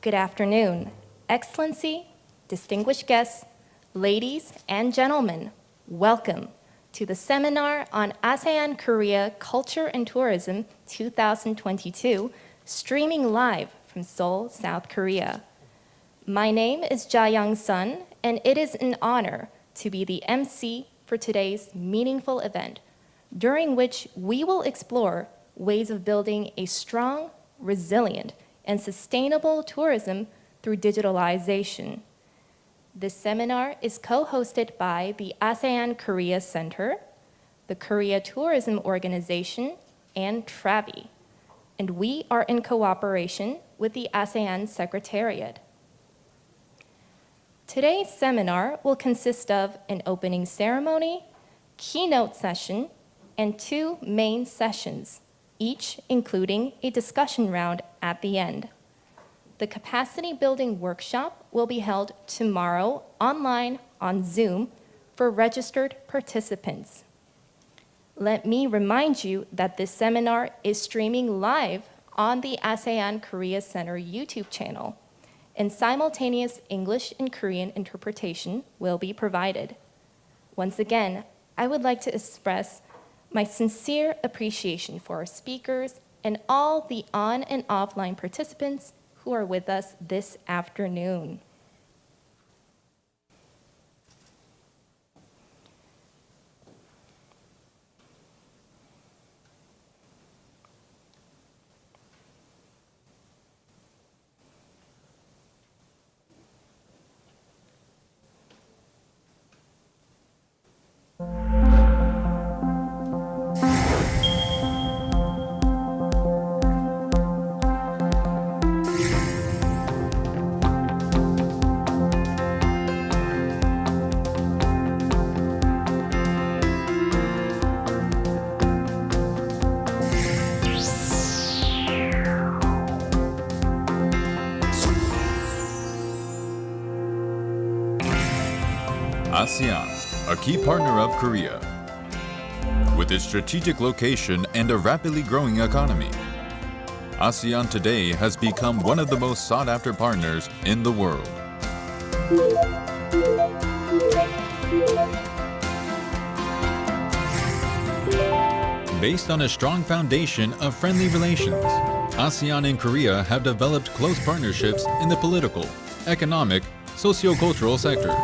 Good afternoon. Excellency, distinguished guests, ladies and gentlemen, welcome to the seminar on ASEAN-Korea Culture and Tourism 2022, streaming live from Seoul, South Korea. My name is Jae-young Sun, and it is an honor to be the MC for today's meaningful event, during which we will explore ways of building a strong, resilient, and sustainable tourism through digitalization. This seminar is co-hosted by the ASEAN-Korea Center, the Korea Tourism Organization, and Travie, and we are in cooperation with the ASEAN Secretariat. Today's seminar will consist of an opening ceremony, keynote session, and 2 main sessions, each including a discussion round at the end. The capacity building workshop will be held tomorrow online on Zoom for registered participants. Let me remind you that this seminar is streaming live on the ASEAN Korea Center YouTube channel, and simultaneous English and Korean interpretation will be provided. Once again, I would like to express my sincere appreciation for our speakers and all the on and offline participants who are with us this afternoon. ASEAN, a key partner of Korea. With its strategic location and a rapidly growing economy, ASEAN today has become one of the most sought-after partners in the world. Based on a strong foundation of friendly relations, ASEAN and Korea have developed close partnerships in the political, economic, socio-cultural sectors.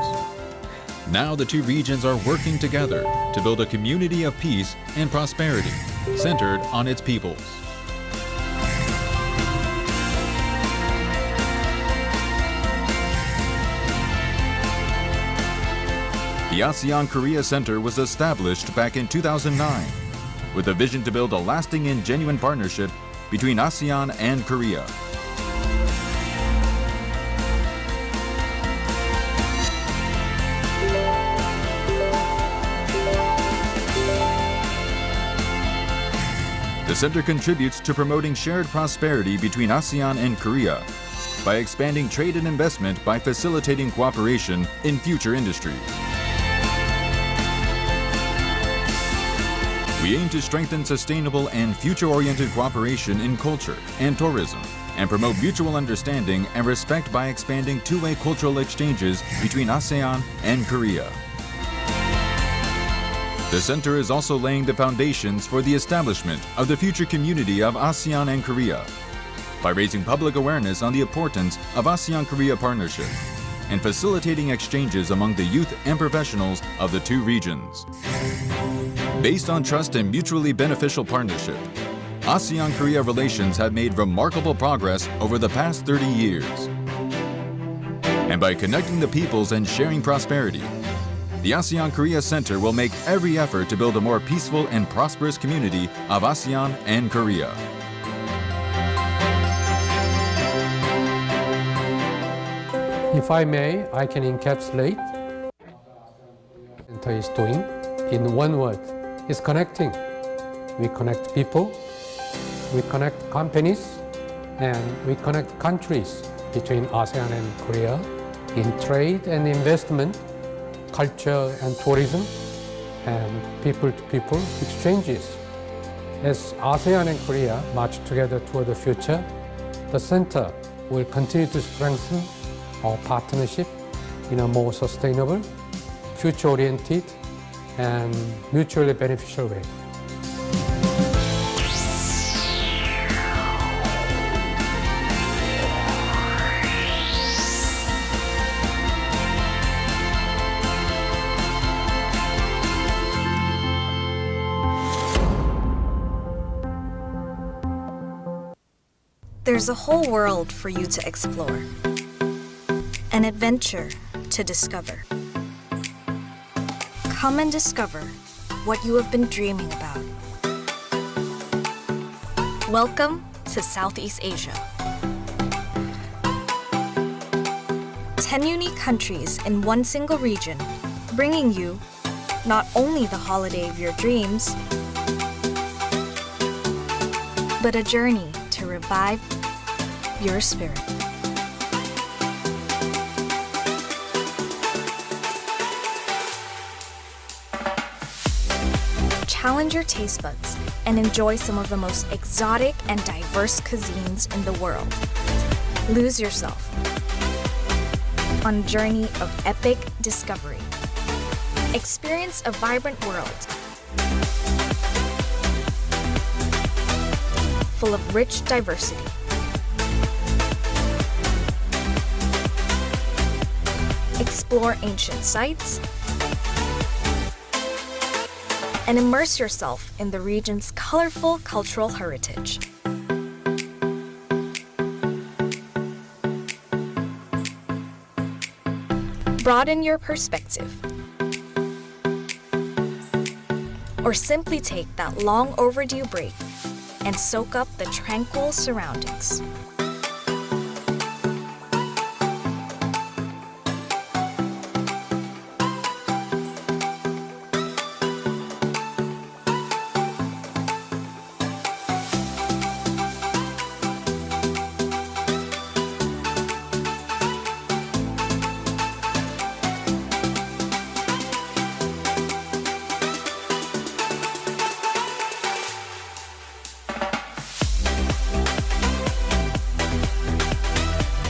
Now the 2 regions are working together to build a community of peace and prosperity centered on its peoples. The ASEAN-Korea Center was established back in 2009 with a vision to build a lasting and genuine partnership between ASEAN and Korea. The center contributes to promoting shared prosperity between ASEAN and Korea by expanding trade and investment by facilitating cooperation in future industries. We aim to strengthen sustainable and future-oriented cooperation in culture and tourism and promote mutual understanding and respect by expanding 2-way cultural exchanges between ASEAN and Korea. The center is also laying the foundations for the establishment of the future community of ASEAN and Korea by raising public awareness on the importance of ASEAN-Korea partnership and facilitating exchanges among the youth and professionals of the 2 regions. Based on trust and mutually beneficial partnership, ASEAN-Korea relations have made remarkable progress over the past 30 years. And by connecting the peoples and sharing prosperity, the ASEAN-Korea Center will make every effort to build a more peaceful and prosperous community of ASEAN and Korea. If I may, I can encapsulate what the center is doing in one word. It's connecting. We connect people, we connect companies, and we connect countries between ASEAN and Korea in trade and investment, culture and tourism, and people-to-people exchanges. As ASEAN and Korea march together toward the future, the center will continue to strengthen our partnership in a more sustainable, future-oriented, and mutually beneficial way. There's a whole world for you to explore, an adventure to discover. Come and discover what you have been dreaming about. Welcome to Southeast Asia. 10 unique countries in one single region, bringing you not only the holiday of your dreams, but a journey to revive your spirit. Challenge your taste buds and enjoy some of the most exotic and diverse cuisines in the world. Lose yourself on a journey of epic discovery. Experience a vibrant world full of rich diversity. Explore ancient sites and immerse yourself in the region's colorful cultural heritage. Broaden your perspective, or simply take that long overdue break and soak up the tranquil surroundings.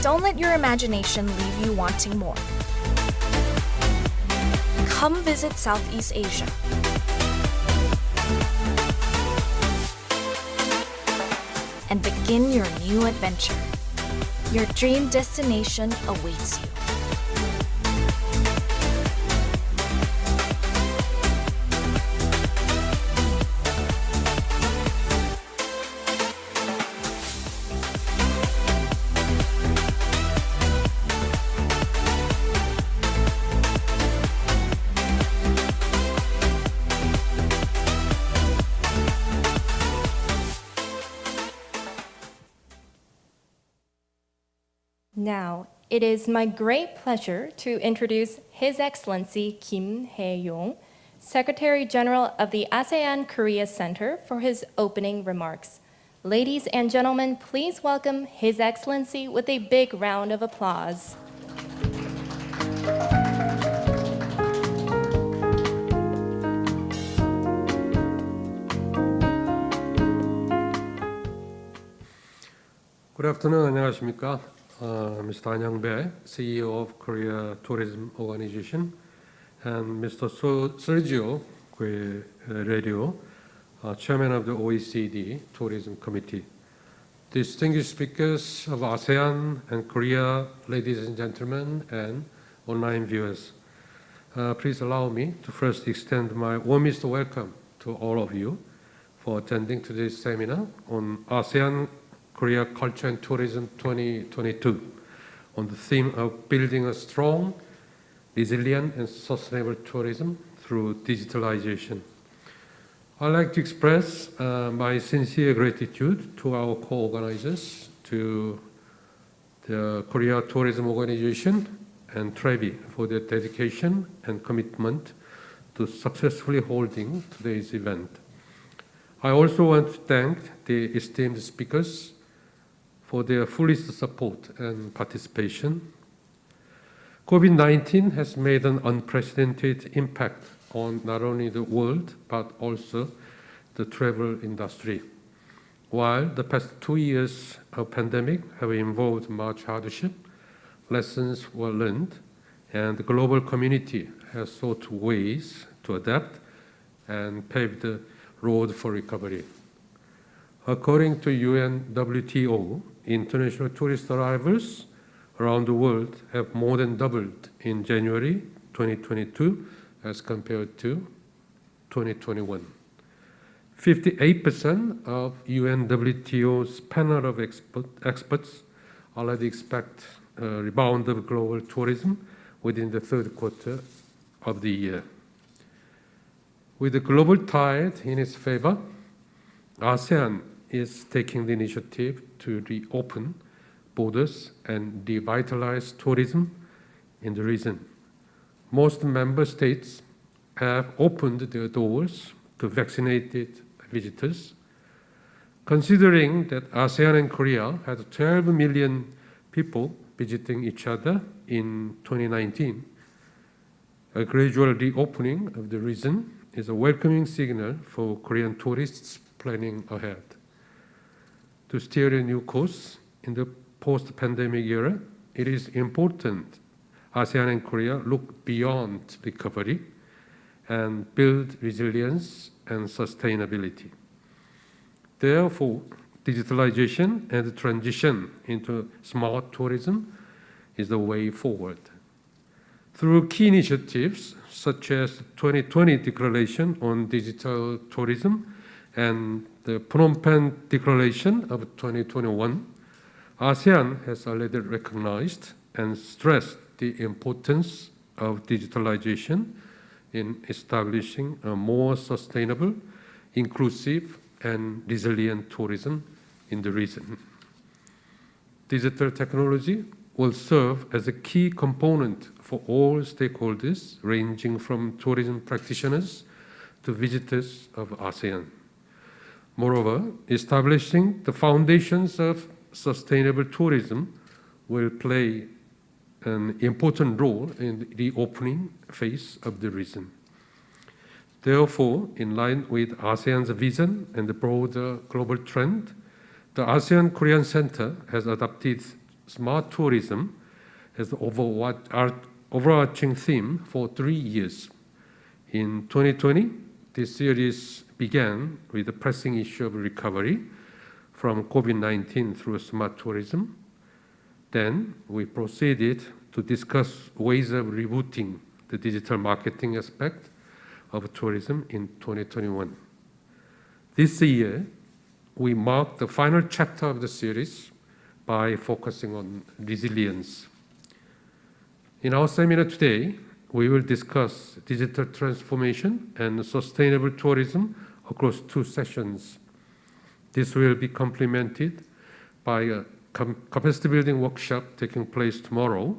Don't let your imagination leave you wanting more. Come visit Southeast Asia. And begin your new adventure. Your dream destination awaits you. Now, it is my great pleasure to introduce His Excellency Kim Hae-yong, Secretary General of the ASEAN-Korea Center, for his opening remarks. Ladies and gentlemen, please welcome His Excellency with a big round of applause. Good afternoon. 안녕하십니까? Mr. Young-bae, CEO of Korea Tourism Organization, and Mr. Sergio Guerreiro, Chairman of the OECD Tourism Committee. Distinguished speakers of ASEAN and Korea, ladies and gentlemen, and online viewers. Please allow me to first extend my warmest welcome to all of you for attending today's seminar on ASEAN Korea Culture and Tourism 2022 on the theme of building a strong, resilient, and sustainable tourism through digitalization. I'd like to express my sincere gratitude to our co-organizers, to the Korea Tourism Organization and Travie for their dedication and commitment to successfully holding today's event. I also want to thank the esteemed speakers for their fullest support and participation. COVID-19 has made an unprecedented impact on not only the world, but also the travel industry. While the past 2 years of pandemic have involved much hardship, lessons were learned, and the global community has sought ways to adapt and pave the road for recovery. According to UNWTO, international tourist arrivals around the world have more than doubled in January 2022 as compared to 2021. 58% of UNWTO's panel of experts already expect a rebound of global tourism within the third quarter of the year. With the global tide in its favor, ASEAN is taking the initiative to reopen borders and revitalize tourism in the region. Most member states have opened their doors to vaccinated visitors. Considering that ASEAN and Korea had 12 million people visiting each other in 2019, a gradual reopening of the region is a welcoming signal for Korean tourists planning ahead. To steer a new course in the post-pandemic era, it is important ASEAN and Korea look beyond recovery and build resilience and sustainability. Therefore, digitalization and the transition into smart tourism is the way forward. Through key initiatives such as the 2020 Declaration on Digital Tourism and the Phnom Penh Declaration of 2021, ASEAN has already recognized and stressed the importance of digitalization in establishing a more sustainable, inclusive, and resilient tourism in the region. Digital technology will serve as a key component for all stakeholders, ranging from tourism practitioners to visitors of ASEAN. Moreover, establishing the foundations of sustainable tourism will play an important role in the reopening phase of the region. Therefore, in line with ASEAN's vision and the broader global trend, the ASEAN-Korean Center has adopted smart tourism as the overarching theme for 3 years. In 2020, this series began with the pressing issue of recovery from COVID-19 through smart tourism. Then we proceeded to discuss ways of rebooting the digital marketing aspect of tourism in 2021. This year, we marked the final chapter of the series by focusing on resilience. In our seminar today, we will discuss digital transformation and sustainable tourism across 2 sessions. This will be complemented by a capacity building workshop taking place tomorrow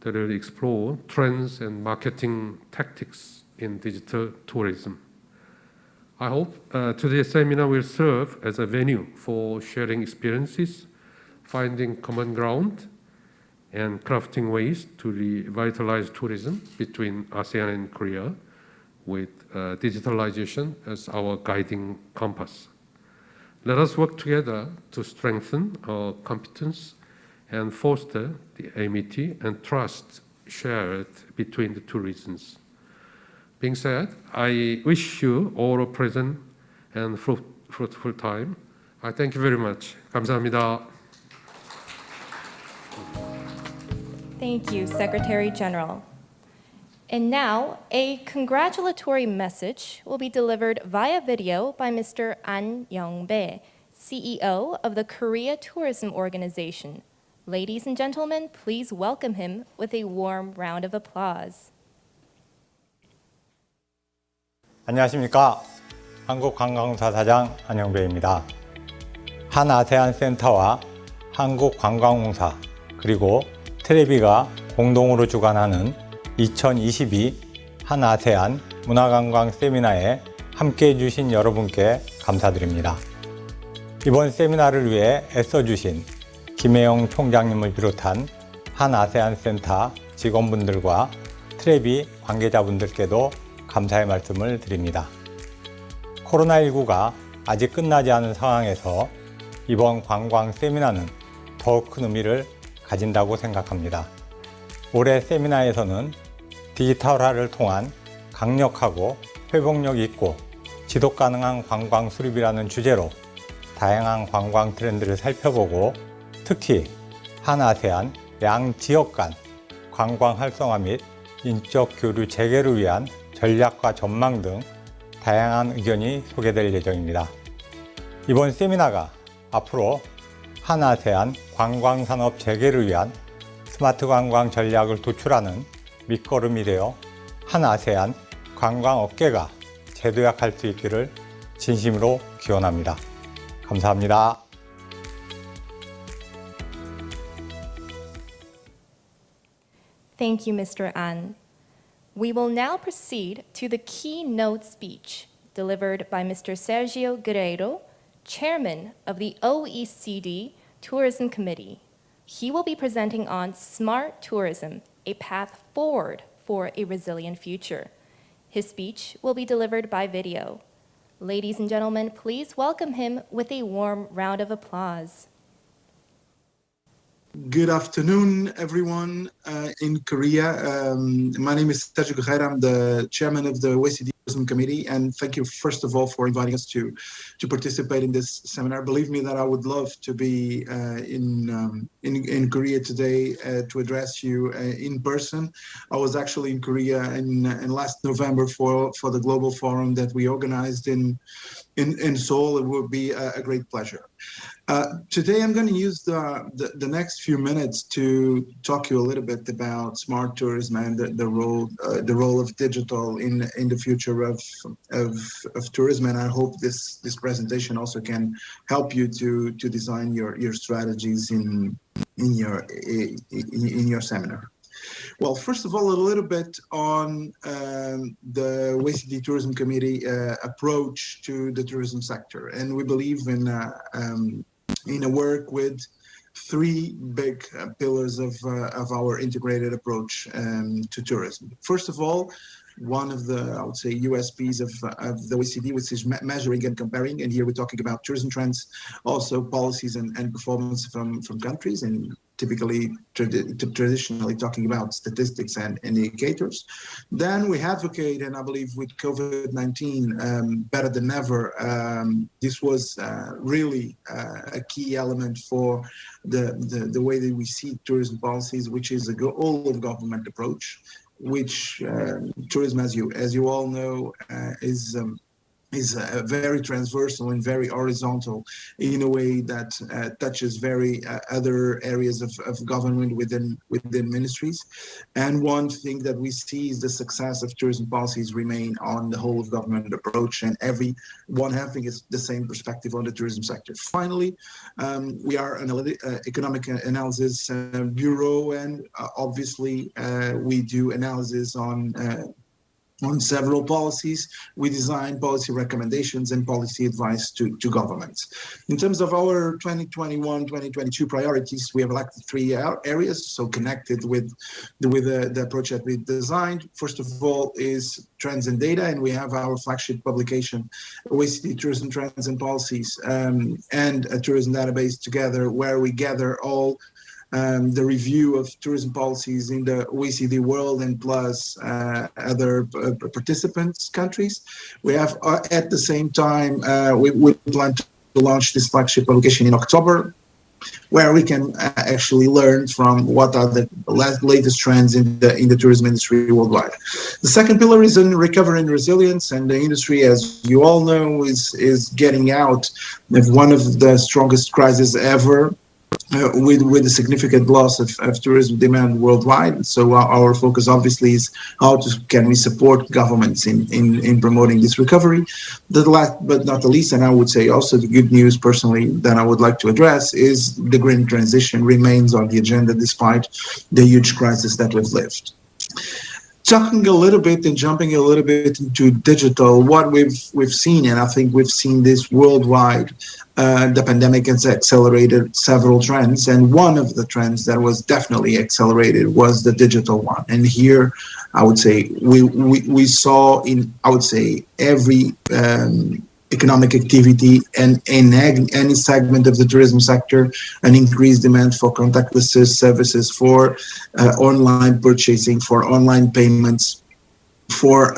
that will explore trends and marketing tactics in digital tourism. I hope today's seminar will serve as a venue for sharing experiences, finding common ground, and crafting ways to revitalize tourism between ASEAN and Korea with digitalization as our guiding compass. Let us work together to strengthen our competence and foster the amity and trust shared between the 2 regions. Being said, I wish you all a pleasant and fruitful time. I thank you very much. 감사합니다. Thank you, Secretary General. And now, a congratulatory message will be delivered via video by Mr. Young-bae, CEO of the Korea Tourism Organization. Ladies and gentlemen, please welcome him with a warm round of applause. 안녕하십니까. 한국관광공사 사장 안영배입니다. 한아세안 센터와 한국관광공사 그리고 트래비가 공동으로 주관하는 2022 한아세안 문화관광 세미나에 함께해 주신 여러분께 감사드립니다. 이번 세미나를 위해 애써주신 김혜영 총장님을 비롯한 한아세안 센터 직원분들과 트래비 관계자분들께도 감사의 말씀을 드립니다. 코로나19가 아직 끝나지 않은 상황에서 이번 관광 세미나는 더욱 큰 의미를 가진다고 생각합니다. 올해 세미나에서는 디지털화를 통한 강력하고 회복력 있고 지속 가능한 관광 수립이라는 주제로 다양한 관광 트렌드를 살펴보고 특히 한아세안 양 지역 간 관광 활성화 및 인적 교류 재개를 위한 전략과 전망 등 다양한 의견이 소개될 예정입니다. 이번 세미나가 앞으로 한아세안 관광산업 재개를 위한 스마트 관광 전략을 도출하는 밑거름이 되어 한아세안 관광업계가 재도약할 수 있기를 진심으로 기원합니다. 감사합니다. Thank you, Mr. An. We will now proceed to the keynote speech delivered by Mr. Sergio Guerreiro, Chairman of the OECD Tourism Committee. He will be presenting on Smart Tourism, a path forward for a resilient future. His speech will be delivered by video. Ladies and gentlemen, please welcome him with a warm round of applause. Good afternoon, everyone in Korea. My name is Sergio Guerreiro. I'm the chairman of the OECD Tourism Committee, and thank you, first of all, for inviting us to participate in this seminar. Believe me that I would love to be in Korea today to address you in person. I was actually in Korea in last November for the global forum that we organized in Seoul. It would be a great pleasure. Today, I'm going to use the next few minutes to talk you a little bit about smart tourism and the role of digital in the future of tourism. And I hope this presentation also can help you to design your strategies in your seminar. Well, first of all, a little bit on the OECD Tourism Committee approach to the tourism sector, and we believe in a work with three big pillars of our integrated approach to tourism. First of all, one of the, I would say, USPs of the OECD, which is measuring and comparing. And here we're talking about tourism trends, also policies and performance from countries, and typically, traditionally talking about statistics and indicators. Then we advocate, and I believe with COVID-19, better than ever, this was really a key element for the way that we see tourism policies, which is a all of government approach, which tourism, as you all know, is very transversal and very horizontal in a way that touches very other areas of government within ministries. And one thing that we see is the success of tourism policies remain on the whole of government approach, and everyone having the same perspective on the tourism sector. Finally, we are an economic analysis bureau, and obviously we do analysis on several policies. We design policy recommendations and policy advice to governments. In terms of our 2021-2022 priorities, we have elected three areas, so connected with the approach that we designed. First of all is trends and data, and we have our flagship publication, OECD Tourism Trends and Policies, and a tourism database together, where we gather all the review of tourism policies in the OECD world and plus other participants countries. We have at the same time we plan to launch this flagship publication in October, where we can actually learn from what are the latest trends in the tourism industry worldwide. The second pillar is in recovery and resilience, and the industry, as you all know, is getting out of one of the strongest crises ever. With a significant loss of tourism demand worldwide. So our focus obviously is can we support governments in promoting this recovery. The last but not the least, and I would say also the good news personally that I would like to address, is the green transition remains on the agenda despite the huge crisis that we've lived. Talking a little bit and jumping a little bit into digital, what we've seen, and I think we've seen this worldwide, the pandemic has accelerated several trends, and one of the trends that was definitely accelerated was the digital one. And here, I would say we saw in, I would say, every economic activity and in any segment of the tourism sector, an increased demand for contactless services, for online purchasing, for online payments, for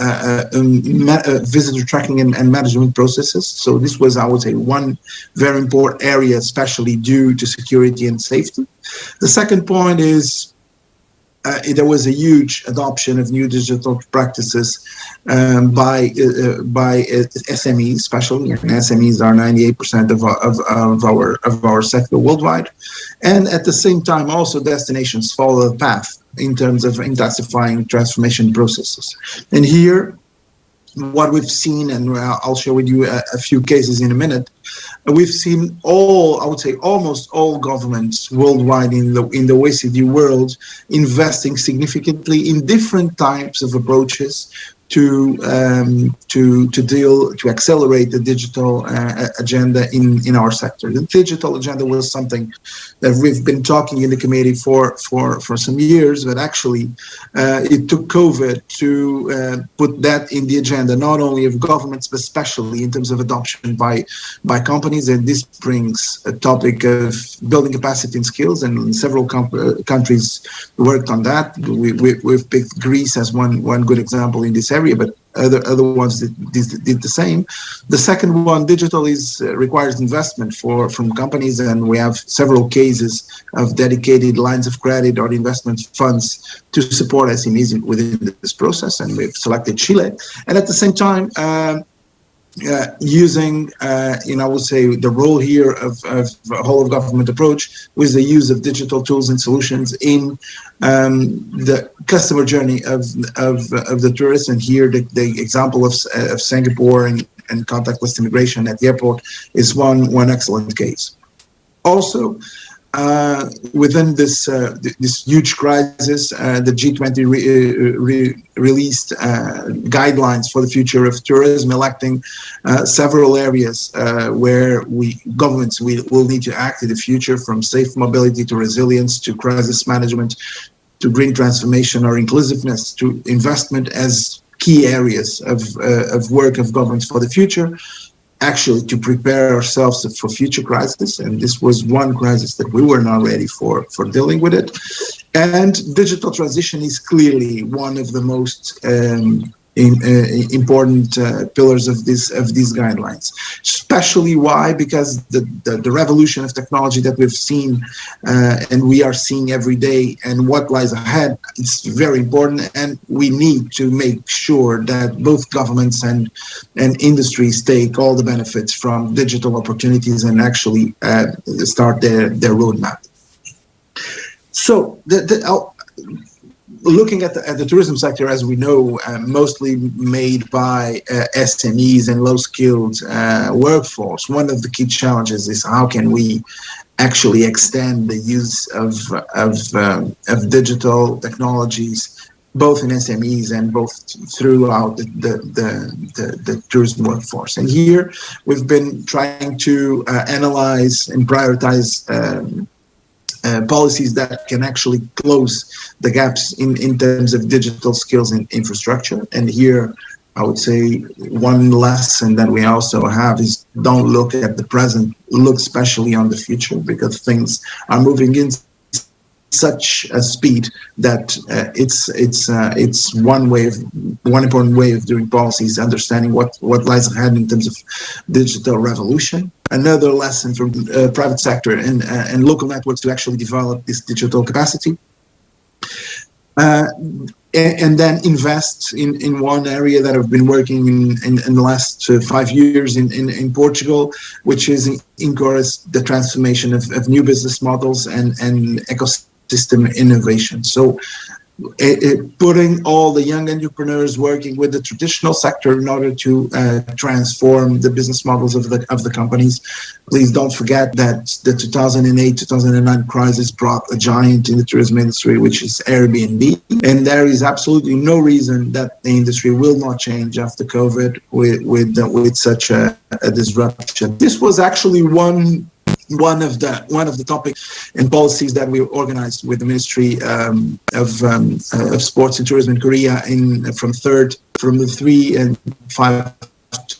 visitor tracking and management processes. So this was, I would say, one very important area, especially due to security and safety. The second point is there was a huge adoption of new digital practices by SMEs, especially, and SMEs are 98% of our sector worldwide. And at the same time, also destinations follow the path in terms of intensifying transformation processes. And here, what we've seen, and I'll share with you a few cases in a minute, we've seen I would say almost all governments worldwide in the OECD world investing significantly in different types of approaches to accelerate the digital agenda in our sector. The digital agenda was something that we've been talking in the committee for some years, but actually it took COVID to put that in the agenda, not only of governments, but especially in terms of adoption by companies. And this brings a topic of building capacity and skills, and several countries worked on that. We've picked Greece as one good example in this area, but other ones did the same. The second one, digital, requires investment from companies, and we have several cases of dedicated lines of credit or investment funds to support SMEs within this process, and we've selected Chile. And at the same time, using, I would say, the role here of a whole of government approach with the use of digital tools and solutions in the customer journey of the tourists. And here, the example of Singapore and contactless immigration at the airport is one excellent case. Also, within this huge crisis, the G20 released guidelines for the future of tourism, electing several areas where governments will need to act in the future, from safe mobility to resilience to crisis management to green transformation or inclusiveness to investment as key areas of work of governments for the future, actually to prepare ourselves for future crises. And this was one crisis that we were not ready for dealing with it. And digital transition is clearly one of the most important pillars of these guidelines. Especially why? Because the revolution of technology that we've seen and we are seeing every day, and what lies ahead, it's very important, and we need to make sure that both governments and industries take all the benefits from digital opportunities and actually start their roadmap. So looking at the tourism sector, as we know, mostly made by SMEs and low-skilled workforce, one of the key challenges is how can we actually extend the use of digital technologies, both in SMEs and both throughout the tourism workforce. And here we've been trying to analyze and prioritize policies that can actually close the gaps in terms of digital skills and infrastructure. And here, I would say one lesson that we also have is don't look at the present, look especially on the future, because things are moving in such a speed that it's one important way of doing policies, understanding what lies ahead in terms of digital revolution. Another lesson from private sector and local networks to actually develop this digital capacity. And then invest in one area that I've been working in the last 5 years in Portugal, which is encourage the transformation of new business models and ecosystem innovation. So putting all the young entrepreneurs working with the traditional sector in order to transform the business models of the companies. Please don't forget that the 2008-2009 crisis brought a giant in the tourism industry, which is Airbnb. And there is absolutely no reason that the industry will not change after COVID with such a disruption. This was actually one of the topics and policies that we organized with the Ministry of Sports and Tourism in Korea from the 3 and 5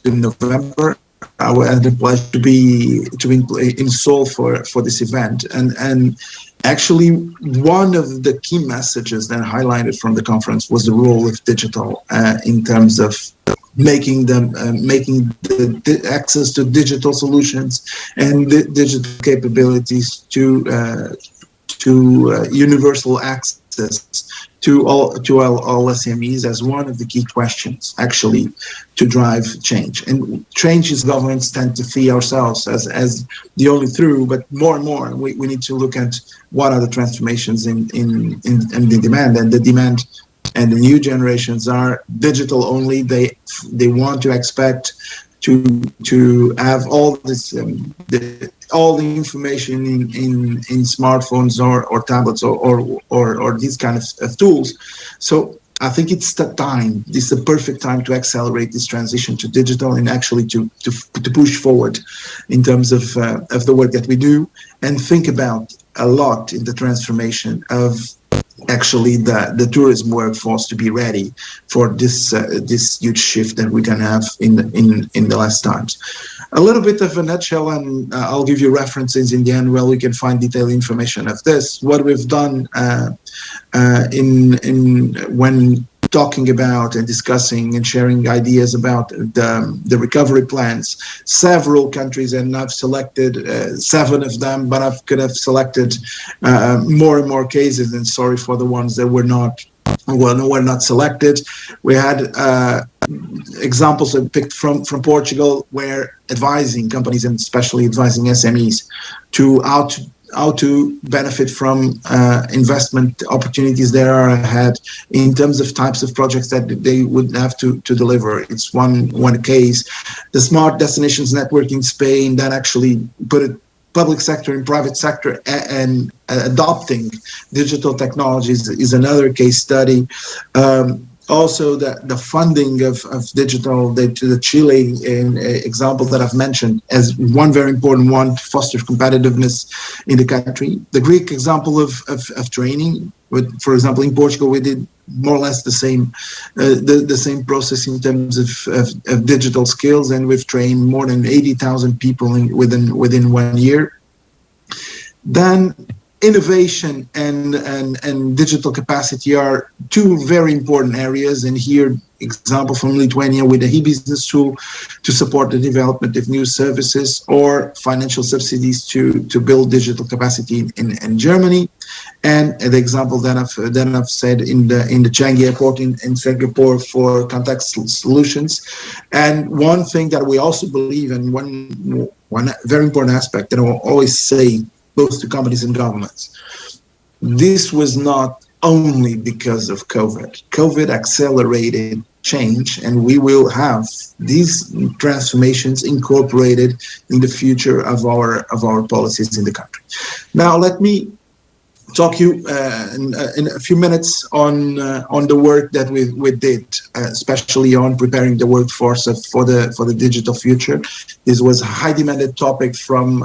to November. had the pleasure to be in Seoul for this event, and actually one of the key messages that highlighted from the conference was the role of digital in terms of making the access to digital solutions and digital capabilities to universal access to all SMEs as one of the key questions actually to drive change. And change is governments tend to see ourselves as the only through, but more and more we need to look at what are the transformations in the demand, and the demand and the new generations are digital only. They want to expect to have all this all the information in smartphones or tablets or these kind of tools. So I think it's the time. This is the perfect time to accelerate this transition to digital and actually to push forward in terms of the work that we do, and think about a lot in the transformation of actually the tourism workforce to be ready for this huge shift that we're gonna have in the last times. A little bit of a nutshell, and I'll give you references in the end where we can find detailed information of this. What we've done when talking about and discussing and sharing ideas about the recovery plans. Several countries, and I've selected 7 of them, but I could have selected more and more cases, and sorry for the ones that were not selected. We had examples that picked from Portugal, where advising companies, and especially advising SMEs, to how to benefit from investment opportunities that are ahead in terms of types of projects that they would have to deliver. It's one case. The Smart Destinations Network in Spain that actually put it public sector and private sector and adopting digital technologies is another case study. Also, the funding of digital, the Chile example that I've mentioned as one very important one to foster competitiveness in the country. The Greek example of training, for example, in Portugal, we did more or less the same process in terms of digital skills, and we've trained more than 80,000 people within 1 year. Then innovation and digital capacity are 2 very important areas. And here, example from Lithuania with the e-business tool to support the development of new services, or financial subsidies to build digital capacity in Germany. And the example that I've said in the Changi Airport in Singapore for contact solutions. And one thing that we also believe, and one very important aspect that I will always say, both to companies and governments. This was not only because of COVID. COVID accelerated change, and we will have these transformations incorporated in the future of our policies in the country. Now, let me talk you in a few minutes on the work that we did, especially on preparing the workforce for the digital future. This was a high demanded topic from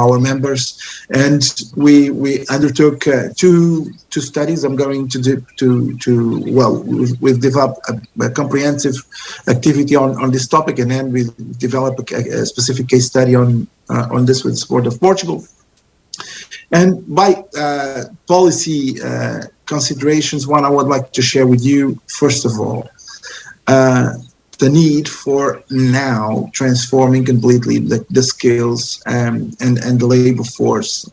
our members, and we undertook two studies. I'm going we've developed a comprehensive activity on this topic, and then we developed a specific case study on this with the support of Portugal. And by policy considerations, one I would like to share with you, first of all, the need for now transforming completely the skills and the labor force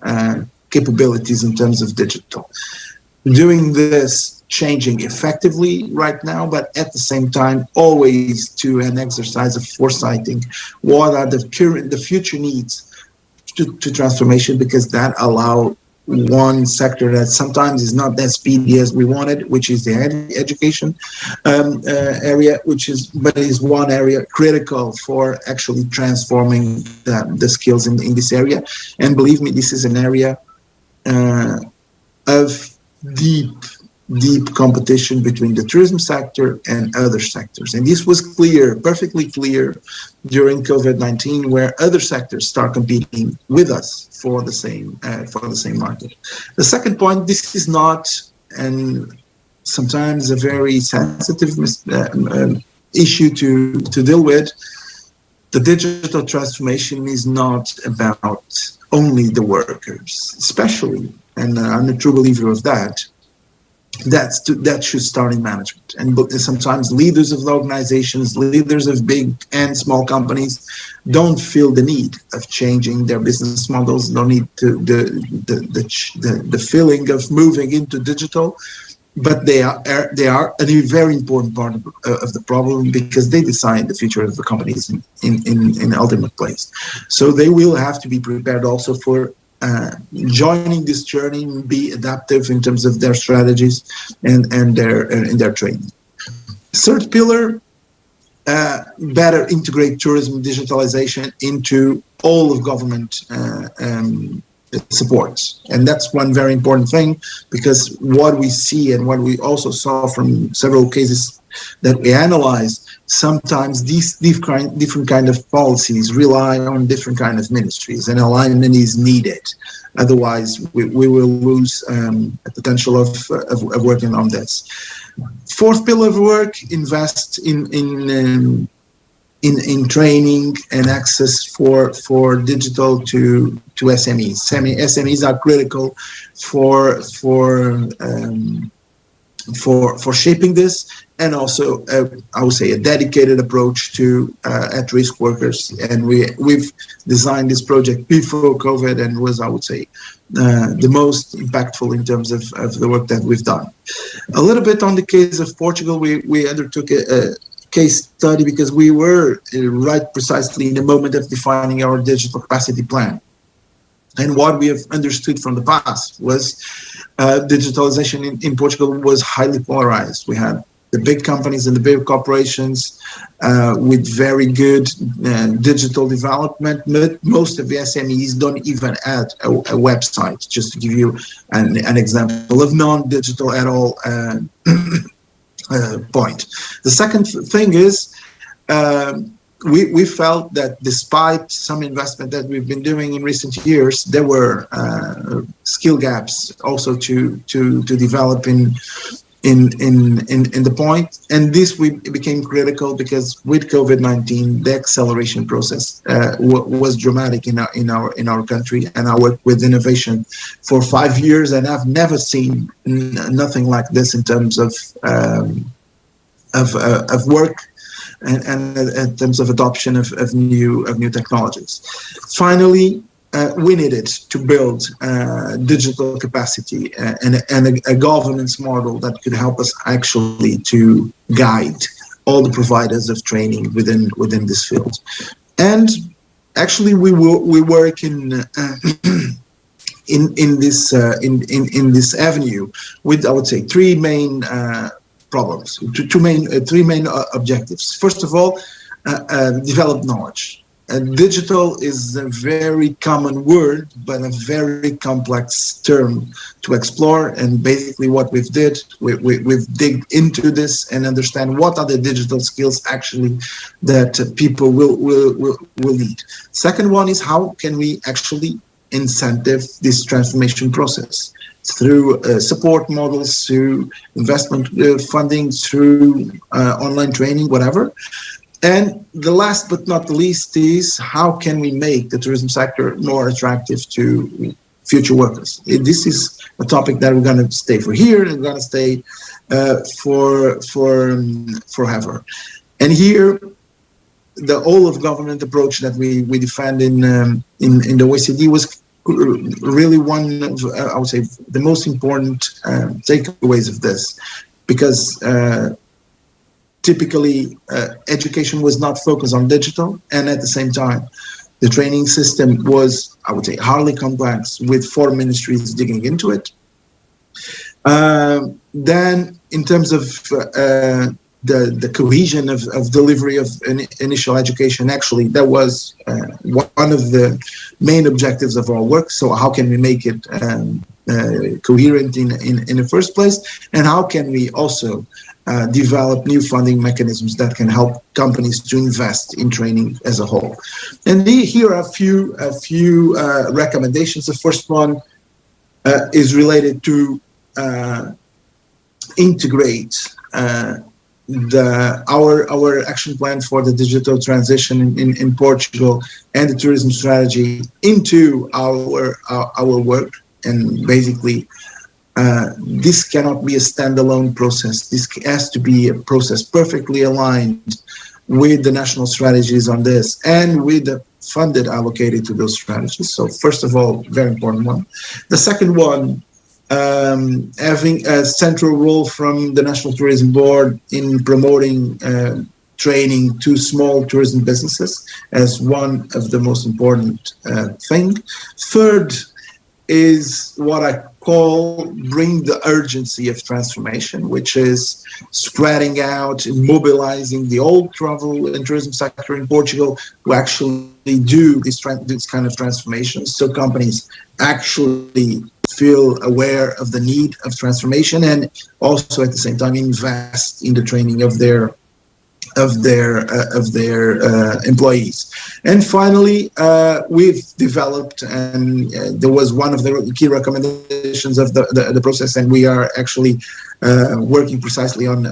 capabilities in terms of digital. Doing this, changing effectively right now, but at the same time, always to an exercise of foresighting what are the future needs to transformation, because that allow one sector that sometimes is not that speedy as we wanted, which is the education area, but is one area critical for actually transforming the skills in this area. And believe me, this is an area of deep competition between the tourism sector and other sectors. And this was perfectly clear during COVID-19, where other sectors start competing with us for the same market. The second point, this is not, and sometimes a very sensitive issue to deal with. the digital transformation is not about only the workers, especially, and I'm a true believer of that. That should start in management, and sometimes leaders of the organizations, leaders of big and small companies, don't feel the need of changing their business models. Don't need to the feeling of moving into digital, but they are a very important part of the problem, because they decide the future of the companies in ultimate place. So they will have to be prepared also for joining this journey and be adaptive in terms of their strategies and their training. Third pillar, better integrate tourism digitalization into all of government supports. And that's one very important thing, because what we see and what we also saw from several cases that we analyzed, sometimes these different kind of policies rely on different kind of ministries, and alignment is needed. Otherwise, we will lose the potential of working on this. Fourth pillar of work: invest in training and access for digital to SMEs. SMEs are critical for shaping this, and also I would say a dedicated approach to at-risk workers. And we've designed this project before COVID, and was, I would say, the most impactful in terms of the work that we've done. A little bit on the case of Portugal, we undertook a case study because we were right precisely in the moment of defining our digital capacity plan. And what we have understood from the past was digitalization in Portugal was highly polarized. We had the big companies and the big corporations with very good digital development. Most of the SMEs don't even add a website, just to give you an example of non-digital at all point. The second thing is we felt that despite some investment that we've been doing in recent years, there were skill gaps also to develop in the point, and this became critical because with COVID-19, the acceleration process was dramatic in our country. And I worked with innovation for 5 years, and I've never seen nothing like this in terms of work and in terms of adoption of new technologies. Finally, we needed to build digital capacity and a governance model that could help us actually to guide all the providers of training within this field. And actually, we work in this avenue with, I would say, three main problems, three main objectives. First of all, develop knowledge. Digital is a very common word, but a very complex term to explore. And basically what we've dig into this and understand what are the digital skills actually that people will need. Second one is, how can we actually incentive this transformation process? Through support models, through investment funding, through online training, whatever. And the last but not the least is, how can we make the tourism sector more attractive to future workers? This is a topic that we're going to stay for here, and we're going to stay forever. And here, the whole of government approach that we defined in the OECD was really one of, I would say, the most important takeaways of this, because typically education was not focused on digital, and at the same time the training system was, I would say, highly complex with 4 ministries digging into it. Then in terms of the cohesion of delivery of initial education, actually that was one of the main objectives of our work. So how can we make it coherent in the first place, and how can we also develop new funding mechanisms that can help companies to invest in training as a whole? And here are a few recommendations. The first one is related to integrate our action plan for the digital transition in Portugal and the tourism strategy into our work. And basically, this cannot be a standalone process. This has to be a process perfectly aligned with the national strategies on this and with the funded allocated to those strategies. So first of all, very important one. The second one, having a central role from the National Tourism Board in promoting training to small tourism businesses as one of the most important thing. Third is what I call bring the urgency of transformation, which is spreading out and mobilizing the old travel and tourism sector in Portugal to actually do this kind of transformations. So companies actually feel aware of the need of transformation and also at the same time invest in the training of their employees. And finally, we've developed, and there was one of the key recommendations of the process, and we are actually working precisely on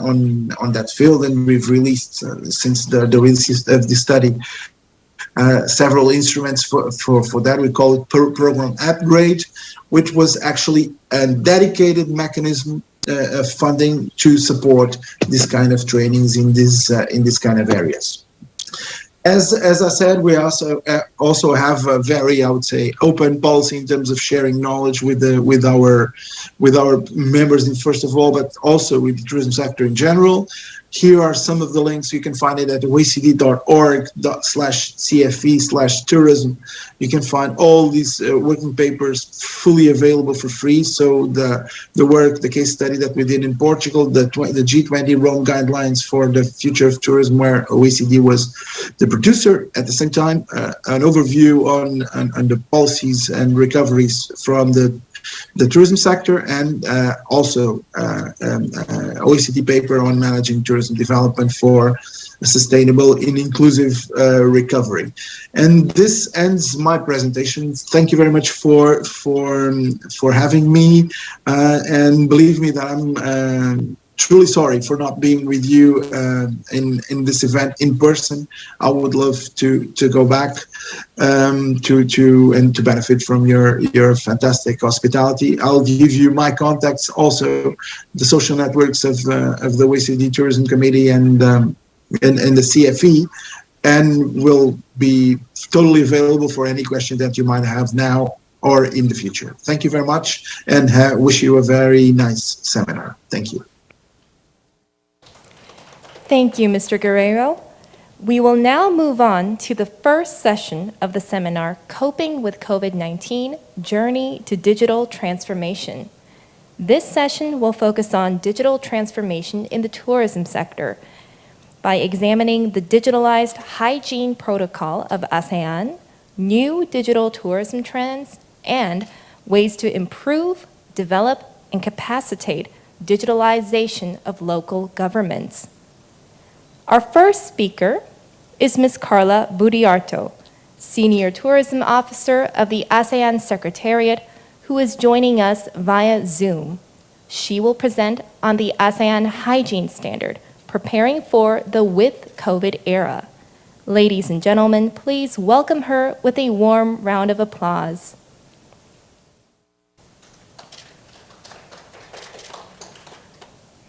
that field. And we've released, since the release of the study, several instruments for that. We call it program upgrade, which was actually a dedicated mechanism of funding to support this kind of trainings in this kind of areas. As I said, we also have a very, I would say, open policy in terms of sharing knowledge with our members, first of all, but also with the tourism sector in general. Here are some of the links. You can find it at oecd.org/CFE/tourism. You can find all these working papers fully available for free. So the work, the case study that we did in Portugal, the G20 Rome guidelines for the future of tourism, where OECD was the producer. At the same time, an overview on the policies and recoveries from the tourism sector, and also OECD paper on managing tourism development for a sustainable and inclusive recovery. And this ends my presentation. Thank you very much for having me, and believe me that I'm truly sorry for not being with you in this event in person. I would love to go back to benefit from your fantastic hospitality. I'll give you my contacts, also the social networks of the OECD Tourism Committee and the CFE, and will be totally available for any question that you might have now or in the future. Thank you very much, and wish you a very nice seminar. Thank you. Thank you, Mr. Guerreiro. We will now move on to the first session of the seminar, Coping with COVID-19, Journey to Digital Transformation. This session will focus on digital transformation in the tourism sector by examining the digitalized hygiene protocol of ASEAN, new digital tourism trends, and ways to improve, develop, and capacitate digitalization of local governments. Our first speaker is Ms. Carla Budiarto, Senior Tourism Officer of the ASEAN Secretariat, who is joining us via Zoom. She will present on the ASEAN Hygiene Standard, preparing for the with COVID era. Ladies and gentlemen, please welcome her with a warm round of applause.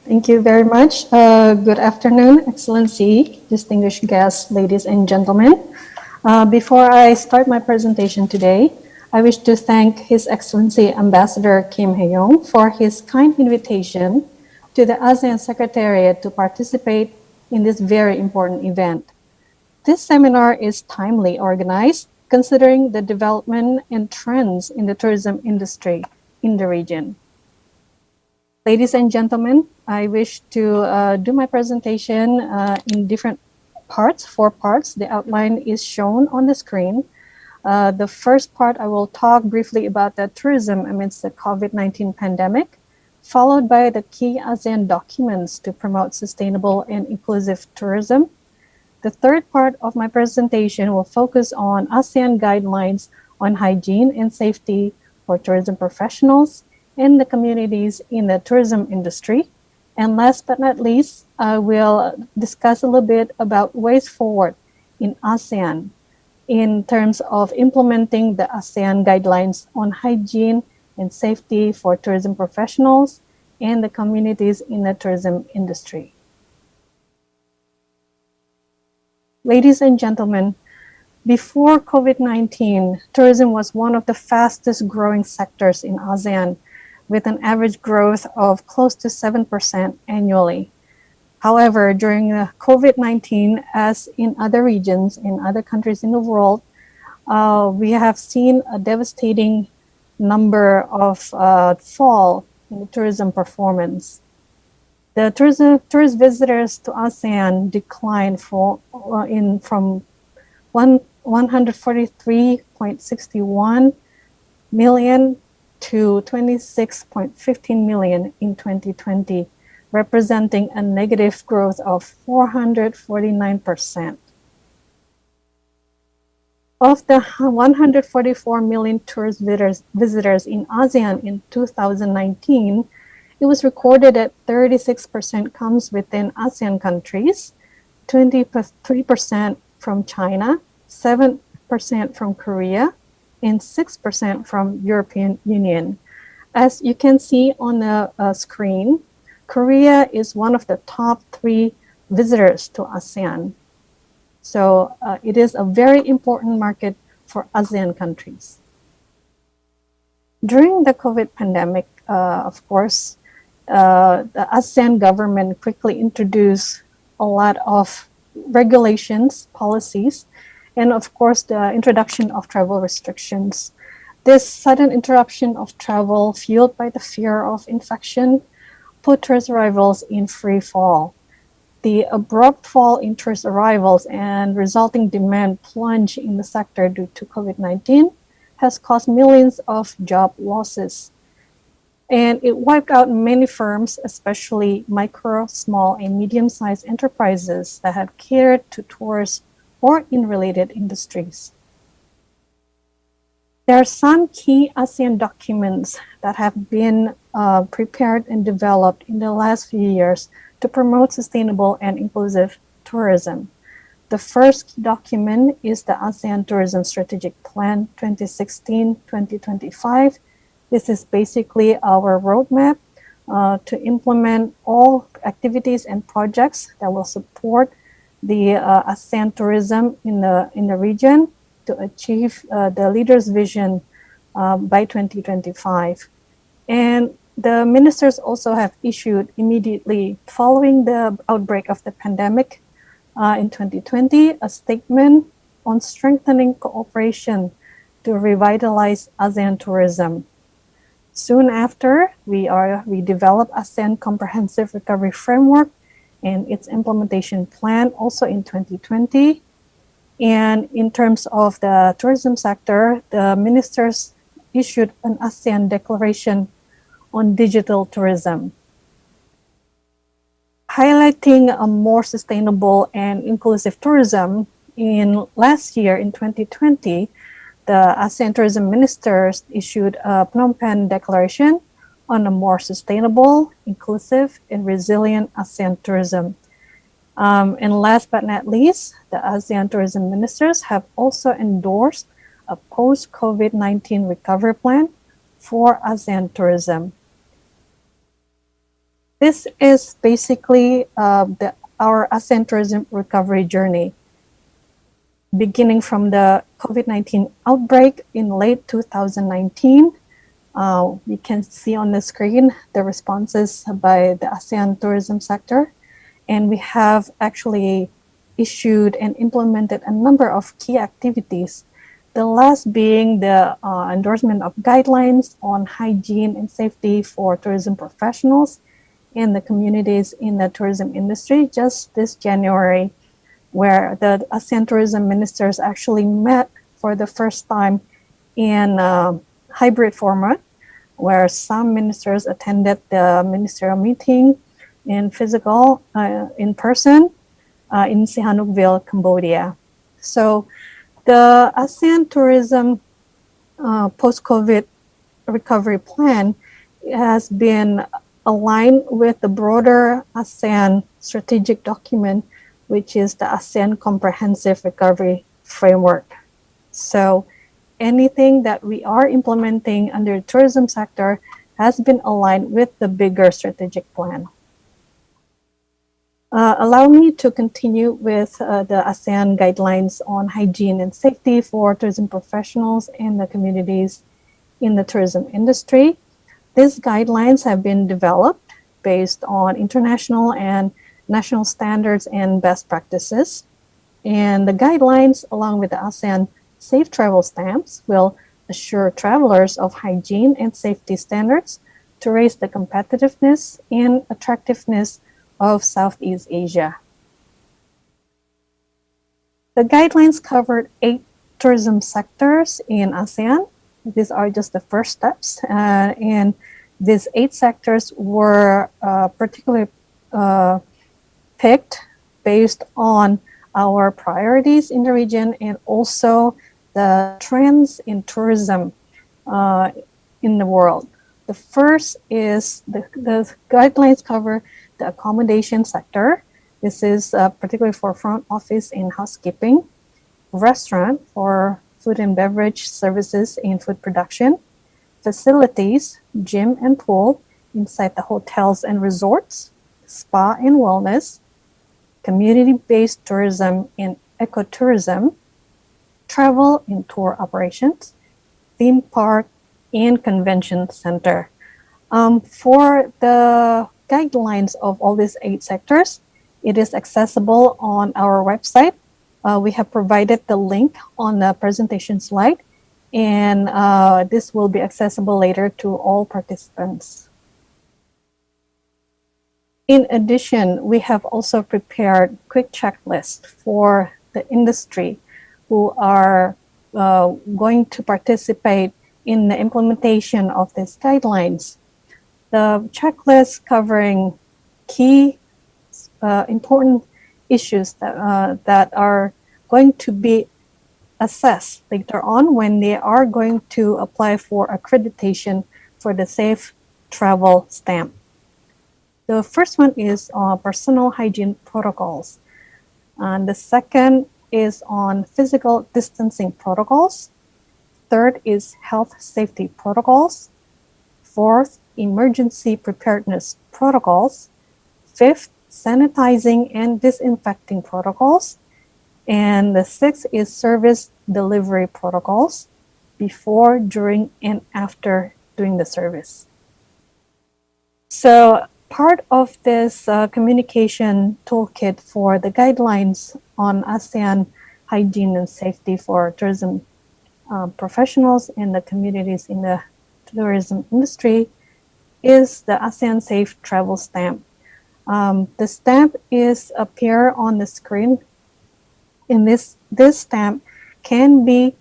Thank you very much. Good afternoon, Excellency, distinguished guests, ladies and gentlemen. Before I start my presentation today, I wish to thank His Excellency Ambassador Kim Hae-yong for his kind invitation to the ASEAN Secretariat to participate in this very important event. This seminar is timely organized, considering the development and trends in the tourism industry in the region. Ladies and gentlemen, I wish to do my presentation in different parts, 4 parts. The outline is shown on the screen. The first part, I will talk briefly about the tourism amidst the COVID-19 pandemic, followed by the key ASEAN documents to promote sustainable and inclusive tourism. The third part of my presentation will focus on ASEAN guidelines on hygiene and safety for tourism professionals and the communities in the tourism industry. And last but not least, I will discuss a little bit about ways forward in ASEAN in terms of implementing the ASEAN guidelines on hygiene and safety for tourism professionals and the communities in the tourism industry. Ladies and gentlemen, before COVID-19, tourism was one of the fastest growing sectors in ASEAN, with an average growth of close to 7% annually. However, during COVID-19, as in other regions, in other countries in the world, we have seen a devastating number of fall in the tourism performance. The tourist visitors to ASEAN declined from 143.61 million to 26.15 million in 2020, representing a negative growth of 449%. Of the 144 million tourist visitors in ASEAN in 2019, it was recorded that 36% comes within ASEAN countries, 23% from China, 7% from Korea, and 6% from European Union. As you can see on the screen, Korea is one of the top 3 visitors to ASEAN. So it is a very important market for ASEAN countries. During the COVID pandemic, of course, the ASEAN government quickly introduced a lot of regulations, policies, and of course, the introduction of travel restrictions. This sudden interruption of travel, fueled by the fear of infection, put tourist arrivals in free fall. The abrupt fall in tourist arrivals and resulting demand plunge in the sector due to COVID-19 has caused millions of job losses. And it wiped out many firms, especially micro, small, and medium-sized enterprises that have catered to tourists or in related industries. There are some key ASEAN documents that have been prepared and developed in the last few years to promote sustainable and inclusive tourism. The first document is the ASEAN Tourism Strategic Plan 2016-2025. This is basically our roadmap to implement all activities and projects that will support the ASEAN tourism in the region to achieve the leader's vision by 2025. And the ministers also have issued immediately following the outbreak of the pandemic in 2020 a statement on strengthening cooperation to revitalize ASEAN tourism. Soon after, we developed ASEAN Comprehensive Recovery Framework and its implementation plan also in 2020. And in terms of the tourism sector, the ministers issued an ASEAN Declaration on Digital Tourism, highlighting a more sustainable and inclusive tourism. In last year, in 2020, the ASEAN tourism ministers issued a Phnom Penh Declaration on a more sustainable, inclusive, and resilient ASEAN tourism. And last but not least, the ASEAN tourism ministers have also endorsed a post-COVID-19 recovery plan for ASEAN tourism. This is basically our ASEAN tourism recovery journey, beginning from the COVID-19 outbreak in late 2019. You can see on the screen the responses by the ASEAN tourism sector. And we have actually issued and implemented a number of key activities. The last being the endorsement of guidelines on hygiene and safety for tourism professionals and the communities in the tourism industry just this January, where the ASEAN tourism ministers actually met for the first time in hybrid format, where some ministers attended the ministerial meeting in physical, in person, in Sihanoukville, Cambodia. So the ASEAN Tourism post-COVID recovery plan has been align with the broader ASEAN strategic document, which is the ASEAN Comprehensive Recovery Framework. So anything that we are implementing under the tourism sector has been aligned with the bigger strategic plan. Allow me to continue with the ASEAN guidelines on hygiene and safety for tourism professionals and the communities in the tourism industry. These guidelines have been developed based on international and national standards and best practices. And the guidelines, along with the ASEAN Safe Travel Stamps, will assure travelers of hygiene and safety standards to raise the competitiveness and attractiveness of Southeast Asia. The guidelines covered 8 tourism sectors in ASEAN. These are just the first steps, and these 8 sectors were particularly picked based on our priorities in the region and also the trends in tourism in the world. The first is the guidelines cover the accommodation sector. This is particularly for front office and housekeeping, restaurant for food and beverage services and food production, facilities, gym and pool inside the hotels and resorts, spa and wellness, community-based tourism and ecotourism, travel and tour operations, theme park, and convention center. For the guidelines of all these 8 sectors, it is accessible on our website. We have provided the link on the presentation slide, and this will be accessible later to all participants. In addition, we have also prepared quick checklists for the industry who are going to participate in the implementation of these guidelines. The checklist covering key important issues that are going to be assessed later on when they are going to apply for accreditation for the Safe Travel Stamp. The first one is personal hygiene protocols. And the second is on physical distancing protocols. Third is health safety protocols. Fourth, emergency preparedness protocols. Fifth, sanitizing and disinfecting protocols. And the sixth is service delivery protocols before, during, and after doing the service. So part of this communication toolkit for the guidelines on ASEAN hygiene and safety for tourism professionals and the communities in the tourism industry is the ASEAN Safe Travel Stamp. The stamp is appear on the screen. And this stamp can be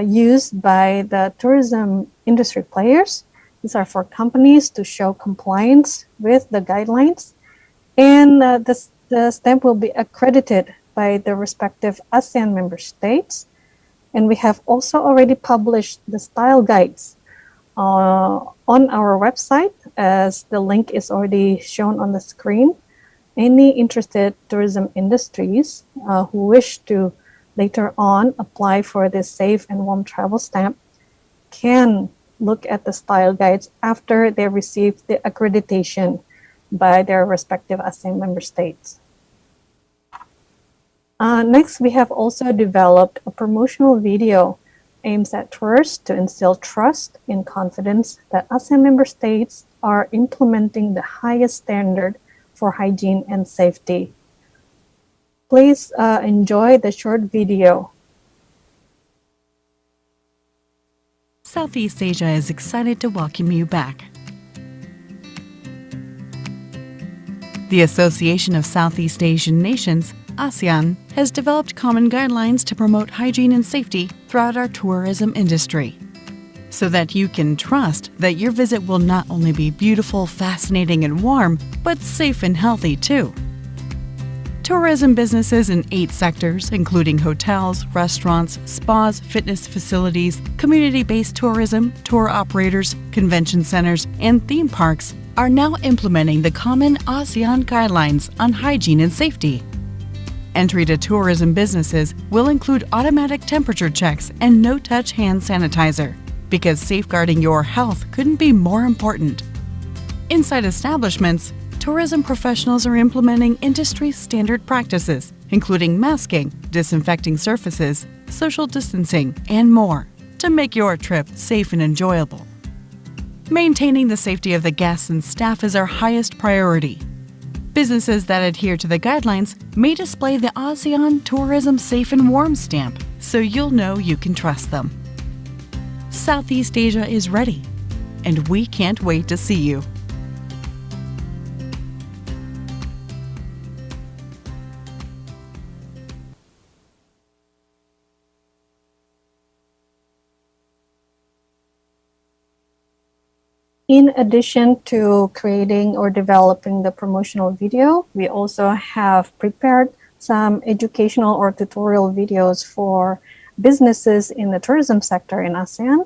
used by the tourism industry players. These are for companies to show compliance with the guidelines. And the stamp will be accredited by the respective ASEAN member states. And we have also already published the style guides on our website, as the link is already shown on the screen. Any interested tourism industries who wish to later on apply for this safe and warm travel stamp can look at the style guides after they receive the accreditation by their respective ASEAN member states. Next, we have also developed a promotional video aimed at tourists to instill trust and confidence that ASEAN member states are implementing the highest standard for hygiene and safety. Please enjoy the short video. Southeast Asia is excited to welcome you back. The Association of Southeast Asian Nations, ASEAN, has developed common guidelines to promote hygiene and safety throughout our tourism industry, so that you can trust that your visit will not only be beautiful, fascinating, and warm, but safe and healthy too. Tourism businesses in 8 sectors, including hotels, restaurants, spas, fitness facilities, community-based tourism, tour operators, convention centers, and theme parks, are now implementing the common ASEAN guidelines on hygiene and safety. Entry to tourism businesses will include automatic temperature checks and no-touch hand sanitizer, because safeguarding your health couldn't be more important. Inside establishments, tourism professionals are implementing industry standard practices, including masking, disinfecting surfaces, social distancing, and more, to make your trip safe and enjoyable. Maintaining the safety of the guests and staff is our highest priority. Businesses that adhere to the guidelines may display the ASEAN Tourism Safe and Warm stamp, so you'll know you can trust them. Southeast Asia is ready, and we can't wait to see you. In addition to creating or developing the promotional video, we also have prepared some educational or tutorial videos for businesses in the tourism sector in ASEAN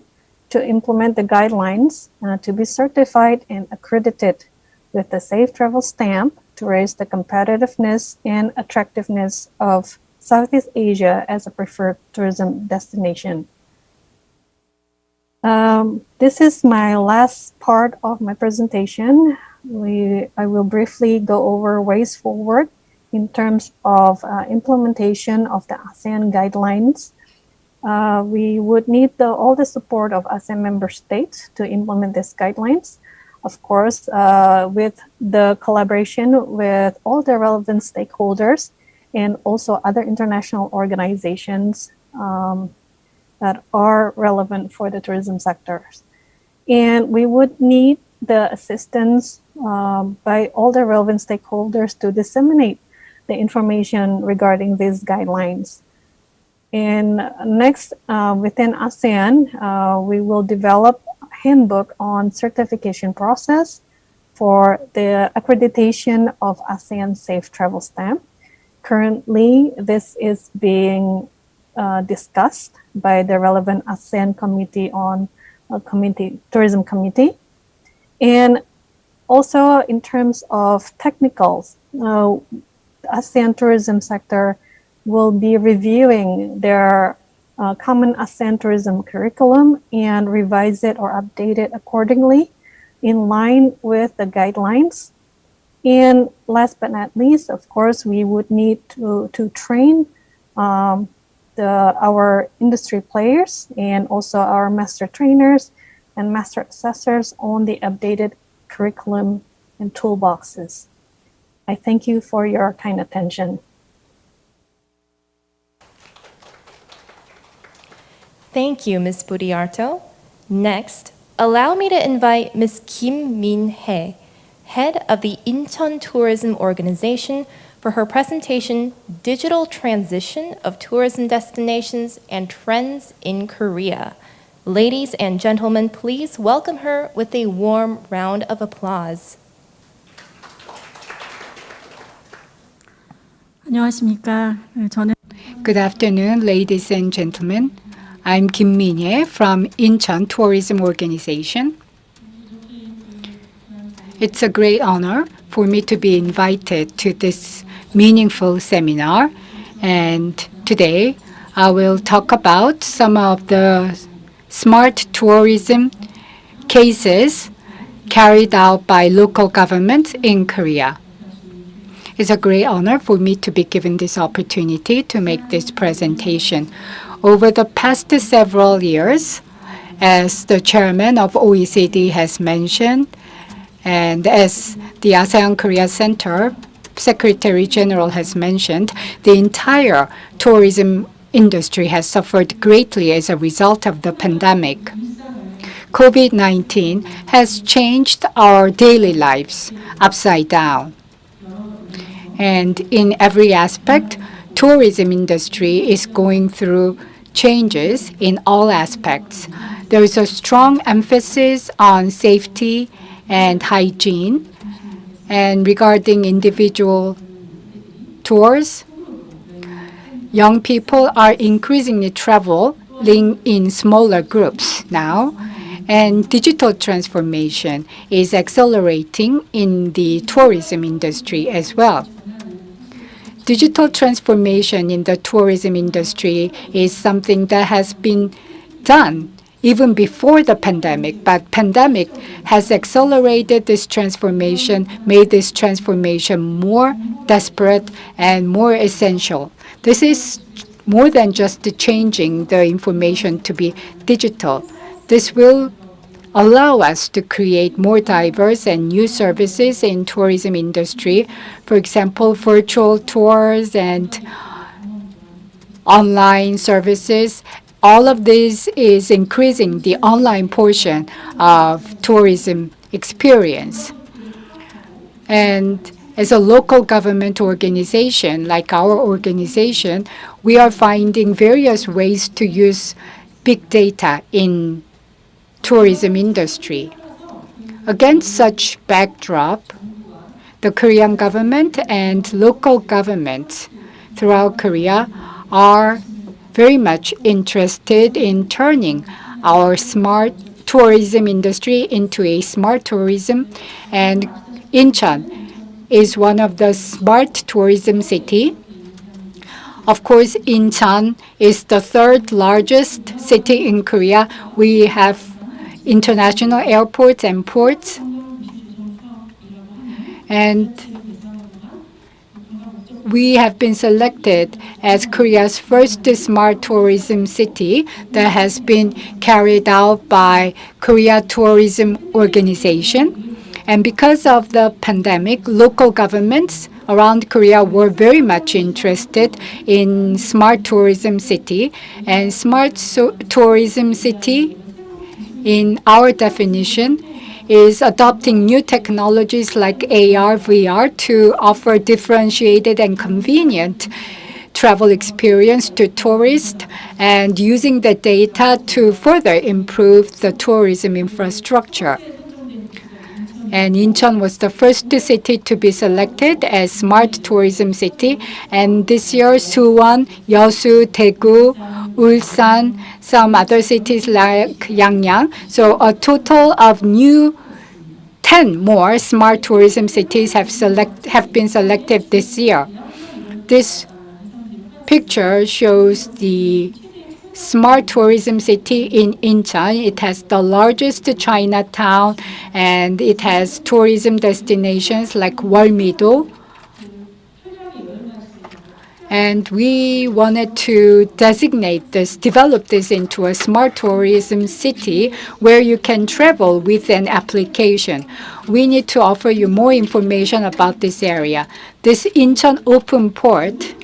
to implement the guidelines to be certified and accredited with the Safe Travel stamp to raise the competitiveness and attractiveness of Southeast Asia as a preferred tourism destination. This is my last part of my presentation. I will briefly go over ways forward in terms of implementation of the ASEAN guidelines. We would need all the support of ASEAN member states to implement these guidelines. Of course, with the collaboration with all the relevant stakeholders and also other international organizations that are relevant for the tourism sectors. And we would need the assistance by all the relevant stakeholders to disseminate the information regarding these guidelines. And next, within ASEAN, we will develop a handbook on certification process for the accreditation of ASEAN Safe Travel Stamp. Currently, this is being discussed by the relevant ASEAN Committee on Tourism Committee. And also in terms of technicals, the ASEAN tourism sector will be reviewing their common ASEAN tourism curriculum and revise it or update it accordingly in line with the guidelines. And last but not least, of course, we would need to train our industry players and also our master trainers and master assessors on the updated curriculum and toolboxes. I thank you for your kind attention. Thank you, Ms. Budiarto. Next, allow me to invite Ms. Kim Min-hye, head of the Incheon Tourism Organization, for her presentation, Digital Transition of Tourism Destinations and Trends in Korea. Ladies and gentlemen, please welcome her with a warm round of applause. 안녕하십니까. 저는 Good afternoon, ladies and gentlemen. I'm Kim Min-hye from Incheon Tourism Organization. It's a great honor for me to be invited to this meaningful seminar, and today I will talk about some of the smart tourism cases carried out by local governments in Korea. It's a great honor for me to be given this opportunity to make this presentation. Over the past several years, as the chairman of OECD has mentioned, and as the ASEAN-Korea Center Secretary General has mentioned, the entire tourism industry has suffered greatly as a result of the pandemic. COVID-19 has changed our daily lives upside down. And in every aspect, tourism industry is going through changes in all aspects. There is a strong emphasis on safety and hygiene. And regarding individual tours, young people are increasingly traveling in smaller groups now. And digital transformation is accelerating in the tourism industry as well. Digital transformation in the tourism industry is something that has been done even before the pandemic, but pandemic has accelerated this transformation, made this transformation more desperate and more essential. This is more than just changing the information to be digital. This will allow us to create more diverse and new services in tourism industry. For example, virtual tours and online services. All of this is increasing the online portion of tourism experience. And as a local government organization, like our organization, we are finding various ways to use big data in tourism industry. Against such backdrop, the Korean government and local governments throughout Korea are very much interested in turning our smart tourism industry into a smart tourism, and Incheon is one of the smart tourism city. Of course, Incheon is the third largest city in Korea. We have international airports and ports. And we have been selected as Korea's first smart tourism city that has been carried out by Korea Tourism Organization. And because of the pandemic, local governments around Korea were very much interested in smart tourism city. And smart tourism city, in our definition, is adopting new technologies like AR, VR to offer differentiated and convenient travel experience to tourists, and using the data to further improve the tourism infrastructure. And Incheon was the first city to be selected as smart tourism city. And this year, Suwon, Yeosu, Daegu, Ulsan, some other cities like Yangyang. So a total of 10 more smart tourism cities have been selected this year. This picture shows the smart tourism city in Incheon. It has the largest Chinatown, and it has tourism destinations like Walmido. And we wanted to develop this into a smart tourism city where you can travel with an application. We need to offer you more information about this area. This Incheon Open Port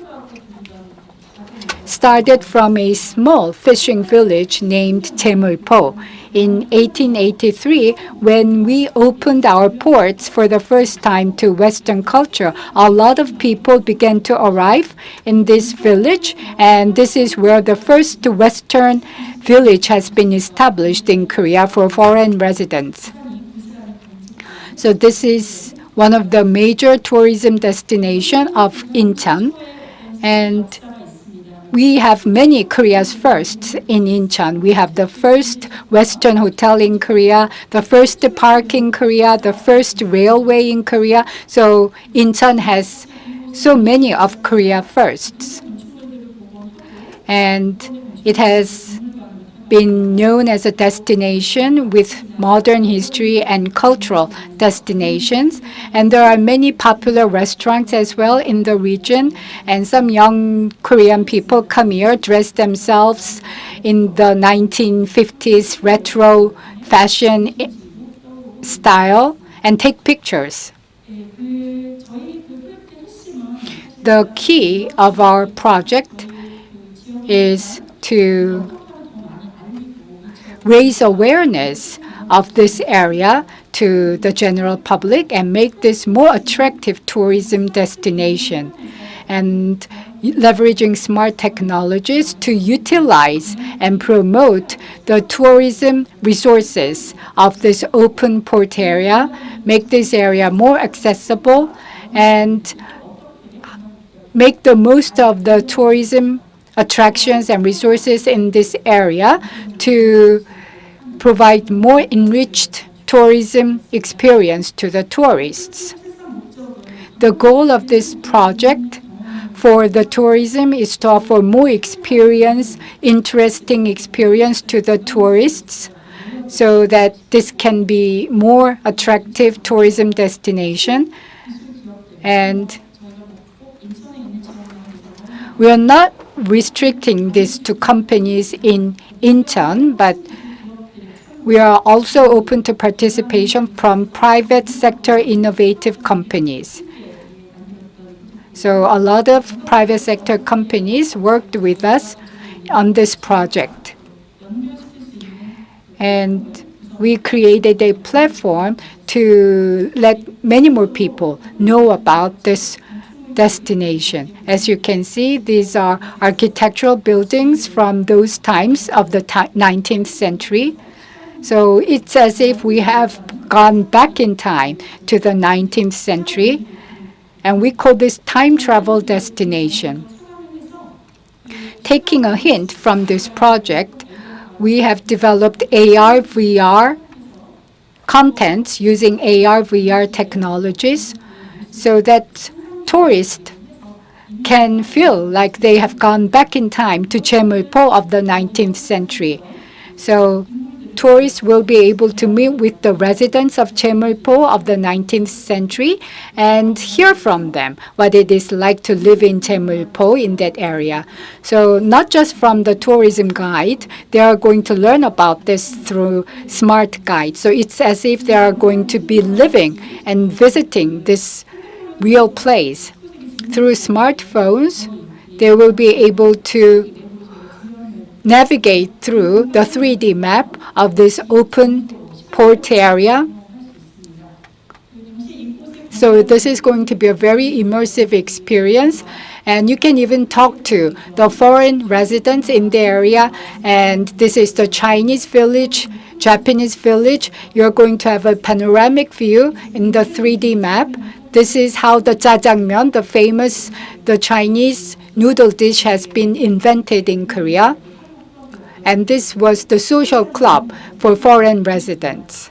started from a small fishing village named Jaemulpo. In 1883, when we opened our ports for the first time to Western culture, a lot of people began to arrive in this village, and this is where the first Western village has been established in Korea for foreign residents. So this is one of the major tourism destinations of Incheon, and we have many Korea's firsts in Incheon. We have the first Western hotel in Korea, the first park in Korea, the first railway in Korea. So Incheon has so many of Korea firsts. And it has been known as a destination with modern history and cultural destinations. And there are many popular restaurants as well in the region. And some young Korean people come here, dress themselves in the 1950s retro fashion style, and take pictures. The key of our project is to raise awareness of this area to the general public and make this more attractive tourism destination, and leveraging smart technologies to utilize and promote the tourism resources of this open port area, make this area more accessible, and make the most of the tourism attractions and resources in this area to provide more enriched tourism experience to the tourists. The goal of this project for the tourism is to offer more experience, interesting experience to the tourists so that this can be more attractive tourism destination. And we are not restricting this to companies in Incheon, but we are also open to participation from private sector innovative companies. So a lot of private sector companies worked with us on this project. And we created a platform to let many more people know about this destination. As you can see, these are architectural buildings from those times of the 19th century. So it's as if we have gone back in time to the 19th century. And we call this time travel destination. Taking a hint from this project, we have developed AR/VR contents using AR/VR technologies so that tourists can feel like they have gone back in time to Jaemulpo of the 19th century. So tourists will be able to meet with the residents of Jaemulpo of the 19th century and hear from them what it is like to live in Jaemulpo in that area. So not just from the tourism guide, they are going to learn about this through smart guides. So it's as if they are going to be living and visiting this real place. Through smartphones, they will be able to navigate through the 3D map of this open port area. So this is going to be a very immersive experience. And you can even talk to the foreign residents in the area. And this is the Chinese village, Japanese village. You're going to have a panoramic view in the 3D map. This is how the jjajangmyeon, the Chinese noodle dish, has been invented in Korea. And this was the social club for foreign residents.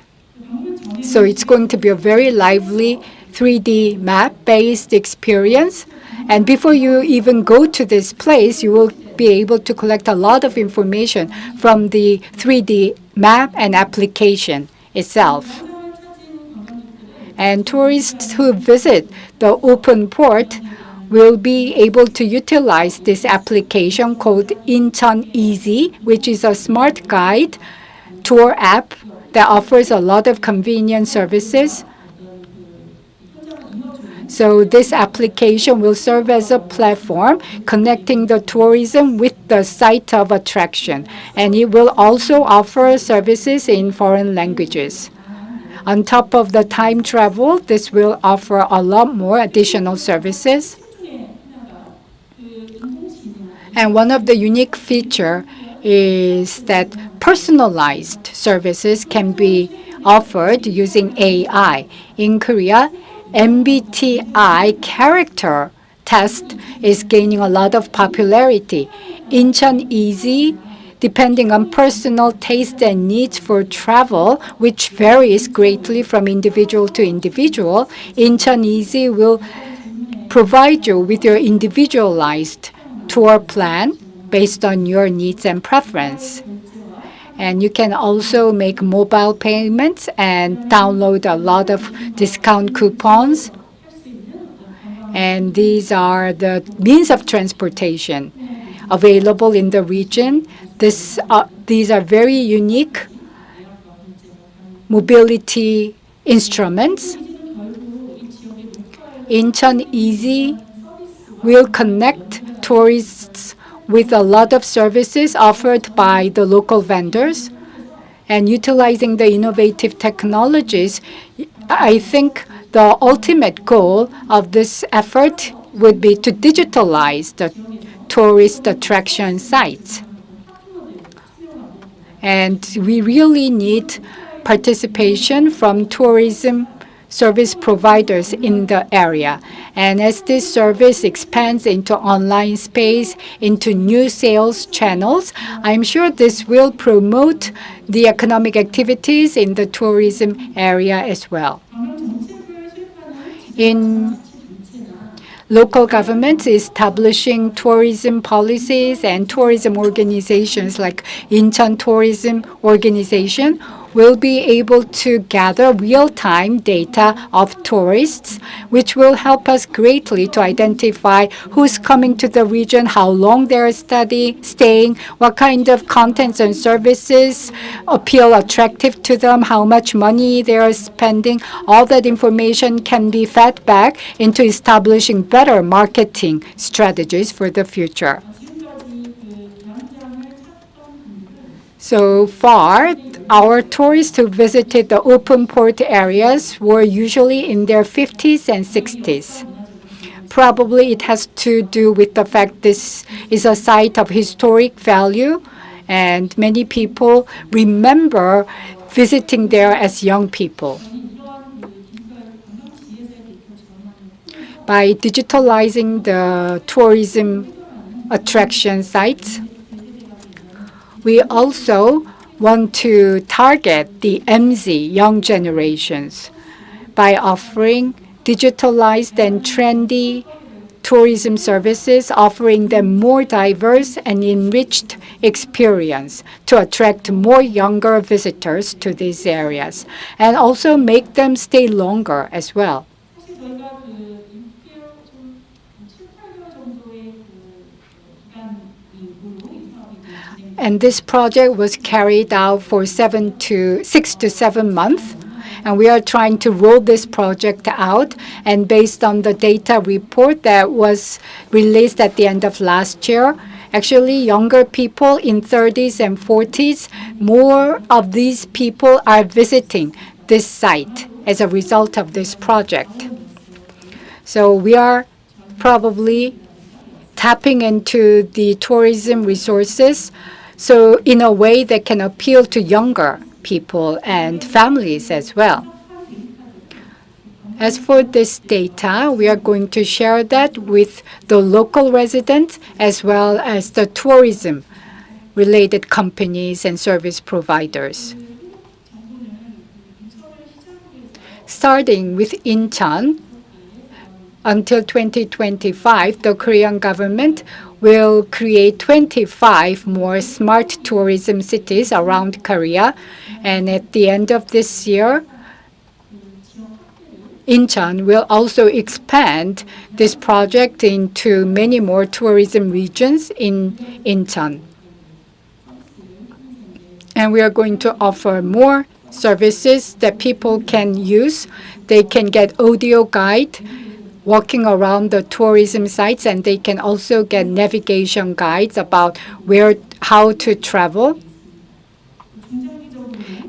So it's going to be a very lively 3D map-based experience. And before you even go to this place, you will be able to collect a lot of information from the 3D map and application itself. And tourists who visit the open port will be able to utilize this application called Incheon Easy, which is a smart guide tour app that offers a lot of convenient services. So this application will serve as a platform connecting the tourism with the site of attraction. And it will also offer services in foreign languages. On top of the time travel, this will offer a lot more additional services. And one of the unique features is that personalized services can be offered using AI. In Korea, MBTI character test is gaining a lot of popularity. Incheon Easy, depending on personal taste and needs for travel, which varies greatly from individual to individual, Incheon Easy will provide you with your individualized tour plan based on your needs and preference. And you can also make mobile payments and download a lot of discount coupons. And these are the means of transportation available in the region. These are very unique mobility instruments. Incheon Easy will connect tourists with a lot of services offered by the local vendors. And utilizing the innovative technologies, I think the ultimate goal of this effort would be to digitalize the tourist attraction sites. And we really need participation from tourism service providers in the area. And as this service expands into online space, into new sales channels, I'm sure this will promote the economic activities in the tourism area as well. In local governments establishing tourism policies and tourism organizations like Incheon Tourism Organization will be able to gather real-time data of tourists, which will help us greatly to identify who's coming to the region, how long they're staying, what kind of contents and services appeal attractive to them, how much money they're spending. All that information can be fed back into establishing better marketing strategies for the future. So far, our tourists who visited the open port areas were usually in their 50s and 60s. Probably it has to do with the fact this is a site of historic value, and many people remember visiting there as young people. By digitalizing the tourism attraction sites, we also want to target the MZ, young generations, by offering digitalized and trendy tourism services, offering them more diverse and enriched experience to attract more younger visitors to these areas, and also make them stay longer as well. And this project was carried out for 6 to 7 months. And we are trying to roll this project out. And based on the data report that was released at the end of last year, actually younger people in 30s and 40s, more of these people are visiting this site as a result of this project. So we are probably tapping into the tourism resources, so in a way that can appeal to younger people and families as well. As for this data, we are going to share that with the local residents as well as the tourism-related companies and service providers. Starting with Incheon, until 2025, the Korean government will create 25 more smart tourism cities around Korea. And at the end of this year, Incheon will also expand this project into many more tourism regions in Incheon. And we are going to offer more services that people can use. They can get audio guide walking around the tourism sites, and they can also get navigation guides about how to travel.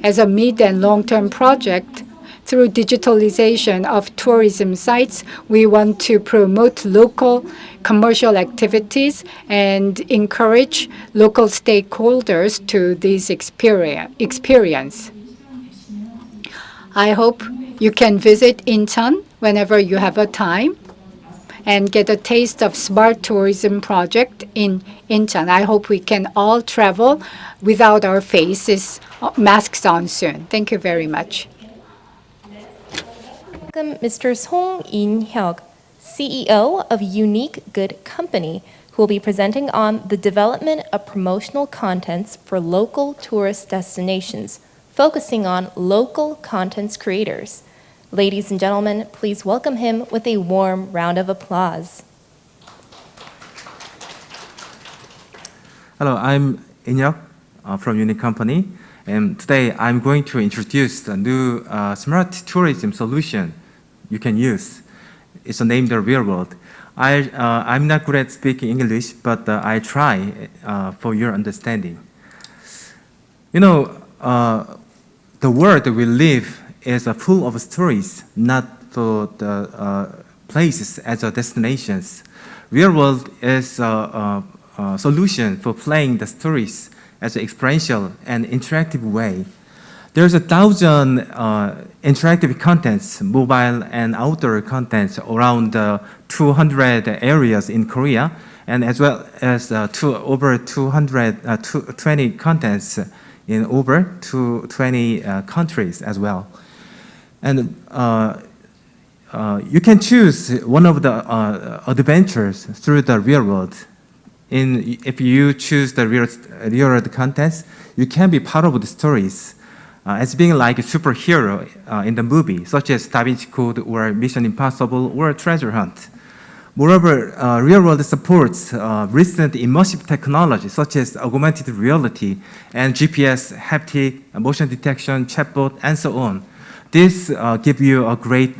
As a mid and long-term project, through digitalization of tourism sites, we want to promote local commercial activities and encourage local stakeholders to this experience. I hope you can visit Incheon whenever you have a time and get a taste of smart tourism project in Incheon. I hope we can all travel without our masks on soon. Thank you very much. Welcome Mr. Song In-hyuk, CEO of Unique Good Company, who will be presenting on the development of promotional contents for local tourist destinations, focusing on local content creators. Ladies and gentlemen, please welcome him with a warm round of applause. Hello, I'm In-hyuk from Unique Company, and today I'm going to introduce a new smart tourism solution you can use. It's named the Real World. I'm not good at speaking English, but I try for your understanding. You know, the world we live is full of stories, not for the places as destinations. Real World is a solution for playing the stories as an experiential and interactive way. There's 1,000 interactive contents, mobile and outdoor contents around 200 areas in Korea, and as well as over 220 contents in over 220 countries as well. And you can choose one of the adventures through the real world. If you choose the real world contents, you can be part of the stories as being like a superhero in the movie, such as Da Vinci Code or Mission Impossible or Treasure Hunt. Moreover, real world supports recent immersive technology such as augmented reality and GPS, haptic, motion detection, chatbot, and so on. This gives you a great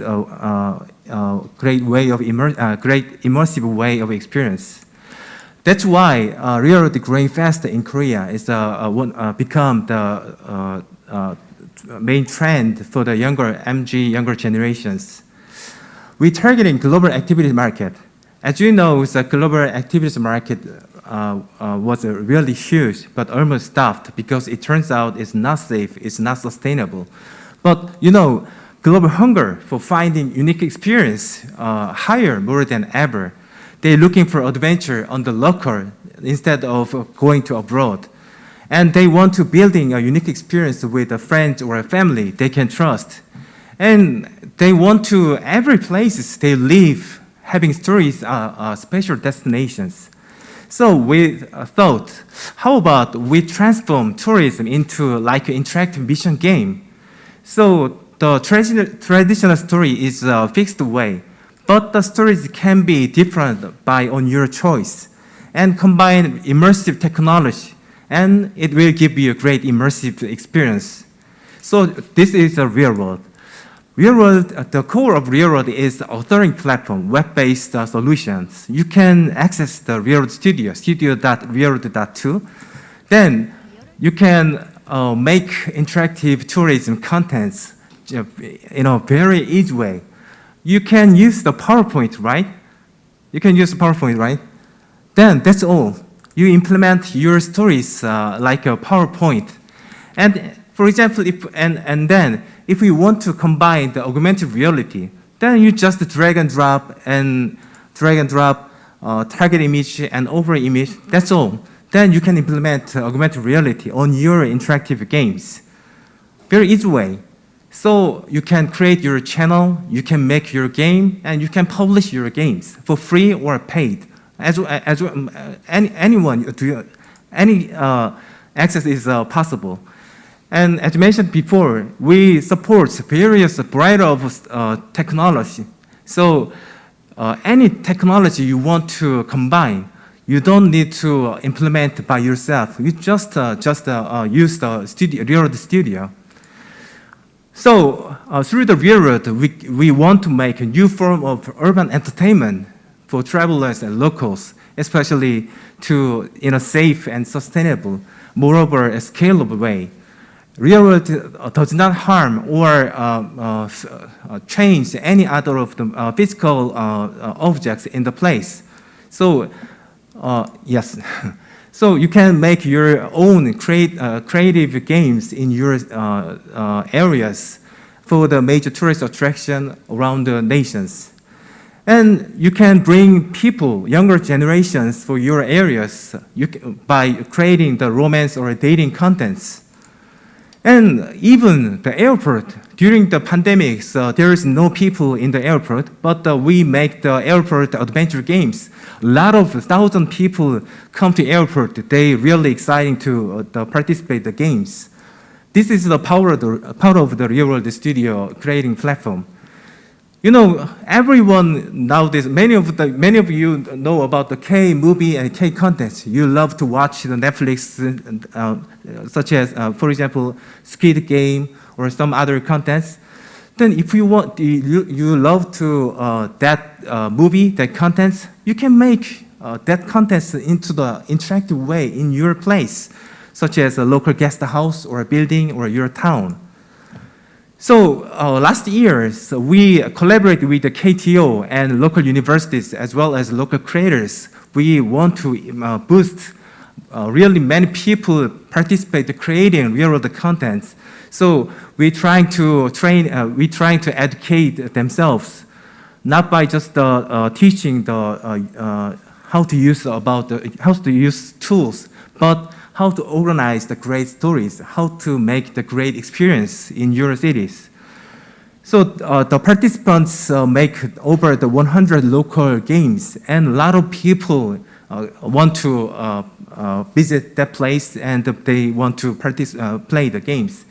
immersive way of experience. That's why real world growing fast in Korea is become the main trend for the younger generations. We're targeting global activities market. As you know, the global activities market was really huge, but almost stopped because it turns out it's not safe, it's not sustainable. But you know, global hunger for finding unique experience higher more than ever. They're looking for adventure on the local instead of going to abroad. And they want to building a unique experience with a friend or a family they can trust. And they want to every places they live having stories, special destinations. So we thought, how about we transform tourism into like an interactive mission game? So the traditional story is a fixed way, but the stories can be different on your choice and combine immersive technology, and it will give you a great immersive experience. So this is a real world. Real world, the core of real world is authoring platform, web-based solutions. You can access the real world studio, studio.realworld.2. Then you can make interactive tourism contents in a very easy way. You can use the PowerPoint, right? You can use the PowerPoint, right? Then that's all. You implement your stories like a PowerPoint. And for example, then if you want to combine the augmented reality, then you just drag and drop target image and overlay image, that's all. Then you can implement augmented reality on your interactive games. Very easy way. So you can create your channel, you can make your game, and you can publish your games for free or paid. Any access is possible. And as mentioned before, we support various variety of technology. So any technology you want to combine, you don't need to implement by yourself. You just use the real world studio. So through the real world, we want to make a new form of urban entertainment for travelers and locals, especially in a safe and sustainable, moreover, a scalable way. Real world does not harm or change any other of the physical objects in the place. So, yes. So you can make your own creative games in your areas for the major tourist attraction around the nations. And you can bring people, younger generations for your areas by creating the romance or dating contents. And even the airport, during the pandemic, there is no people in the airport, but we make the airport adventure games. A lot of 1,000 people come to airport. They really exciting to participate in the games. This is the power of the real world studio creating platform. You know, everyone nowadays, many of you know about the K movie and K contents. You love to watch the Netflix, such as, for example, Squid Game or some other contents. Then if you want, you love to that movie, that contents, you can make that contents into the interactive way in your place, such as a local guest house or a building or your town. So last year, we collaborated with the KTO and local universities as well as local creators. We want to boost really many people participate in creating real-world contents. So we're trying to educate themselves, not by just teaching how to use tools, but how to organize the great stories, how to make the great experience in your cities. So the participants make over the 100 local games, and a lot of people want to visit that place and they want to play the games.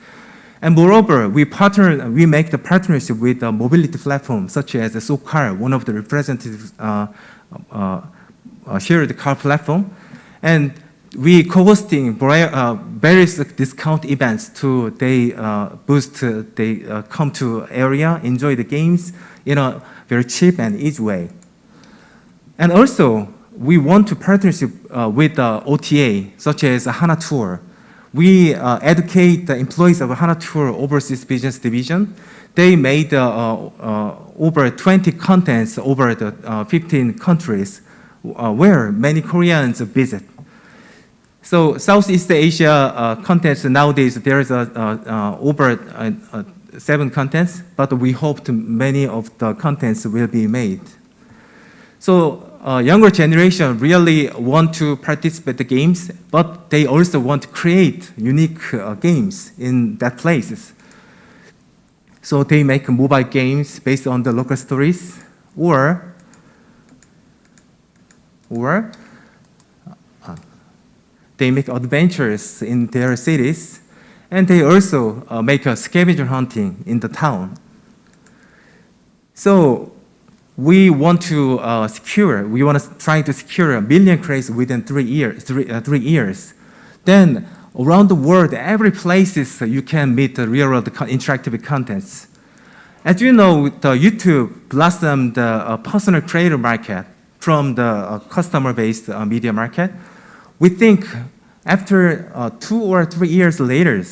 And moreover, we make the partnership with mobility platforms such as SoCar, one of the representative shared car platform, and we co-hosting various discount events to they come to area, enjoy the games in a very cheap and easy way. And also, we want to partnership with OTA, such as Hana Tour. We educate the employees of Hana Tour Overseas Business Division. They made over 20 contents over the 15 countries where many Koreans visit. So Southeast Asia contents nowadays, there is over 7 contents, but we hope many of the contents will be made. So younger generation really want to participate in the games, but they also want to create unique games in that places. So they make mobile games based on the local stories, or they make adventures in their cities, and they also make a scavenger hunting in the town. So we want to try to secure 1 million crates within 3 years. Then around the world, every places you can meet the real world interactive contents. As you know, the YouTube blossomed the personal creator market from the customer-based media market. We think after 2 or 3 years later,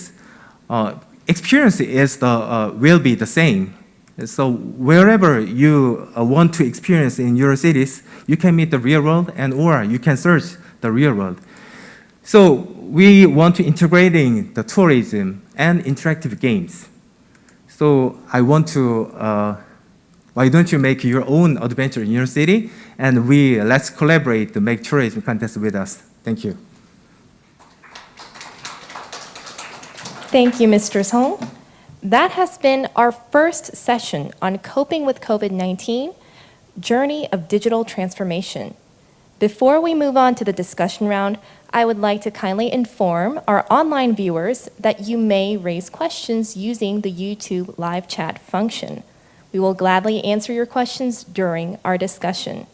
experience will be the same. So wherever you want to experience in your cities, you can meet the real world or you can search the real world. So we want to integrating the tourism and interactive games. So I want to, why don't you make your own adventure in your city, and let's collaborate to make tourism contest with us. Thank you. Thank you, Mr. Song. That has been our first session on coping with COVID-19, Journey of Digital Transformation. Before we move on to the discussion round, I would like to kindly inform our online viewers that you may raise questions using the YouTube live chat function. We will gladly answer your questions during our discussion.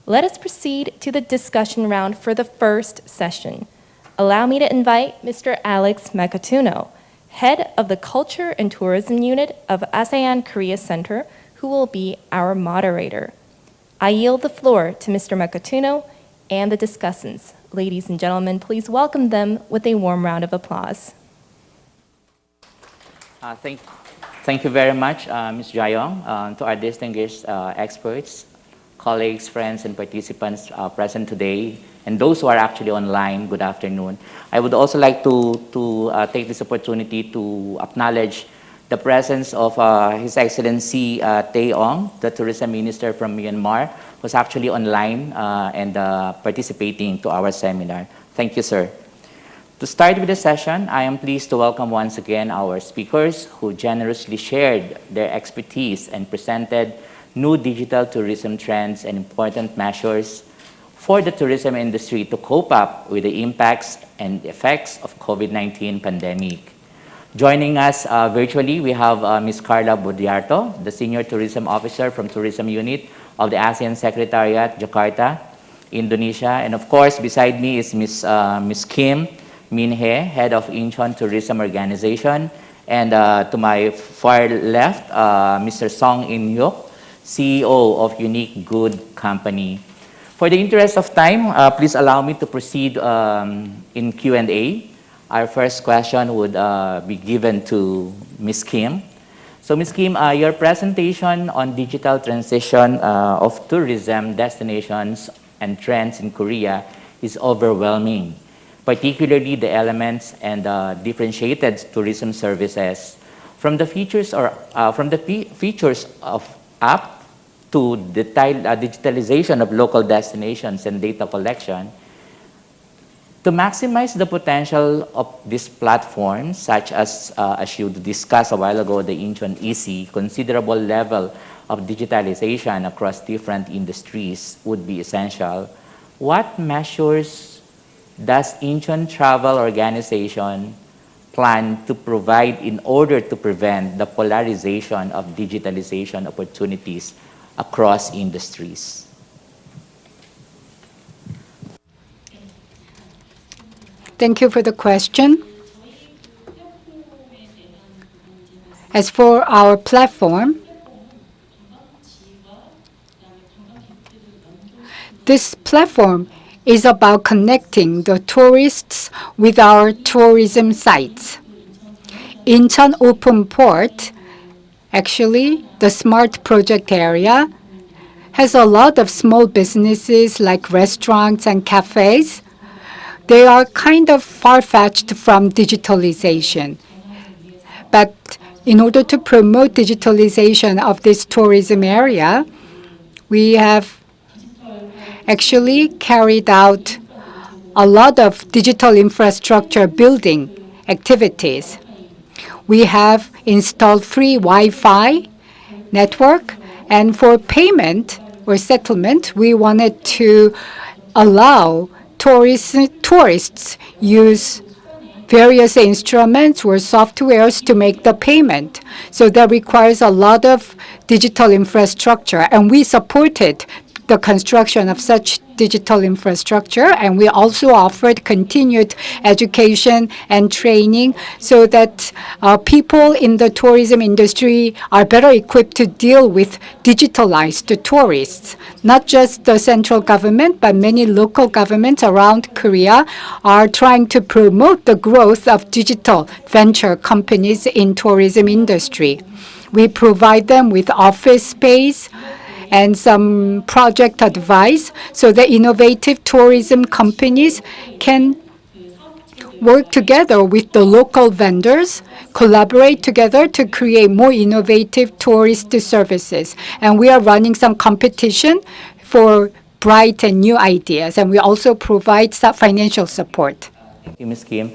Let us proceed to the discussion round for the first session. Allow me to invite Mr. Alex Makatuno, Head of the Culture and Tourism Unit of ASEAN-Korea Center, who will be our moderator. I yield the floor to Mr. Makatuno and the discussants. Ladies and gentlemen, please welcome them with a warm round of applause. Thank you very much, Ms. Hae-yong, to our distinguished experts, colleagues, friends, and participants present today, and those who are actually online, good afternoon. I would also like to take this opportunity to acknowledge the presence of His Excellency Hae-yong, the Tourism Minister from Myanmar, who's actually online and participating to our seminar. Thank you, sir. To start with the session, I am pleased to welcome once again our speakers who generously shared their expertise and presented new digital tourism trends and important measures for the tourism industry to cope up with the impacts and effects of COVID-19 pandemic. Joining us virtually, we have Ms. Carla Budiarto, the Senior Tourism Officer from Tourism Unit of the ASEAN Secretariat, Jakarta, Indonesia. And of course, beside me is Ms. Kim Min-hye, Head of Incheon Tourism Organization. And to my far left, Mr. Song In-hyuk, CEO of Unique Good Company. For the interest of time, please allow me to proceed in Q&A. Our first question would be given to Ms. Kim. So Ms. Kim, your presentation on digital transition of tourism destinations and trends in Korea is overwhelming, particularly the elements and differentiated tourism services, from the features features of app to digitalization of local destinations and data collection. To maximize the potential of these platforms, such as you discussed a while ago, the Incheon EC, considerable level of digitalization across different industries would be essential. What measures does Incheon Travel Organization plan to provide in order to prevent the polarization of digitalization opportunities across industries? Thank you for the question. As for our platform, this platform is about connecting the tourists with our tourism sites. Incheon Open Port, actually, the smart project area, has a lot of small businesses like restaurants and cafes. They are kind of far-fetched from digitalization. But in order to promote digitalization of this tourism area, we have actually carried out a lot of digital infrastructure building activities. We have installed free Wi-Fi network, and for payment or settlement, we wanted to allow tourists use various instruments or softwares to make the payment. So that requires a lot of digital infrastructure, and we supported the construction of such digital infrastructure, and we also offered continued education and training so that people in the tourism industry are better equipped to deal with digitalized tourists. Not just the central government, but many local governments around Korea are trying to promote the growth of digital venture companies in tourism industry. We provide them with office space and some project advice so that innovative tourism companies can work together with the local vendors, collaborate together to create more innovative tourist services. And we are running some competition for bright and new ideas, and we also provide some financial support. Thank you, Ms. Kim.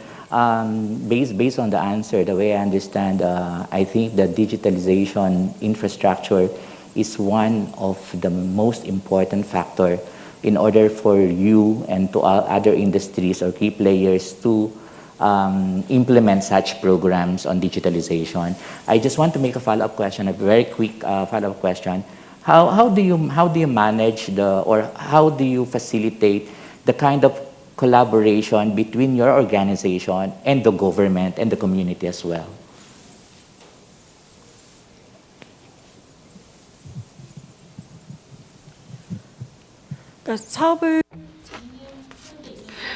Based on the answer, the way I understand, I think the digitalization infrastructure is one of the most important factor in order for you and to other industries or key players to implement such programs on digitalization. I just want to make a follow-up question, a very quick follow-up question. How do you manage how do you facilitate the kind of collaboration between your organization and the government and the community as well?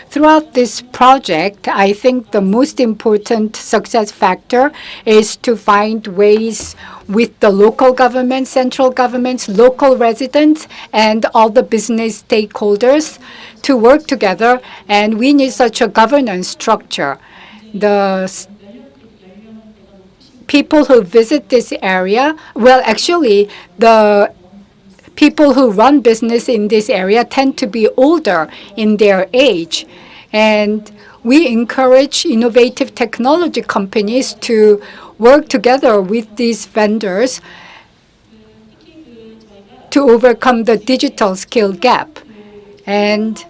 Throughout this project, I think the most important success factor is to find ways with the local government, central governments, local residents, and all the business stakeholders to work together. And we need such a governance structure. The people who visit this area, well, actually, the people who run business in this area tend to be older in their age. And we encourage innovative technology companies to work together with these vendors to overcome the digital skill gap. And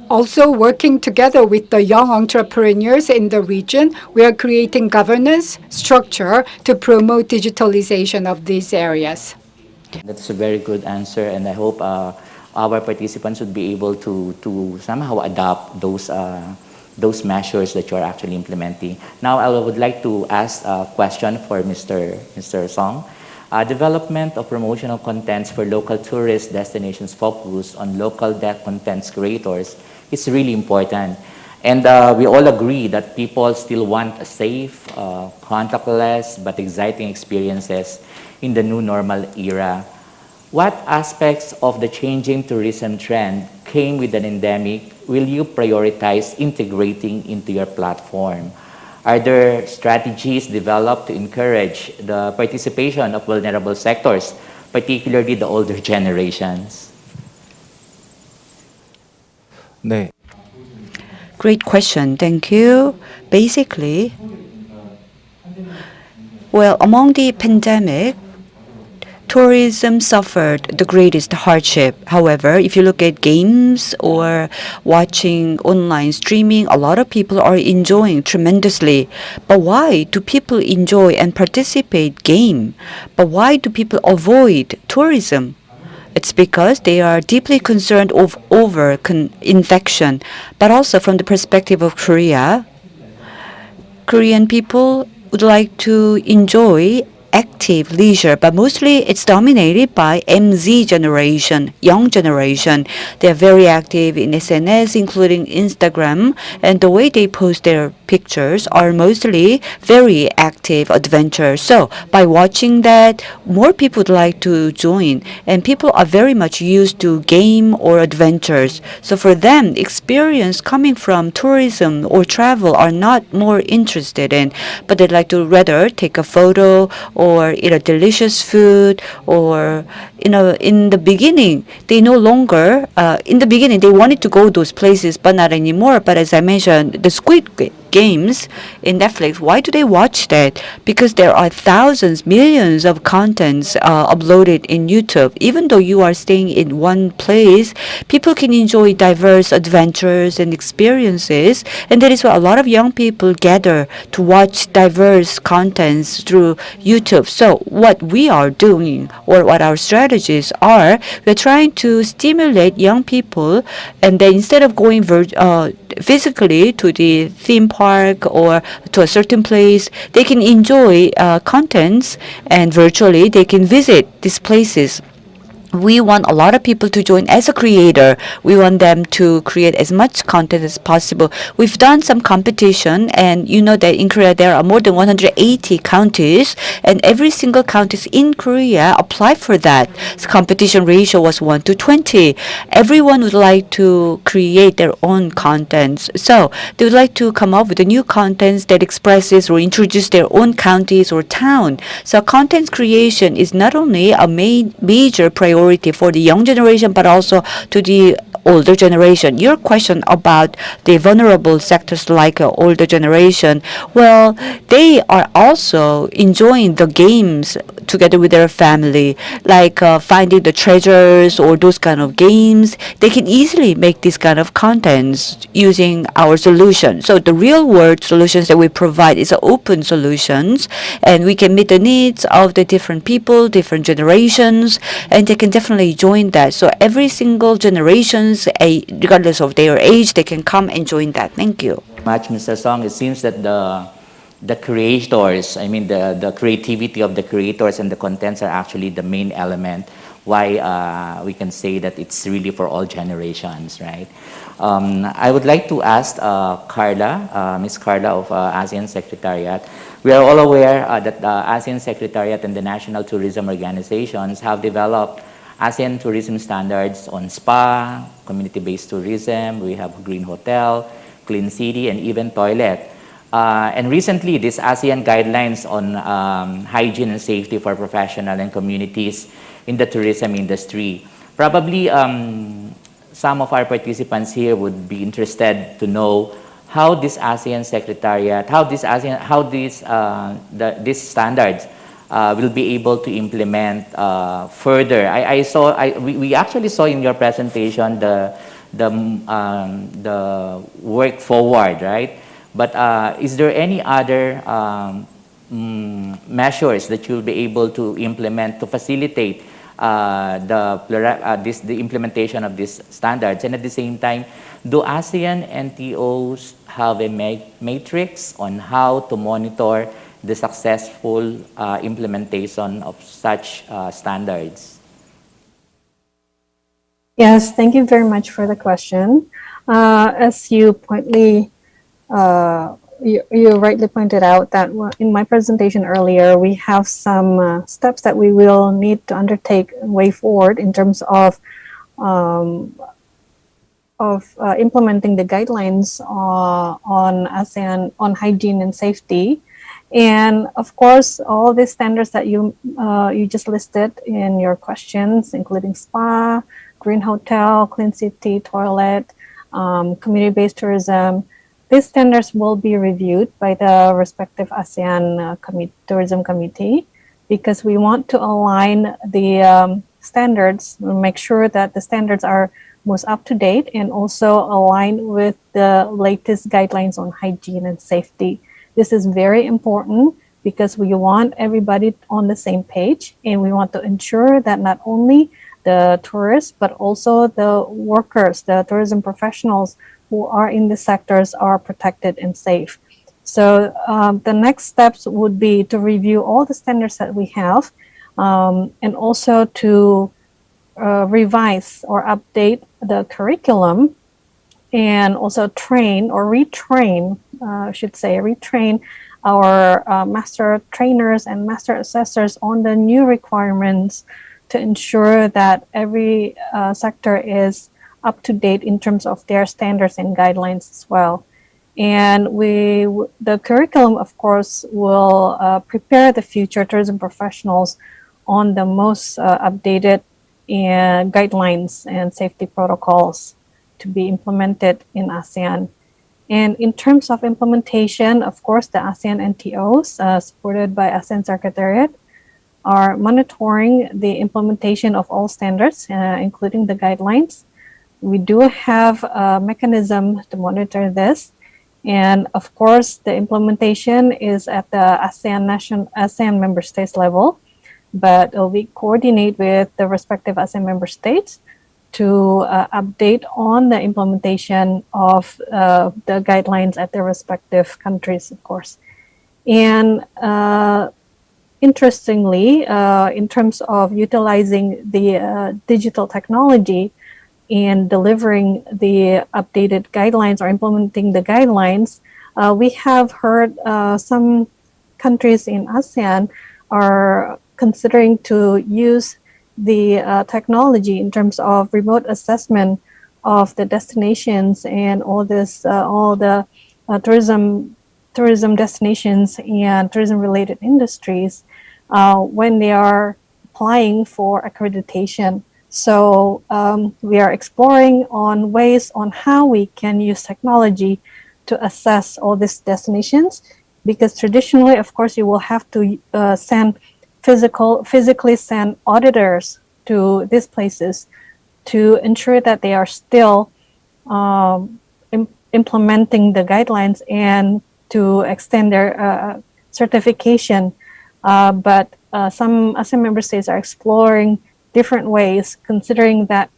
also working together with the young entrepreneurs in the region, we are creating governance structure to promote digitalization of these areas. That's a very good answer, and I hope our participants would be able to somehow adopt those measures that you are actually implementing. Now, I would like to ask a question for Mr. Song. Development of promotional contents for local tourist destinations focused on local content creators is really important. And we all agree that people still want a safe, contactless, but exciting experiences in the new normal era. What aspects of the changing tourism trend came with an endemic will you prioritize integrating into your platform? Are there strategies developed to encourage the participation of vulnerable sectors, particularly the older generations? 네. Great question. Thank you. Basically, well, among the pandemic, tourism suffered the greatest hardship. However, if you look at games or watching online streaming, a lot of people are enjoying tremendously. But why do people enjoy and participate game? But why do people avoid tourism? It's because they are deeply concerned over infection. But also from the perspective of Korea, Korean people would like to enjoy active leisure, but mostly it's dominated by MZ generation, young generation. They're very active in SNS, including Instagram, and the way they post their pictures are mostly very active adventures. So by watching that, more people would like to join, and people are very much used to game or adventures. So for them, experience coming from tourism or travel are not more interested in, but they'd like to rather take a photo or eat a delicious food, or in the beginning they no longer in the beginning they wanted to go those places but not anymore. But as I mentioned, the Squid Games in Netflix, why do they watch that? Because there are thousands, millions of contents uploaded in YouTube. Even though you are staying in one place, people can enjoy diverse adventures and experiences, and that is why a lot of young people gather to watch diverse contents through YouTube. So what we are doing, or what our strategies are, we're trying to stimulate young people, and then instead of going physically to the theme park or to a certain place, they can enjoy contents, and virtually they can visit these places. We want a lot of people to join as a creator. We want them to create as much content as possible. We've done some competition, and you know that in Korea there are more than 180 counties, and every single counties in Korea apply for that. So competition ratio was 1 to 20. Everyone would like to create their own contents. So they would like to come up with a new contents that expresses or introduce their own counties or town. So content creation is not only a major priority for the young generation, but also to the older generation. Your question about the vulnerable sectors like older generation, well, they are also enjoying the games together with their family, like finding the treasures or those kind of games. They can easily make these kind of contents using our solution. So the real world solutions that we provide is open solutions, and we can meet the needs of the different people, different generations, and they can definitely join that. So every single generations, regardless of their age, they can come and join that. Thank you. Much, Mr. Song. It seems that the creators, I mean the creativity of the creators and the contents are actually the main element why we can say that it's really for all generations, right? I would like to ask Carla, Ms. Carla of ASEAN Secretariat. We are all aware that the ASEAN Secretariat and the National Tourism Organizations have developed ASEAN tourism standards on spa, community-based tourism. We have green hotel, clean city, and even toilet. And recently, these ASEAN guidelines on hygiene and safety for professional and communities in the tourism industry. Probably some of our participants here would be interested to know how this ASEAN Secretariat, these standards will be able to implement further. We actually saw in your presentation the work forward, right? But is there any other measures that you'll be able to implement to facilitate the implementation of these standards? And at the same time, do ASEAN NTOs have a matrix on how to monitor the successful implementation of such standards? Yes, thank you very much for the question. As you pointedly you rightly pointed out that in my presentation earlier, we have some steps that we will need to undertake way forward in terms of implementing the guidelines on ASEAN on hygiene and safety. And of course, all the standards that you just listed in your questions, including spa, green hotel, clean city, toilet, community-based tourism, these standards will be reviewed by the respective ASEAN Tourism Committee, because we want to align the standards, make sure that the standards are most up to date and also align with the latest guidelines on hygiene and safety. This is very important because we want everybody on the same page, and we want to ensure that not only the tourists, but also the workers, the tourism professionals who are in the sectors are protected and safe. So the next steps would be to review all the standards that we have, and also to revise or update the curriculum, and also train or retrain, I should say, retrain our master trainers and master assessors on the new requirements to ensure that every sector is up to date in terms of their standards and guidelines as well. And the curriculum, of course, will prepare the future tourism professionals on the most updated guidelines and safety protocols to be implemented in ASEAN. And in terms of implementation, of course, the ASEAN NTOs, supported by ASEAN Secretariat, are monitoring the implementation of all standards, including the guidelines. We do have a mechanism to monitor this. And of course, the implementation is at the ASEAN member states level, but we coordinate with the respective ASEAN member states to update on the implementation of the guidelines at their respective countries, of course. And interestingly, in terms of utilizing the digital technology in delivering the updated guidelines or implementing the guidelines, we have heard some countries in ASEAN are considering to use the technology in terms of remote assessment of the destinations and all the tourism destinations and tourism-related industries when they are applying for accreditation. So we are exploring on ways on how we can use technology to assess all these destinations, because traditionally, of course, you will have to physically send auditors to these places to ensure that they are still implementing the guidelines and to extend their certification. But some ASEAN member states are exploring different ways, considering that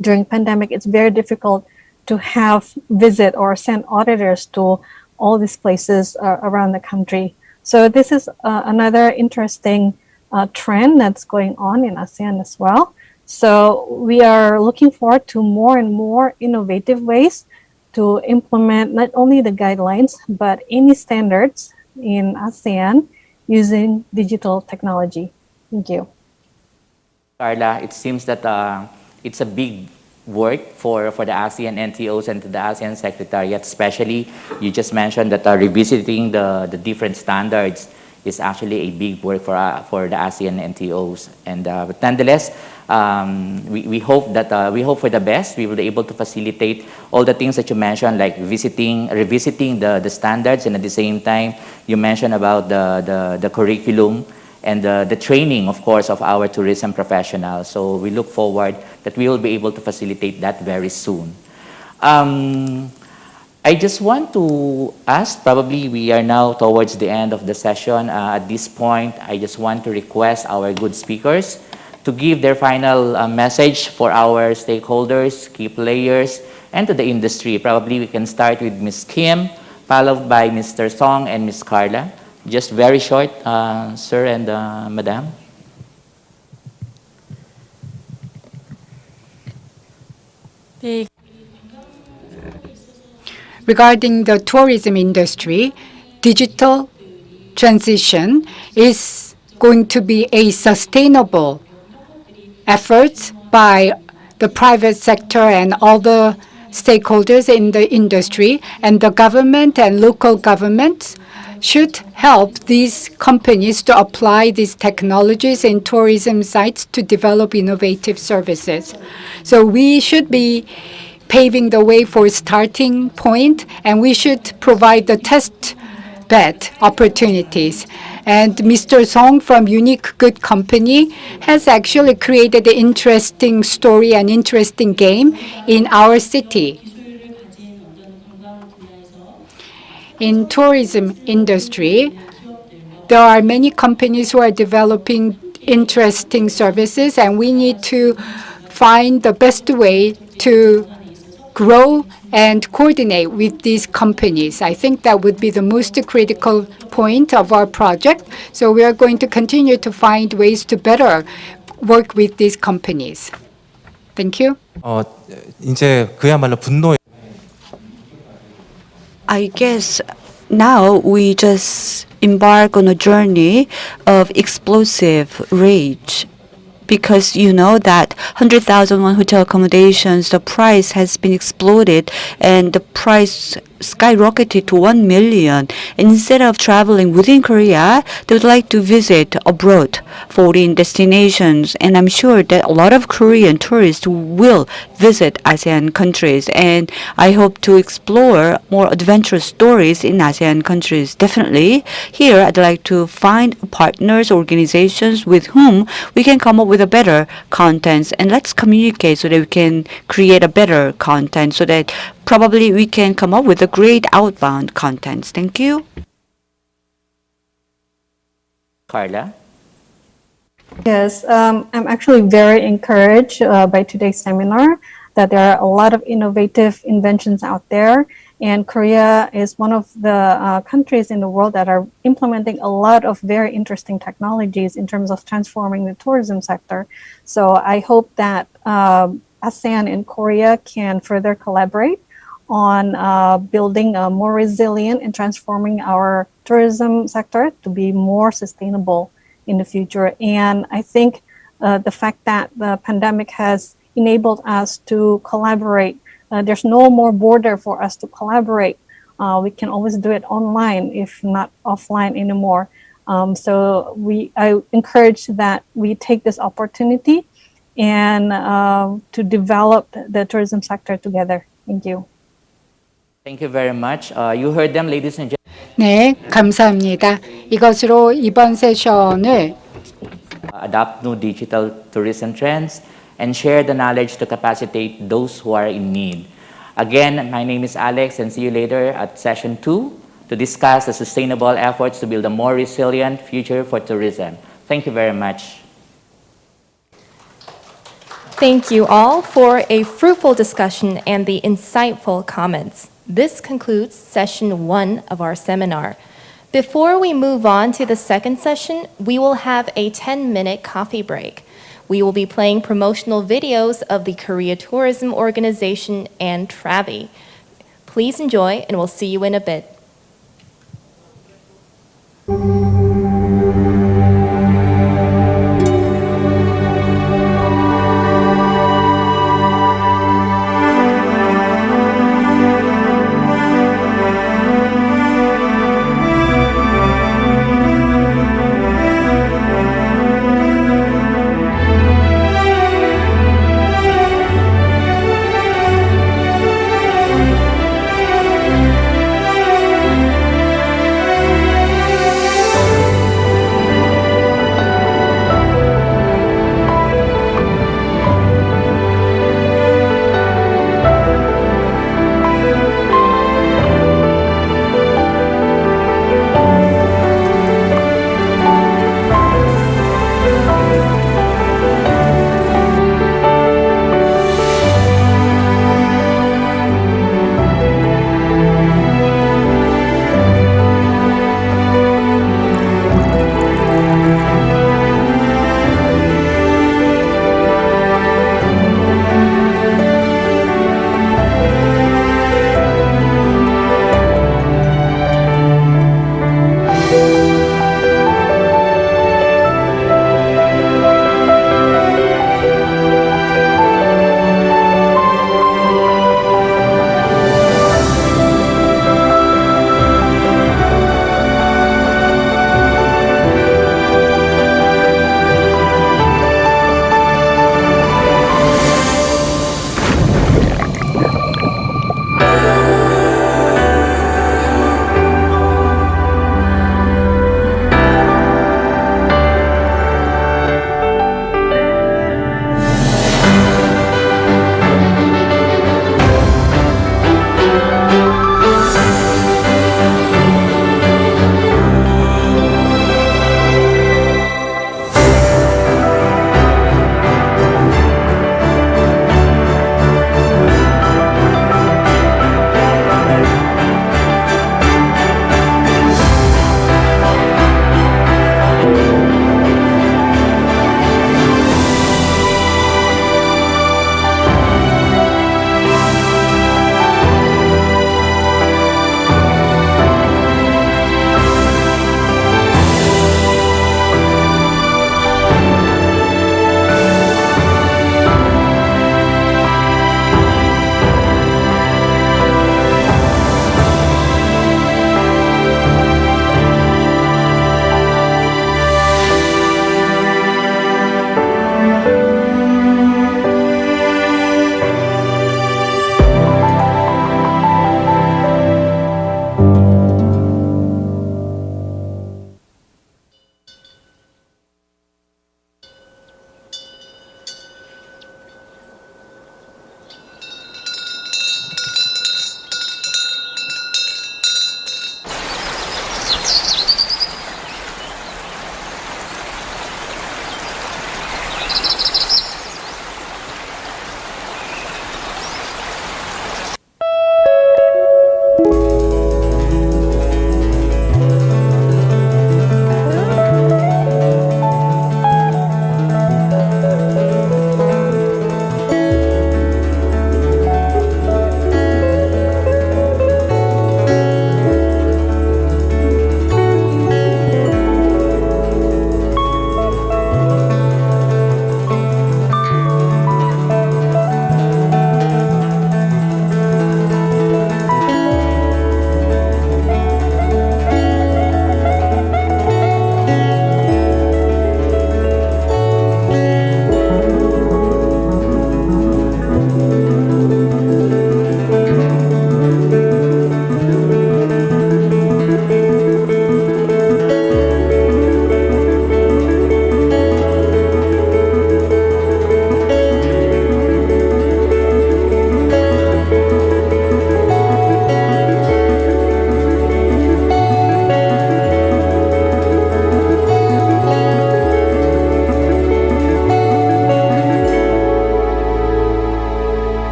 during pandemic, it's very difficult to have visit or send auditors to all these places around the country. So this is another interesting trend that's going on in ASEAN as well. So we are looking forward to more and more innovative ways to implement not only the guidelines, but any standards in ASEAN using digital technology. Thank you. Carla, it seems that it's a big work for the ASEAN NTOs and the ASEAN Secretariat, especially you just mentioned that revisiting the different standards is actually a big work for the ASEAN NTOs. And but nonetheless, we hope for the best. We will be able to facilitate all the things that you mentioned, like revisiting the standards, and at the same time, you mentioned about the curriculum and the training, of course, of our tourism professionals. So we look forward that we will be able to facilitate that very soon. I just want to ask, probably we are now towards the end of the session. At this point, I just want to request our good speakers to give their final message for our stakeholders, key players, and to the industry. Probably we can start with Ms. Kim, followed by Mr. Song and Ms. Carla. Just very short, sir and madam. regarding the tourism industry, digital transition is going to be a sustainable effort by the private sector and all the stakeholders in the industry, and the government and local governments should help these companies to apply these technologies in tourism sites to develop innovative services. So we should be paving the way for starting point, and we should provide the test bed opportunities. And Mr. Song from Unique Good Company has actually created an interesting story and interesting game in our city. In tourism industry, there are many companies who are developing interesting services, and we need to find the best way to grow and coordinate with these companies. I think that would be the most critical point of our project. So we are going to continue to find ways to better work with these companies. Thank you. 이제 그야말로 분노의 I guess now we just embark on a journey of explosive rage. Because you know that 100,000 won hotel accommodations, the price has been exploded and the price skyrocketed to 1 million. And instead of traveling within Korea, they would like to visit abroad, foreign destinations. And I'm sure that a lot of Korean tourists will visit ASEAN countries. And I hope to explore more adventurous stories in ASEAN countries. Definitely. Here, I'd like to find partners, organizations with whom we can come up with a better content. And let's communicate so that we can create a better content so that probably we can come up with a great outbound contents. Thank you. Carla? Yes, I'm actually very encouraged by today's seminar that there are a lot of innovative inventions out there. And Korea is one of the countries in the world that are implementing a lot of very interesting technologies in terms of transforming the tourism sector. So I hope that ASEAN and Korea can further collaborate on building a more resilient and transforming our tourism sector to be more sustainable in the future. And I think the fact that the pandemic has enabled us to collaborate, there's no more border for us to collaborate. We can always do it online, if not offline anymore. So I encourage that we take this opportunity and to develop the tourism sector together. Thank you. Thank you very much. You heard them, ladies and gentlemen. 네, 감사합니다. 이것으로 이번 세션을 Adopt new digital tourism trends and share the knowledge to capacitate those who are in need. Again, my name is Alex, and see you later at session 2 to discuss the sustainable efforts to build a more resilient future for tourism. Thank you very much. Thank you all for a fruitful discussion and the insightful comments. This concludes session 1 of our seminar. Before we move on to the second session, we will have a 10-minute coffee break. We will be playing promotional videos of the Korea Tourism Organization and Travie. Please enjoy, and we'll see you in a bit.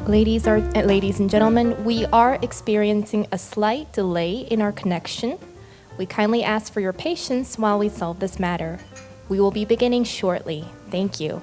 Ladies and gentlemen, we are experiencing a slight delay in our connection. We kindly ask for your patience while we solve this matter. We will be beginning shortly. Thank you.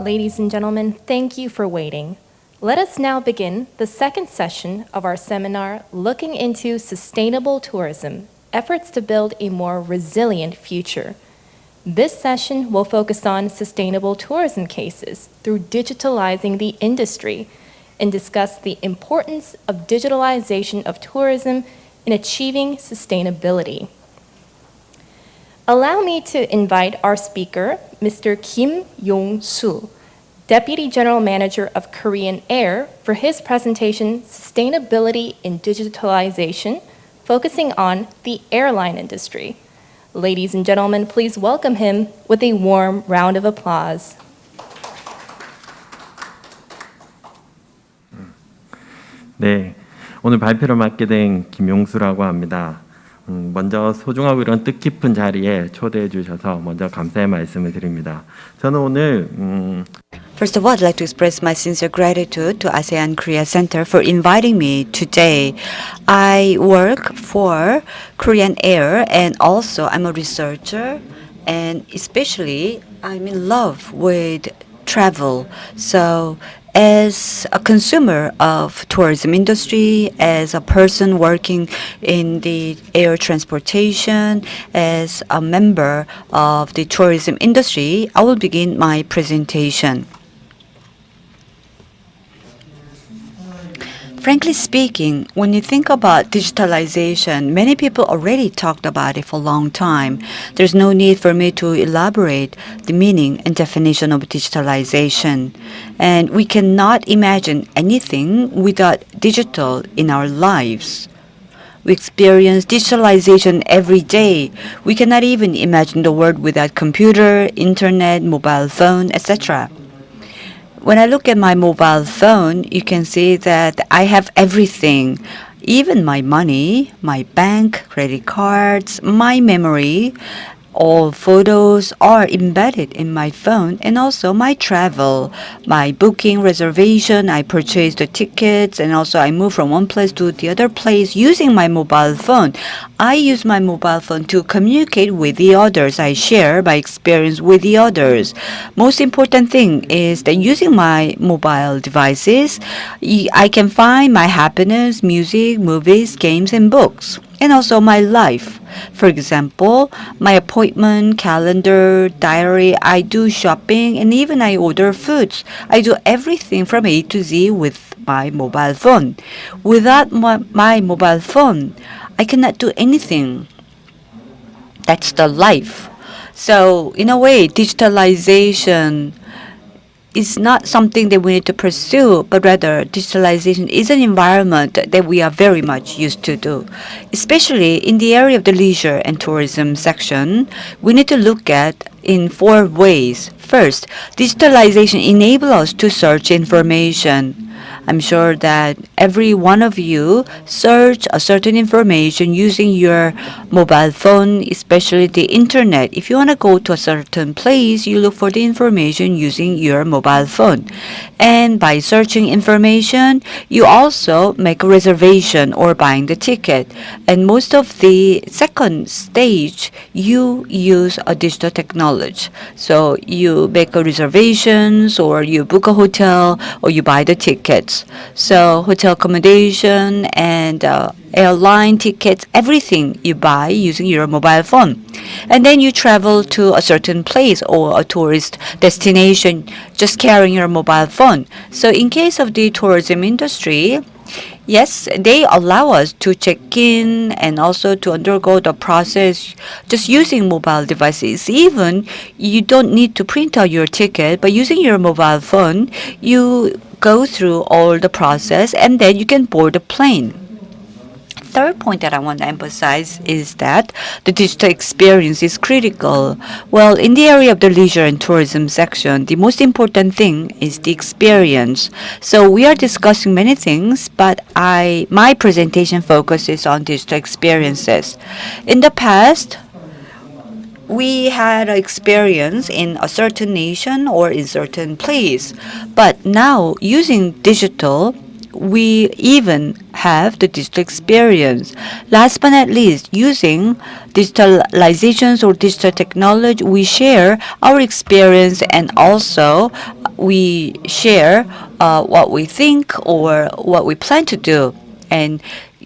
Ladies and gentlemen, thank you for waiting. Let us now begin the second session of our seminar, Looking into Sustainable Tourism, Efforts to Build a More Resilient Future. This session will focus on sustainable tourism cases through digitalizing the industry and discuss the importance of digitalization of tourism in achieving sustainability. Allow me to invite our speaker, Mr. Kim Yong-soo, Deputy General Manager of Korean Air, for his presentation, Sustainability in Digitalization, focusing on the airline industry. Ladies and gentlemen, please welcome him with a warm round of applause. 네, 오늘 발표를 맡게 된 김용수라고 합니다. 먼저 소중하고 이런 뜻깊은 자리에 초대해 주셔서 먼저 감사의 말씀을 드립니다. 저는 오늘 First of all, I'd like to express my sincere gratitude to ASEAN-Korea Center for inviting me today. I work for Korean Air and also I'm a researcher and especially I'm in love with travel. So as a consumer of tourism industry, as a person working in the air transportation, as a member of the tourism industry, I will begin my presentation. Frankly speaking, when you think about digitalization, many people already talked about it for a long time. There's no need for me to elaborate the meaning and definition of digitalization. And we cannot imagine anything without digital in our lives. We experience digitalization every day. We cannot even imagine the world without computer, internet, mobile phone, etc. When I look at my mobile phone, you can see that I have everything, even my money, my bank, credit cards, my memory. All photos are embedded in my phone, and also my travel, my booking reservation. I purchase the tickets, and also I move from one place to the other place using my mobile phone. I use my mobile phone to communicate with the others. I share my experience with the others. Most important thing is that using my mobile devices, I can find my happiness, music, movies, games, and books, and also my life. For example, my appointment, calendar, diary, I do shopping, and even I order foods. I do everything from A to Z with my mobile phone. Without my mobile phone, I cannot do anything. That's the life. So, in a way, digitalization is not something that we need to pursue, but rather digitalization is an environment that we are very much used to do. Especially in the area of the leisure and tourism section, we need to look at in 4 ways. First, digitalization enables us to search information. I'm sure that every one of you search a certain information using your mobile phone, especially the internet. If you want to go to a certain place, you look for the information using your mobile phone. And by searching information, you also make a reservation or buying the ticket. And most of the second stage, you use a digital technology. So you make a reservations, or you book a hotel, or you buy the tickets. So hotel accommodation and airline tickets, everything you buy using your mobile phone. And then you travel to a certain place or a tourist destination just carrying your mobile phone. So in case of the tourism industry, yes, they allow us to check in and also to undergo the process just using mobile devices. Even you don't need to print out your ticket, but using your mobile phone, you go through all the process and then you can board the plane. Third point that I want to emphasize is that the digital experience is critical. Well, in the area of the leisure and tourism section, the most important thing is the experience. So we are discussing many things, but my presentation focuses on digital experiences. In the past, we had experience in a certain nation or in certain place, but now using digital, we even have the digital experience. Last but not least, using digitalizations or digital technology, we share our experience and also we share what we think or what we plan to do. And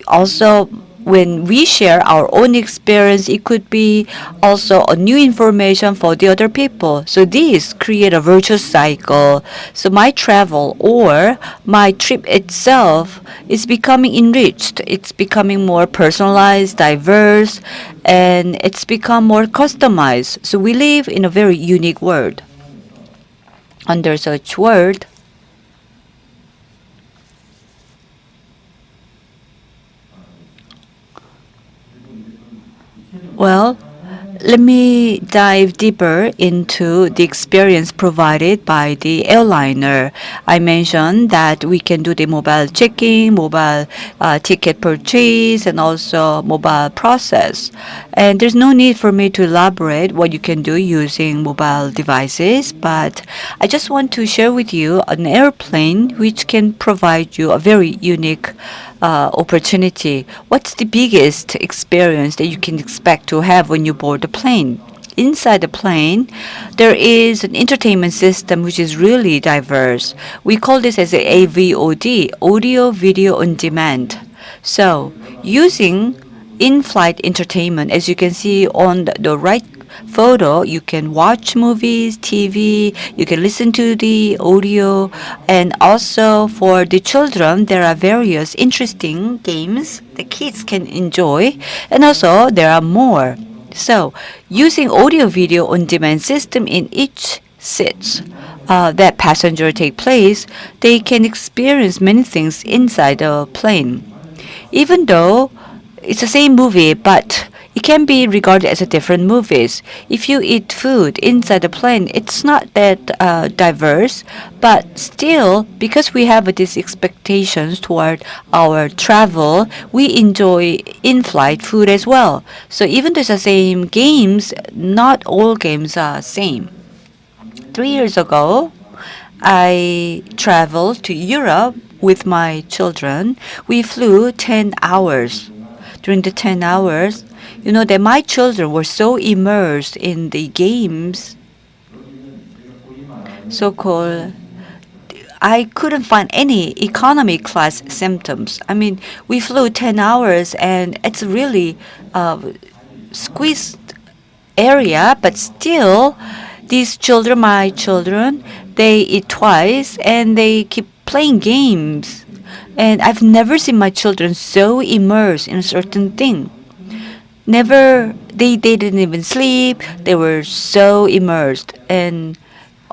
also, when we share our own experience, it could be also a new information for the other people. So these create a virtuous cycle. So my travel or my trip itself is becoming enriched. It's becoming more personalized, diverse, and it's become more customized. So we live in a very unique world. Under such world, well, let me dive deeper into the experience provided by the airliner. I mentioned that we can do the mobile check-in, mobile ticket purchase, and also mobile process. And there's no need for me to elaborate what you can do using mobile devices, but I just want to share with you an airplane which can provide you a very unique opportunity. What's the biggest experience that you can expect to have when you board the plane? Inside the plane, there is an entertainment system which is really diverse. We call this as a AVOD, Audio Video on Demand. So, using in-flight entertainment, as you can see on the right photo, you can watch movies, TV, you can listen to the audio, and also for the children, there are various interesting games the kids can enjoy, and also there are more. So, using audio-video on-demand system in each seats that passenger take place, they can experience many things inside the plane. Even though it's the same movie, but it can be regarded as a different movies. If you eat food inside the plane, it's not that diverse, but still, because we have these expectations toward our travel, we enjoy in-flight food as well. So even though it's the same games, not all games are same. 3 years ago, I traveled to Europe with my children. We flew 10 hours. During the 10 hours, you know that my children were so immersed in the games, so-called, I couldn't find any economy class symptoms. I mean, we flew 10 hours and it's really squeezed area, but still, these children, my children, they eat twice and they keep playing games. And I've never seen my children so immersed in a certain thing. They didn't even sleep. They were so immersed. And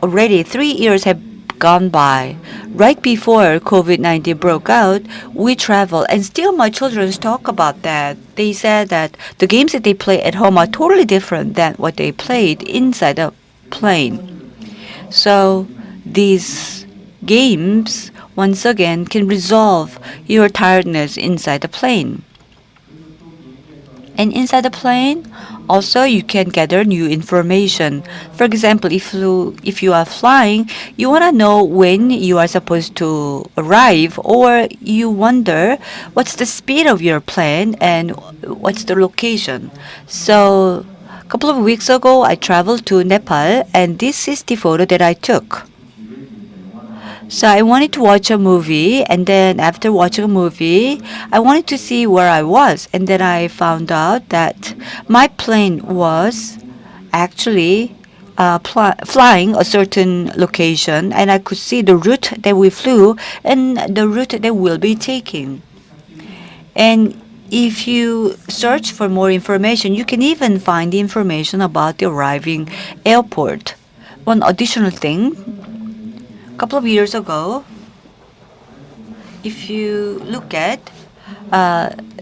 already 3 years have gone by. Right before COVID-19 broke out, we traveled, and still my children talk about that. They said that the games that they play at home are totally different than what they played inside a plane. So these games, once again, can resolve your tiredness inside the plane. And inside the plane, also you can gather new information. For example, if you are flying, you want to know when you are supposed to arrive, or you wonder what's the speed of your plane and what's the location. So a couple of weeks ago, I traveled to Nepal, and this is the photo that I took. So I wanted to watch a movie, and then after watching a movie, I wanted to see where I was. And then I found out that my plane was actually flying a certain location, and I could see the route that we flew and the route that we'll be taking. And if you search for more information, you can even find the information about the arriving airport. One additional thing, a couple of years ago, if you look at,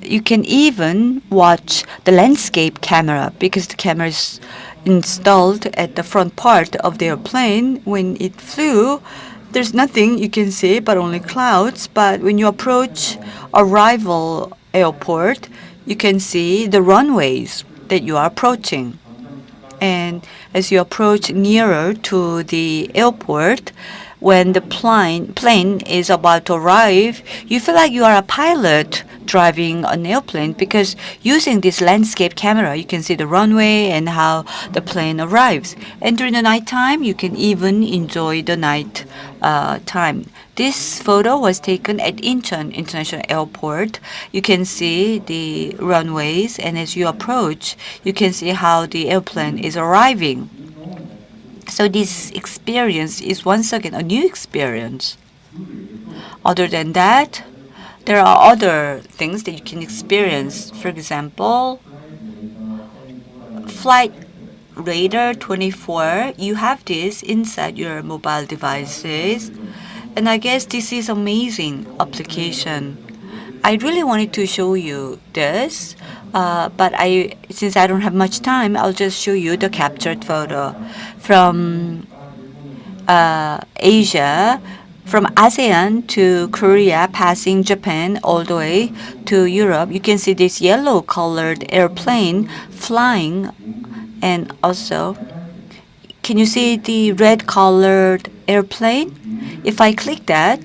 you can even watch the landscape camera, because the camera is installed at the front part of the airplane. When it flew, there's nothing you can see but only clouds. But when you approach arrival airport, you can see the runways that you are approaching. And as you approach nearer to the airport, when the plane is about to arrive, you feel like you are a pilot driving an airplane, because using this landscape camera, you can see the runway and how the plane arrives. And during the night time, you can even enjoy the night time. This photo was taken at Incheon International Airport. You can see the runways, and as you approach, you can see how the airplane is arriving. So this experience is once again a new experience. Other than that, there are other things that you can experience. For example, Flight Radar 24, you have this inside your mobile devices. And I guess this is amazing application. I really wanted to show you this, but since I don't have much time, I'll just show you the captured photo from Asia, from ASEAN to Korea, passing Japan all the way to Europe. You can see this yellow-colored airplane flying, and also, can you see the red-colored airplane? If I click that,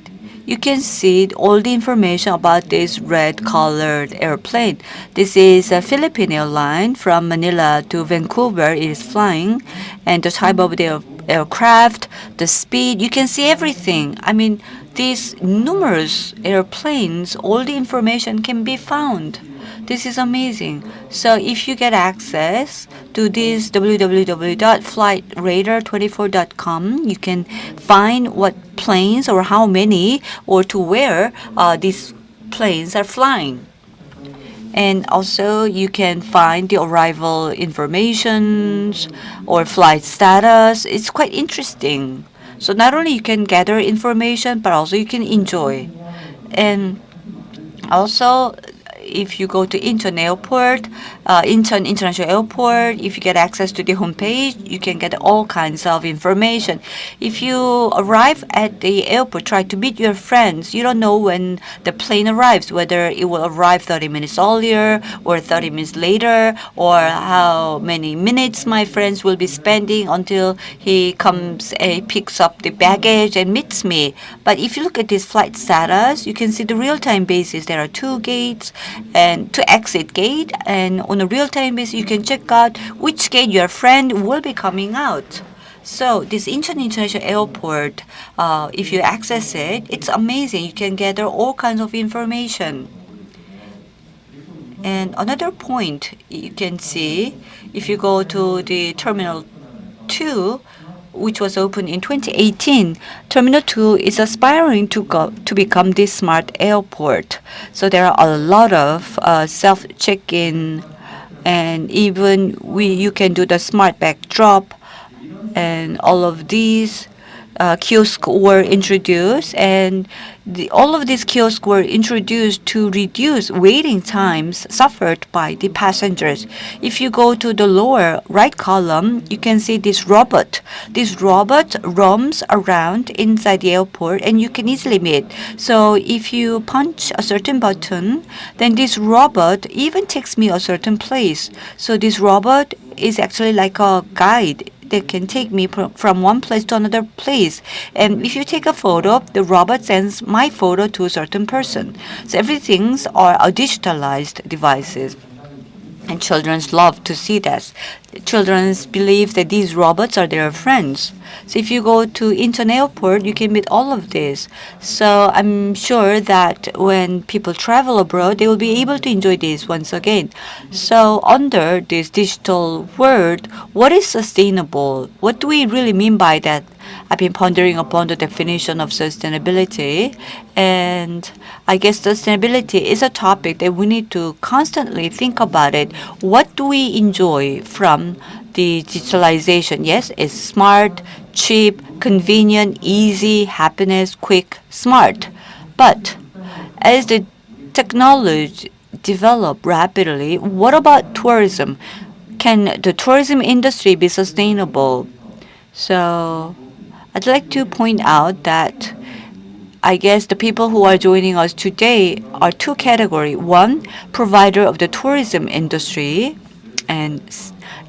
you can see all the information about this red-colored airplane. This is a Philippine airline from Manila to Vancouver. It is flying, and the type of the aircraft, the speed, you can see everything. I mean, these numerous airplanes, all the information can be found. This is amazing. So if you get access to this www.flightradar24.com, you can find what planes or how many or to where these planes are flying. And also you can find the arrival informations or flight status. It's quite interesting. So not only you can gather information, but also you can enjoy. And also, if you go to Incheon Airport, Incheon International Airport, if you get access to the homepage, you can get all kinds of information. If you arrive at the airport, try to meet your friends. You don't know when the plane arrives, whether it will arrive 30 minutes earlier or 30 minutes later, or how many minutes my friends will be spending until he comes and picks up the baggage and meets me. But if you look at this flight status, you can see the real-time basis. There are 2 gates and to exit gate, and on a real-time basis you can check out which gate your friend will be coming out. So this Incheon International Airport, if you access it, it's amazing. You can gather all kinds of information. And another point you can see, if you go to the Terminal 2, which was opened in 2018, Terminal 2 is aspiring to become this smart airport. So there are a lot of self-check-in, and even you can do the smart bag drop, and all of these kiosks were introduced, and all of these kiosks were introduced to reduce waiting times suffered by the passengers. If you go to the lower right column, you can see this robot. This robot roams around inside the airport, and you can easily meet. So if you punch a certain button, then this robot even takes me a certain place. So this robot is actually like a guide that can take me from one place to another place. And if you take a photo, the robot sends my photo to a certain person. So everything's are digitalized devices. And children love to see that. Children believe that these robots are their friends. So if you go to Incheon Airport, you can meet all of this. So I'm sure that when people travel abroad, they will be able to enjoy this once again. So under this digital world, what is sustainable? What do we really mean by that? I've been pondering upon the definition of sustainability, and I guess sustainability is a topic that we need to constantly think about it. What do we enjoy from the digitalization? Yes, it's smart, cheap, convenient, easy, happiness, quick, smart. But as the technology develop rapidly, what about tourism? Can the tourism industry be sustainable? So I'd like to point out that I guess the people who are joining us today are 2 categories. One, provider of the tourism industry, and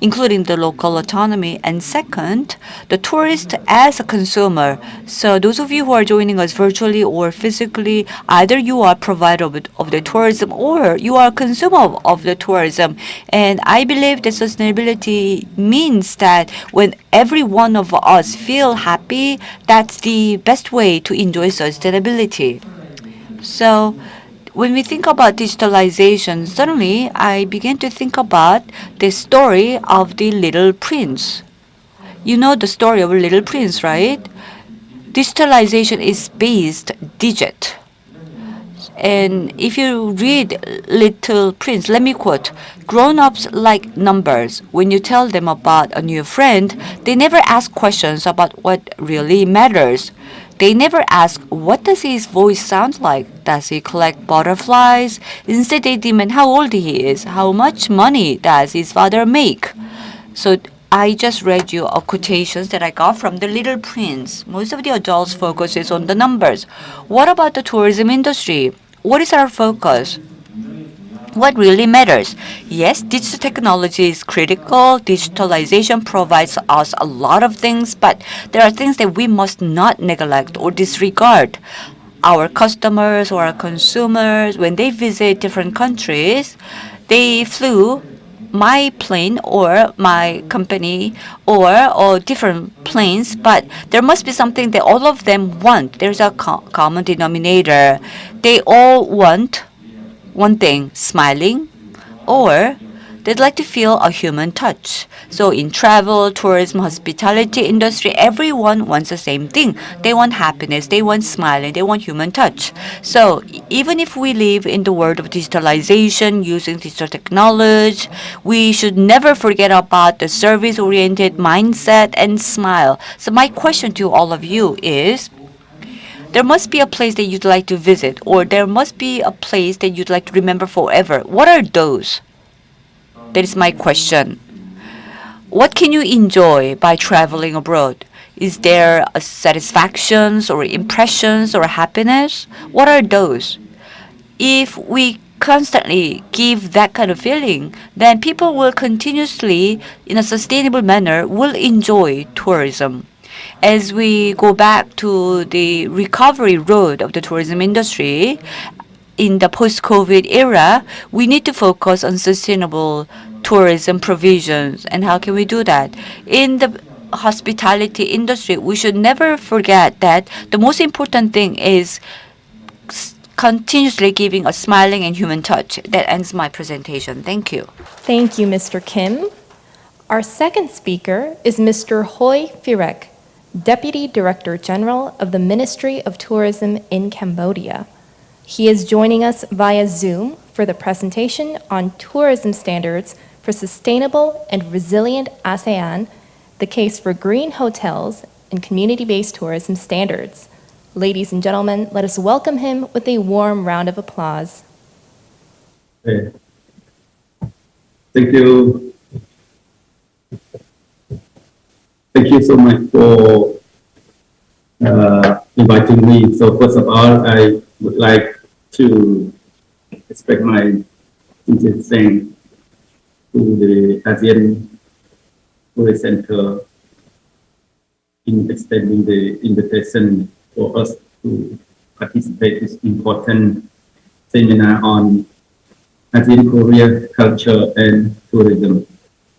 including the local autonomy, and second, the tourist as a consumer. So those of you who are joining us virtually or physically, either you are provider of the tourism or you are a consumer of the tourism. And I believe that sustainability means that when every one of us feel happy, that's the best way to enjoy sustainability. So when we think about digitalization, suddenly I began to think about the story of the Little Prince. You know the story of Little Prince, right? Digitalization is based digit. And if you read Little Prince, let me quote, "Grown-ups like numbers. When you tell them about a new friend, they never ask questions about what really matters. They never ask, what does his voice sound like? Does he collect butterflies? Instead, they demand how old he is. How much money does his father make?" So I just read you a quotations that I got from the Little Prince. Most of the adults focuses on the numbers. What about the tourism industry? What is our focus? What really matters? Yes, digital technology is critical. Digitalization provides us a lot of things, but there are things that we must not neglect or disregard. Our customers or our consumers, when they visit different countries, they flew my plane or my company or different planes, but there must be something that all of them want. There's a common denominator. They all want one thing, smiling, or they'd like to feel a human touch. So in travel, tourism, hospitality industry, everyone wants the same thing. They want happiness, they want smiling, they want human touch. So even if we live in the world of digitalization, using digital technology, we should never forget about the service-oriented mindset and smile. So my question to all of you is, there must be a place that you'd like to visit, or there must be a place that you'd like to remember forever. What are those? That is my question. What can you enjoy by traveling abroad? Is there a satisfactions or impressions or happiness? What are those? If we constantly give that kind of feeling, then people will continuously, in a sustainable manner, will enjoy tourism. As we go back to the recovery road of the tourism industry, in the post-COVID era, we need to focus on sustainable tourism provisions. And how can we do that? In the hospitality industry, we should never forget that the most important thing is continuously giving a smiling and human touch. That ends my presentation. Thank you. Thank you, Mr. Kim. Our second speaker is Mr. Hoi Phirek, Deputy Director General of the Ministry of Tourism in Cambodia. He is joining us via Zoom for the presentation on tourism standards for sustainable and resilient ASEAN, the case for green hotels and community-based tourism standards. Ladies and gentlemen, let us welcome him with a warm round of applause. Thank you. Thank you so much for inviting me. So first of all, I would like to express my sincere thanks to the ASEAN Tourism Center in extending the invitation for us to participate in this important seminar on ASEAN-Korea culture and tourism,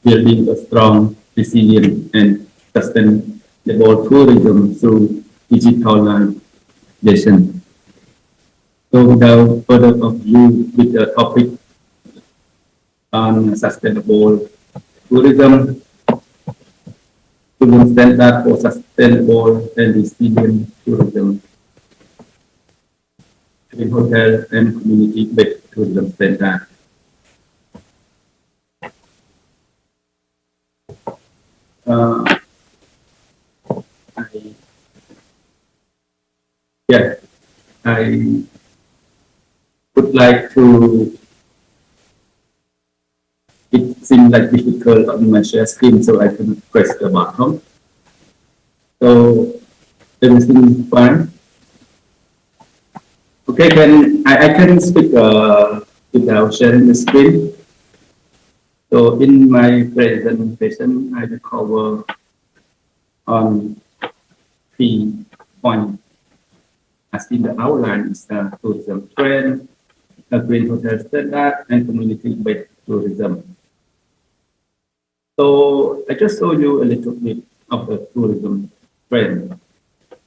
building a strong, resilient, and sustainable tourism through digitalization. So without further ado, with the topic on sustainable tourism, tourism standard for sustainable and resilient tourism, in hotel and community-based tourism standard. I would like to, it seems like difficult on my share screen, so I can press the button. So everything is fine. Okay, I can speak without sharing the screen. So in my presentation, I will cover on 3 points. As in the outline is the tourism trend, the green hotel standard, and community-based tourism. So I just show you a little bit of the tourism trend.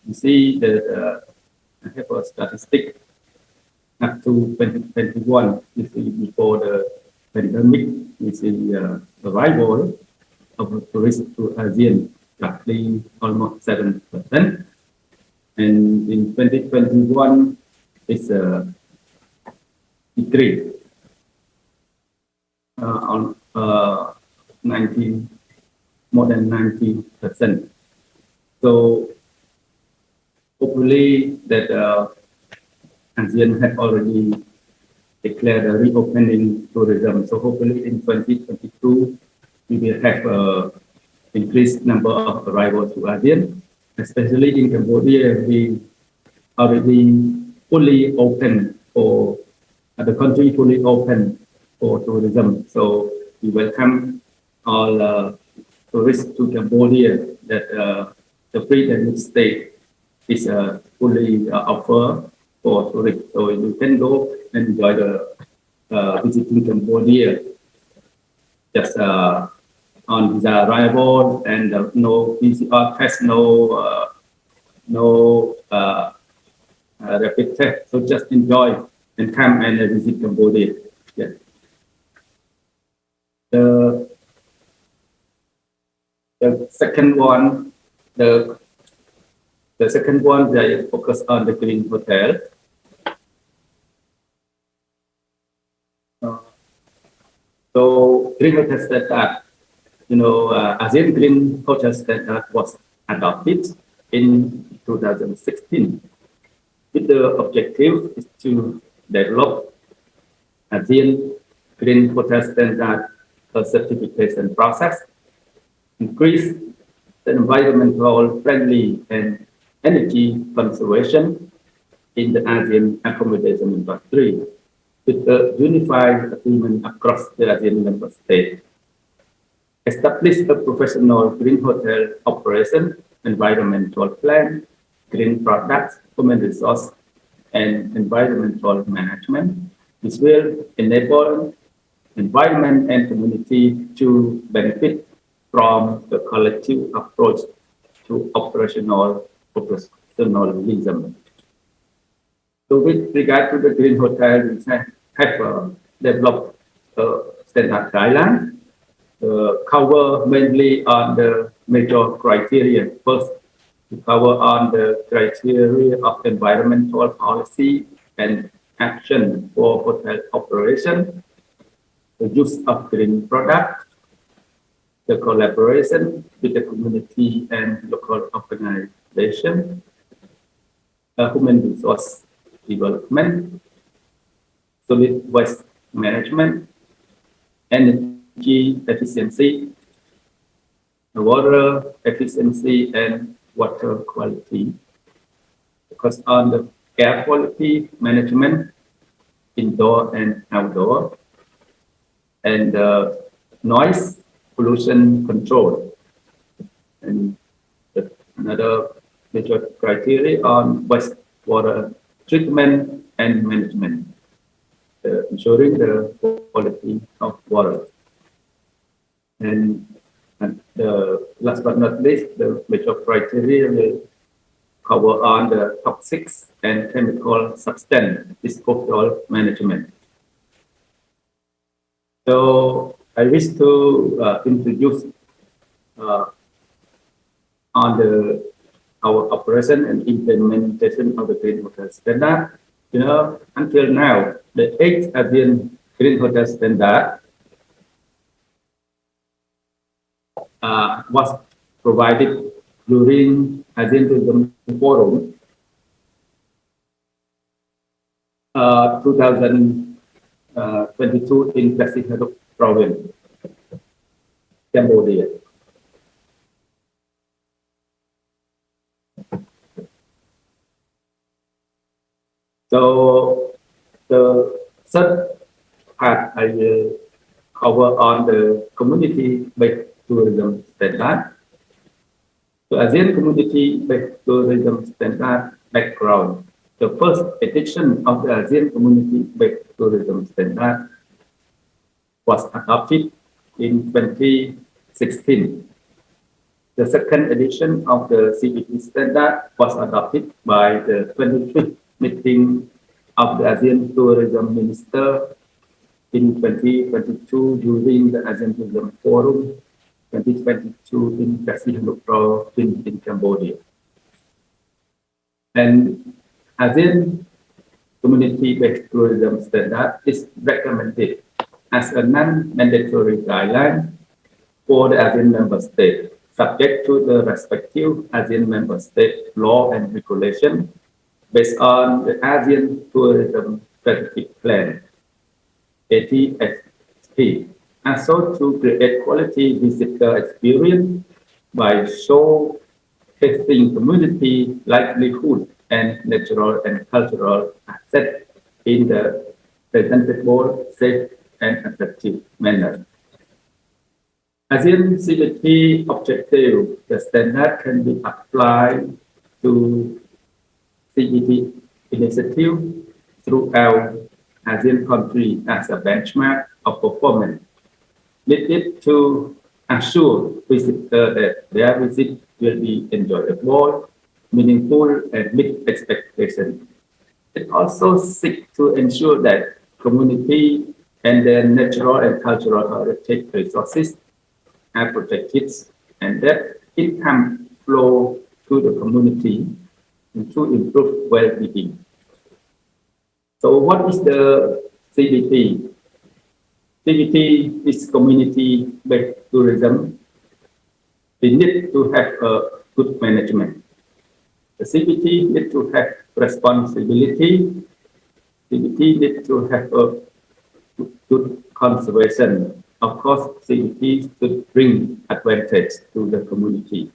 You see that I have a statistic up to 2021. You see before the pandemic, we see the arrival of tourists to ASEAN, roughly almost 7%. And in 2021, it's a decrease on more than 90%. So hopefully that ASEAN had already declared a reopening tourism. So hopefully in 2022, we will have an increased number of arrivals to ASEAN. Especially in Cambodia, we already fully open for the country, fully open for tourism. So we welcome all tourists to Cambodia that the free and stay is fully offered for tourists. So you can go and enjoy the visiting Cambodia just on the arrival, and no PCR test, no rapid test. So just enjoy and come and visit Cambodia. Yeah. The second one, the second one, they focus on the green hotel. So green hotel standard, ASEAN Green Hotel Standard was adopted in 2016 with the objective is to develop ASEAN Green Hotel Standard certification process, increase the environmental friendly and energy conservation in the ASEAN accommodation industry with a unified agreement across the ASEAN member states. Establish a professional green hotel operation, environmental plan, green products, human resource, and environmental management. This will enable environment and community to benefit from the collective approach to operational professionalism. So with regard to the green hotel, we have developed a standard guideline cover mainly on the major criteria. First, we cover on the criteria of environmental policy and action for hotel operation, the use of green products, the collaboration with the community and local organization, human resource development, solid waste management, energy efficiency, water efficiency, and water quality. Because on the air quality management, indoor and outdoor, and noise pollution control. And another major criteria on wastewater treatment and management, ensuring the quality of water. And last but not least, the major criteria will cover on the toxics and chemical substance disposal management. So I wish to introduce on our operation and implementation of the Green Hotel Standard. Until now, the 8th ASEAN Green Hotel Standard was provided during ASEAN Tourism Forum 2022 in Congratulatory province, Cambodia. So the third part I will cover on the community-based tourism standard. The ASEAN community-based tourism standard background. The first edition of the ASEAN community-based tourism standard was adopted in 2016. The second edition of the CBT standard was adopted by the 25th meeting of the ASEAN Tourism Minister in 2022 during the ASEAN Tourism Forum 2022 in Congratulatory in Cambodia. And ASEAN community-based tourism standard is recommended as a non-mandatory guideline for the ASEAN member state, subject to the respective ASEAN member state law and regulation based on the ASEAN Tourism Strategic Plan, ATSP, and so to create quality visitor experience by showcasing community livelihood and natural and cultural assets in the presentable, safe, and effective manner. ASEAN CBT objective, the standard can be applied to CBT initiative throughout ASEAN countries as a benchmark of performance, needed to assure visitors that their visit will be enjoyable, meaningful, and meet expectations. It also seeks to ensure that community and their natural and cultural heritage resources are protected and that income flow to the community and to improve well-being. So what is the CBT? CBT is community-based tourism. We need to have a good management. The CBT need to have responsibility. CBT need to have a good conservation. Of course, CBT should bring advantage to the community.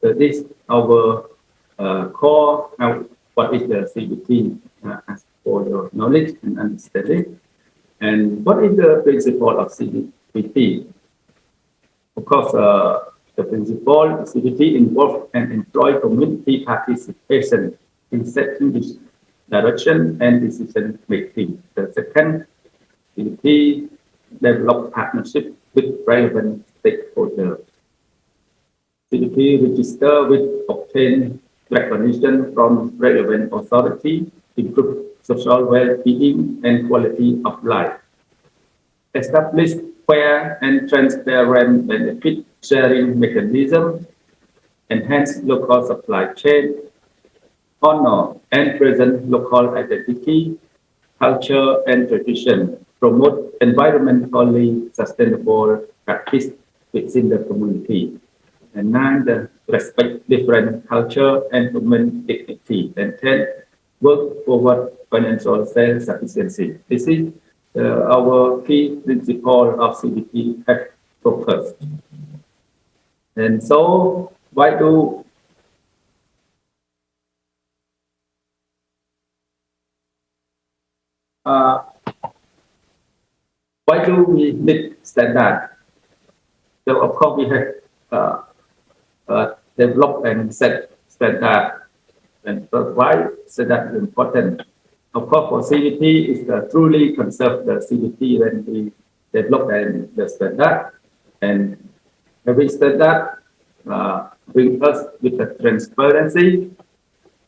So this is our core. Now, what is the CBT as for your knowledge and understanding? And what is the principle of CBT? Of course, the principle of CBT involves and employ community participation in setting this direction and decision making. The second, CBT develop partnership with relevant stakeholders. CBT register with obtain recognition from relevant authority, improve social well-being and quality of life. Establish fair and transparent benefit sharing mechanism, enhance local supply chain, honor and present local identity, culture and tradition, promote environmentally sustainable practice within the community. And 9, the respect different culture and human dignity. And 10, work toward financial self-sufficiency. This is our key principle of CBT at focus. And so, why do we need standard? So, of course, we have developed and set standard. And why standard is important? Of course, for CBT, is to truly conserve the CBT when we develop and the standard. And every standard brings us with the transparency.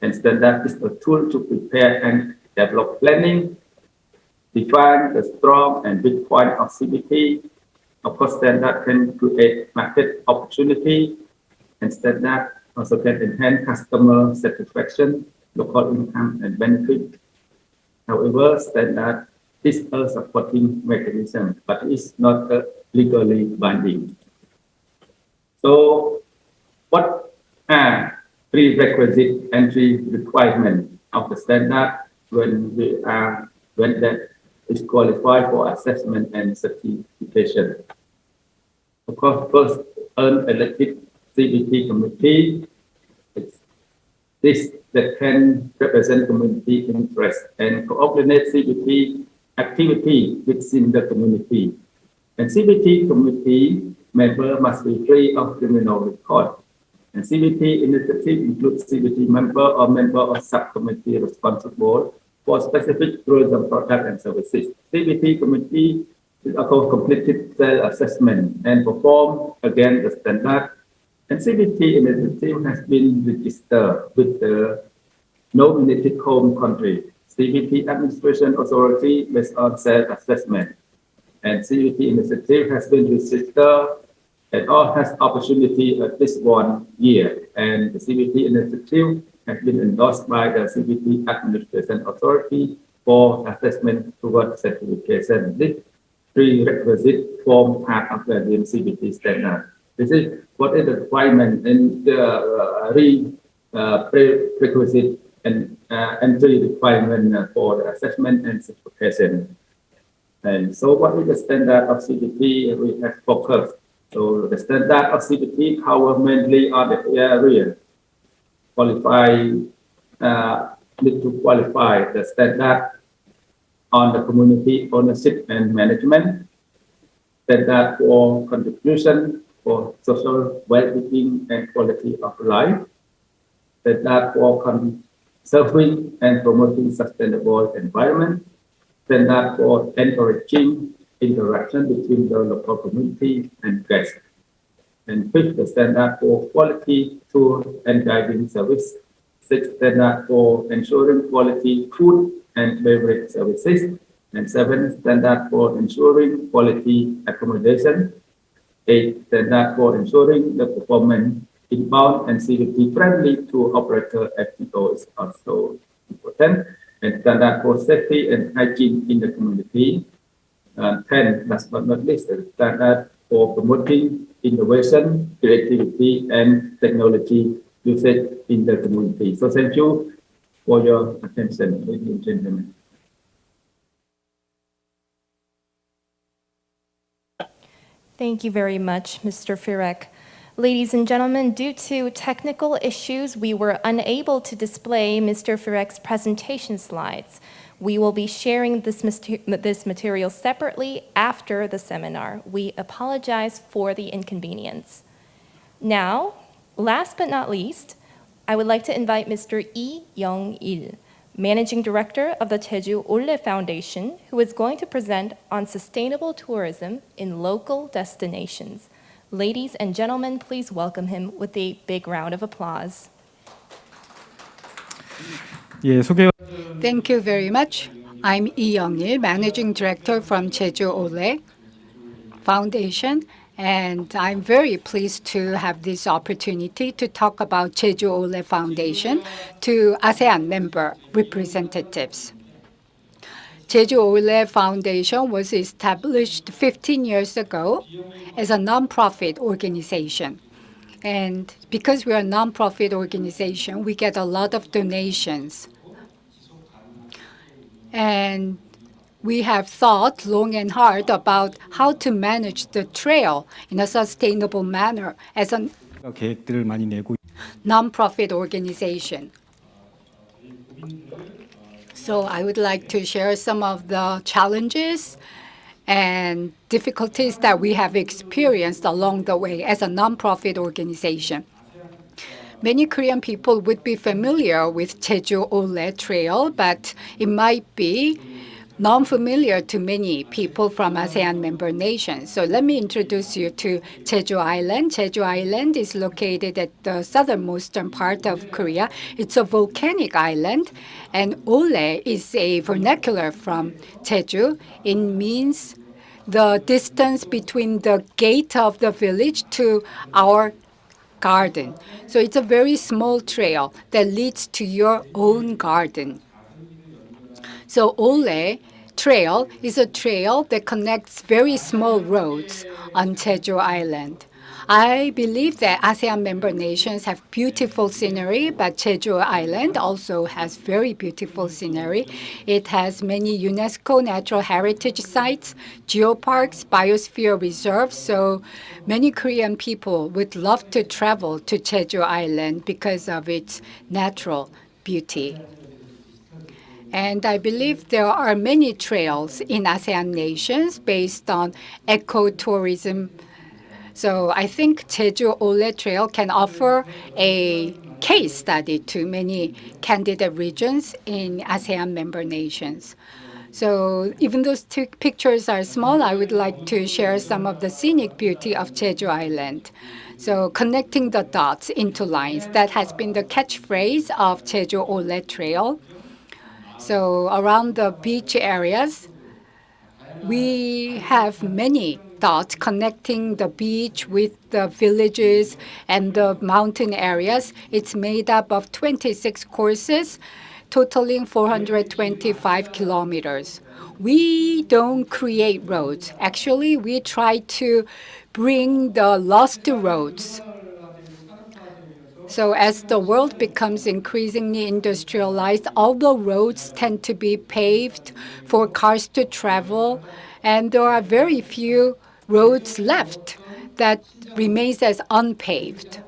And standard is a tool to prepare and develop planning, define the strong and weak point of CBT. Of course, standard can create market opportunity, and standard also can enhance customer satisfaction, local income, and benefit. However, standard is a supporting mechanism, but it's not legally binding. So, what are prerequisite entry requirements of the standard when that is qualified for assessment and certification? Of course, first, earn elected CBT committee. It's this that can represent community interest and coordinate CBT activity within the community. And CBT committee member must be free of criminal record. And CBT initiative includes CBT member or member of subcommittee responsible for specific tourism products and services. CBT committee is also completed self-assessment and perform again the standard. And CBT initiative has been registered with the nominated home country, CBT administration authority based on self-assessment. And CBT initiative has been registered and all has opportunity at least 1 year. And the CBT initiative has been endorsed by the CBT administration authority for assessment towards certification. This prerequisite form part of the CBT standard. This is what is the requirement and the prerequisite and entry requirement for the assessment and certification. And so what is the standard of CBT? We have focused. So the standard of CBT cover mainly on the area need to qualify the standard on the community ownership and management, standard for contribution for social well-being and quality of life, standard for conserving and promoting sustainable environment, standard for encouraging interaction between the local community and guests. And fifth, the standard for quality tour and guiding service, 6, standard for ensuring quality food and beverage services. And 7, standard for ensuring quality accommodation. 8, standard for ensuring the performance inbound and security friendly to operator FTO is also important. And standard for safety and hygiene in the community. 10, last but not least, the standard for promoting innovation, creativity, and technology usage in the community. So thank you for your attention, ladies and gentlemen. Thank you very much, Mr. Firek. Ladies and gentlemen, due to technical issues, we were unable to display Mr. Firek's presentation slides. We will be sharing this material separately after the seminar. We apologize for the inconvenience. Now, last but not least, I would like to invite Mr. Lee-Young-il, Managing Director of the Jeju Olle Foundation, who is going to present on sustainable tourism in local destinations. Ladies and gentlemen, please welcome him with a big round of applause. Thank you very much. I'm Lee-Young-il, Managing Director from Jeju Olle Foundation, and I'm very pleased to have this opportunity to talk about Jeju Olle Foundation to ASEAN member representatives. Jeju Olle Foundation was established 15 years ago as a nonprofit organization. And because we are a nonprofit organization, we get a lot of donations. And we have thought long and hard about how to manage the trail in a sustainable manner as a nonprofit organization. So I would like to share some of the challenges and difficulties that we have experienced along the way as a nonprofit organization. Many Korean people would be familiar with Jeju Olle Trail, but it might be non-familiar to many people from ASEAN member nations. So let me introduce you to Jeju Island. Jeju Island is located at the southernmost part of Korea. It's a volcanic island, and Olle is a vernacular from Jeju. It means the distance between the gate of the village to our garden. So it's a very small trail that leads to your own garden. So Olle Trail is a trail that connects very small roads on Jeju Island. I believe that ASEAN member nations have beautiful scenery, but Jeju Island also has very beautiful scenery. It has many UNESCO natural heritage sites, geoparks, biosphere reserves, so many Korean people would love to travel to Jeju Island because of its natural beauty. And I believe there are many trails in ASEAN nations based on ecotourism. So I think Jeju Olle Trail can offer a case study to many candidate regions in ASEAN member nations. So even those two pictures are small, I would like to share some of the scenic beauty of Jeju Island. So connecting the dots into lines, that has been the catchphrase of Jeju Olle Trail. So around the beach areas, we have many dots connecting the beach with the villages and the mountain areas. It's made up of 26 courses, totaling 425 kilometers. We don't create roads. Actually, we try to bring the lost roads. So as the world becomes increasingly industrialized, all the roads tend to be paved for cars to travel, and there are very few roads left that remains as unpaved.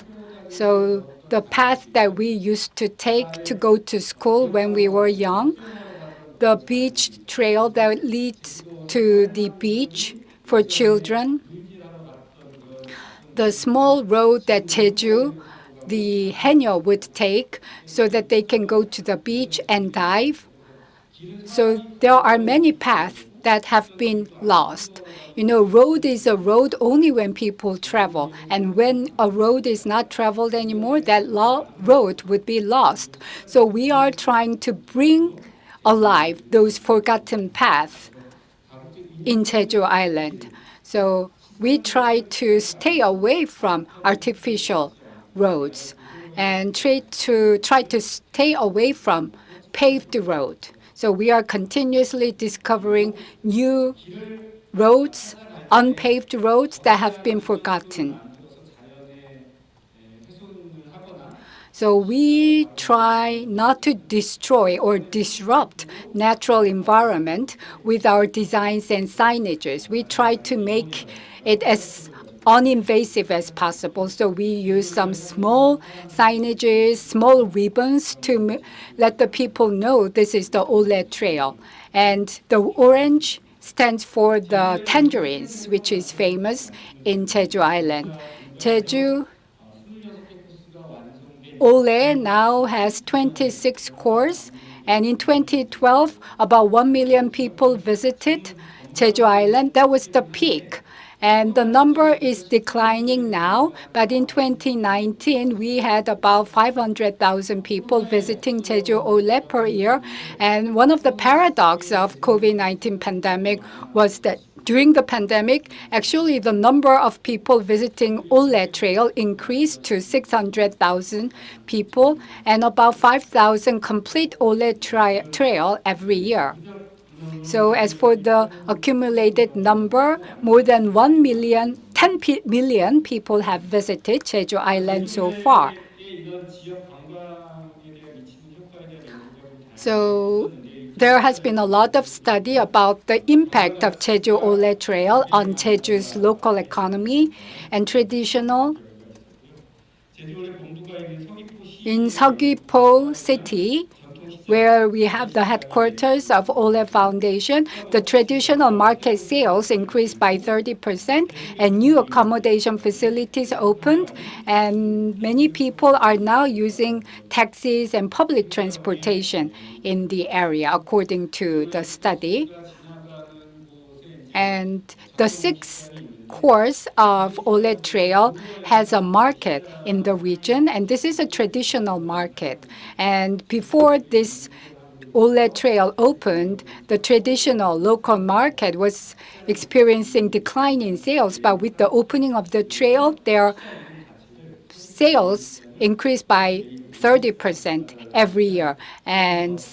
So the path that we used to take to go to school when we were young, the beach trail that leads to the beach for children, the small road that Jeju, the Hae-yong would take so that they can go to the beach and dive. So there are many paths that have been lost. You know, road is a road only when people travel. And when a road is not traveled anymore, that road would be lost. So we are trying to bring alive those forgotten paths in Jeju Island. So we try to stay away from artificial roads and try to stay away from paved road. So we are continuously discovering new roads, unpaved roads that have been forgotten. So we try not to destroy or disrupt natural environment with our designs and signages. We try to make it as uninvasive as possible. So we use some small signages, small ribbons to let the people know this is the Ole Trail. And the orange stands for the tangerines, which is famous in Jeju Island. Jeju Ole now has 26 cores, and in 2012, about 1 million people visited Jeju Island. That was the peak. And the number is declining now, but in 2019, we had about 500,000 people visiting Jeju Ole per year. And one of the paradoxes of COVID-19 pandemic was that during the pandemic, actually the number of people visiting Ole Trail increased to 600,000 people, and about 5,000 complete Ole Trail every year. So as for the accumulated number, more than 10 million people have visited Jeju Island so far. So there has been a lot of study about the impact of Jeju Ole Trail on Jeju's local economy and traditional. In Seogwipo City, where we have the headquarters of Ole Foundation, the traditional market sales increased by 30%, and new accommodation facilities opened, and many people are now using taxis and public transportation in the area, according to the study. And the sixth course of Ole Trail has a market in the region, and this is a traditional market. And before this Ole Trail opened, the traditional local market was experiencing decline in sales, but with the opening of the trail, their sales increased by 30% every year. And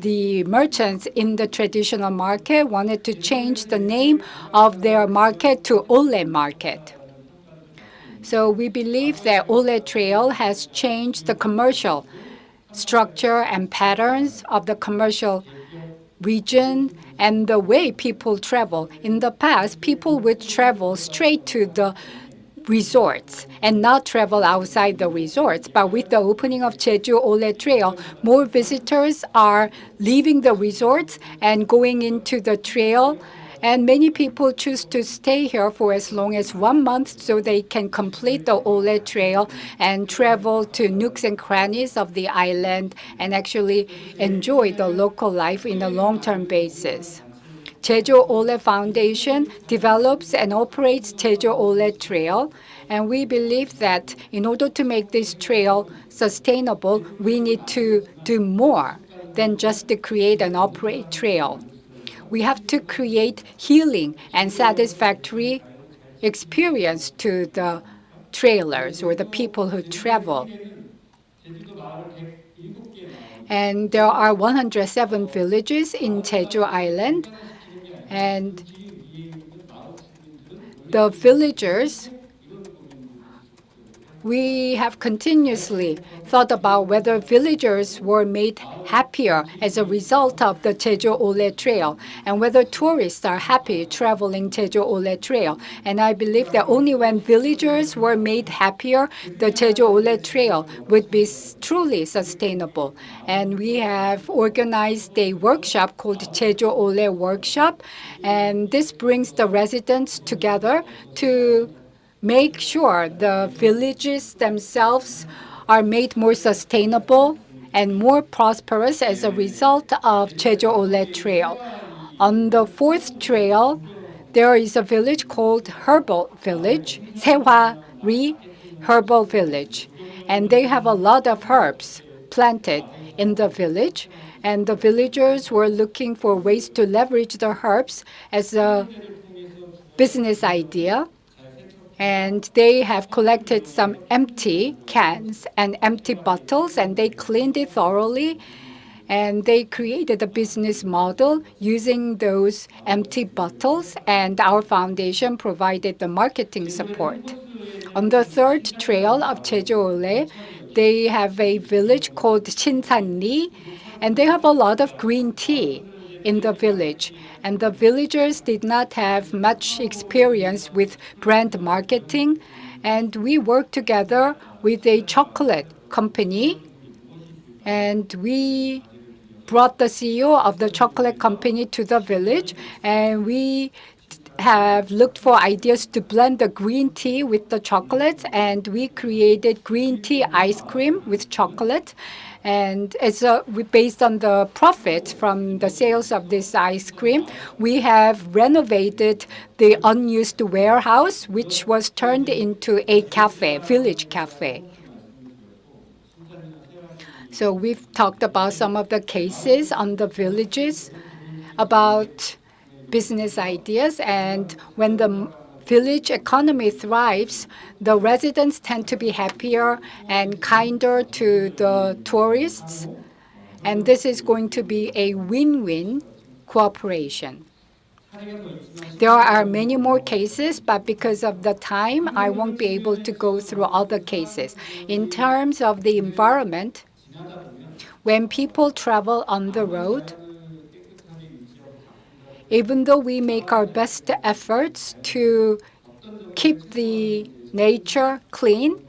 the merchants in the traditional market wanted to change the name of their market to Ole Market. So we believe that Ole Trail has changed the commercial structure and patterns of the commercial region and the way people travel. In the past, people would travel straight to the resorts and not travel outside the resorts. But with the opening of Jeju Ole Trail, more visitors are leaving the resorts and going into the trail. And many people choose to stay here for as long as 1 month so they can complete the Ole Trail and travel to nooks and crannies of the island and actually enjoy the local life in a long-term basis. Jeju Ole Foundation develops and operates Jeju Ole Trail, and we believe that in order to make this trail sustainable, we need to do more than just to create and operate trail. We have to create healing and satisfactory experience to the trailers or the people who travel. And there are 107 villages in Jeju Island, and the villagers, we have continuously thought about whether villagers were made happier as a result of the Jeju Ole Trail and whether tourists are happy traveling Jeju Ole Trail. And I believe that only when villagers were made happier, the Jeju Ole Trail would be truly sustainable. And we have organized a workshop called Jeju Ole Workshop, and this brings the residents together to make sure the villages themselves are made more sustainable and more prosperous as a result of Jeju Ole Trail. On the fourth trail, there is a village called Herbal Village, Sehwari Herbal Village. And they have a lot of herbs planted in the village. And the villagers were looking for ways to leverage the herbs as a business idea. And they have collected some empty cans and empty bottles, and they cleaned it thoroughly. And they created a business model using those empty bottles, and our foundation provided the marketing support. On the third trail of Jeju-Ole, they have a village called Shinsan-ri, and they have a lot of green tea in the village. And the villagers did not have much experience with brand marketing, and we worked together with a chocolate company, and we brought the CEO of the chocolate company to the village, and we have looked for ideas to blend the green tea with the chocolates, and we created green tea ice cream with chocolate. And based on the profits from the sales of this ice cream, we have renovated the unused warehouse, which was turned into a cafe, village cafe. So we've talked about some of the cases on the villages about business ideas, and when the village economy thrives, the residents tend to be happier and kinder to the tourists, and this is going to be a win-win cooperation. There are many more cases, but because of the time, I won't be able to go through all the cases. In terms of the environment, when people travel on the road, even though we make our best efforts to keep the nature clean,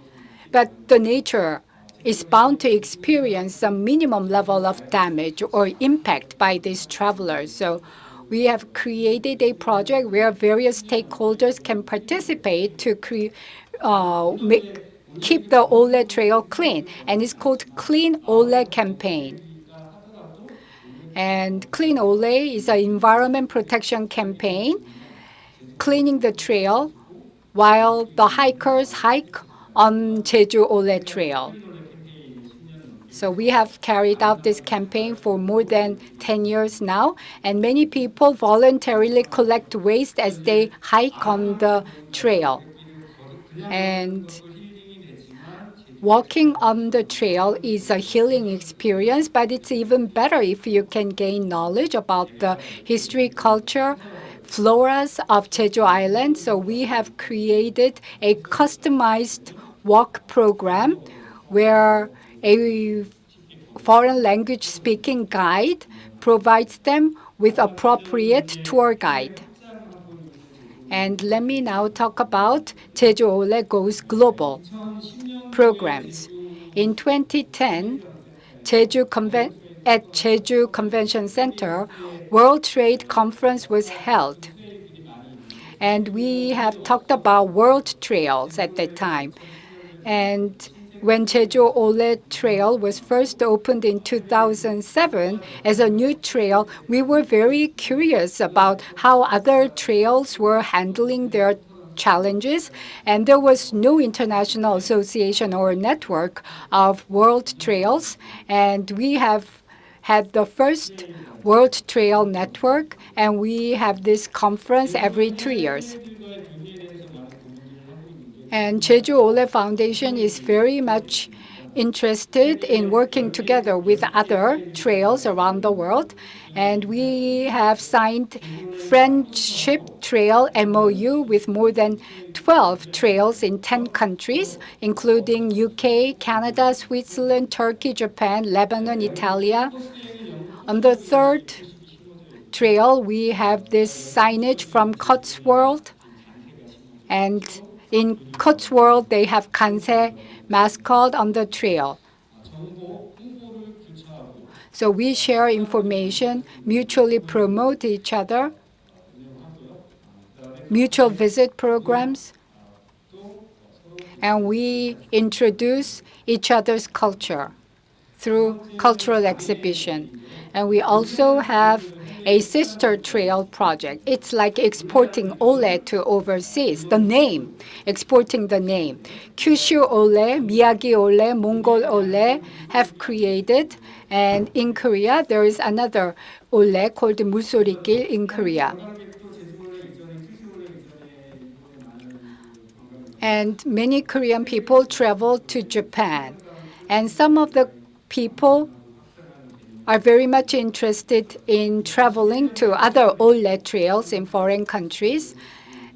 but the nature is bound to experience some minimum level of damage or impact by these travelers. So we have created a project where various stakeholders can participate to keep the Ole Trail clean, and it's called Clean Ole Campaign. And Clean Ole is an environment protection campaign, cleaning the trail while the hikers hike on Jeju Ole Trail. So we have carried out this campaign for more than 10 years now, and many people voluntarily collect waste as they hike on the trail. And walking on the trail is a healing experience, but it's even better if you can gain knowledge about the history, culture, floras of Jeju Island. So we have created a customized walk program where a foreign language speaking guide provides them with appropriate tour guide. And let me now talk about Jeju Ole Goes Global programs. In 2010, at Jeju Convention Center, World Trade Conference was held. And we have talked about world trails at that time. And when Jeju Ole Trail was first opened in 2007 as a new trail, we were very curious about how other trails were handling their challenges, and there was no international association or network of world trails, and we have had the first World Trail Network, and we have this conference every 2 years. And Jeju Ole Foundation is very much interested in working together with other trails around the world. And we have signed Friendship Trail MOU with more than 12 trails in 10 countries, including UK, Canada, Switzerland, Turkey, Japan, Lebanon, Italia. On the third trail, we have this signage from Cotswold. And in Cotswold, they have Kansai mascot on the trail. So we share information, mutually promote each other, mutual visit programs, and we introduce each other's culture through cultural exhibition. And we also have a sister trail project. It's like exporting Ole to overseas, the name, exporting the name. Kyushu Ole, Miyagi Ole, Mongol Ole have created, and in Korea, there is another Ole called Musorikil in Korea. And many Korean people travel to Japan. And some of the people are very much interested in traveling to other Ole trails in foreign countries.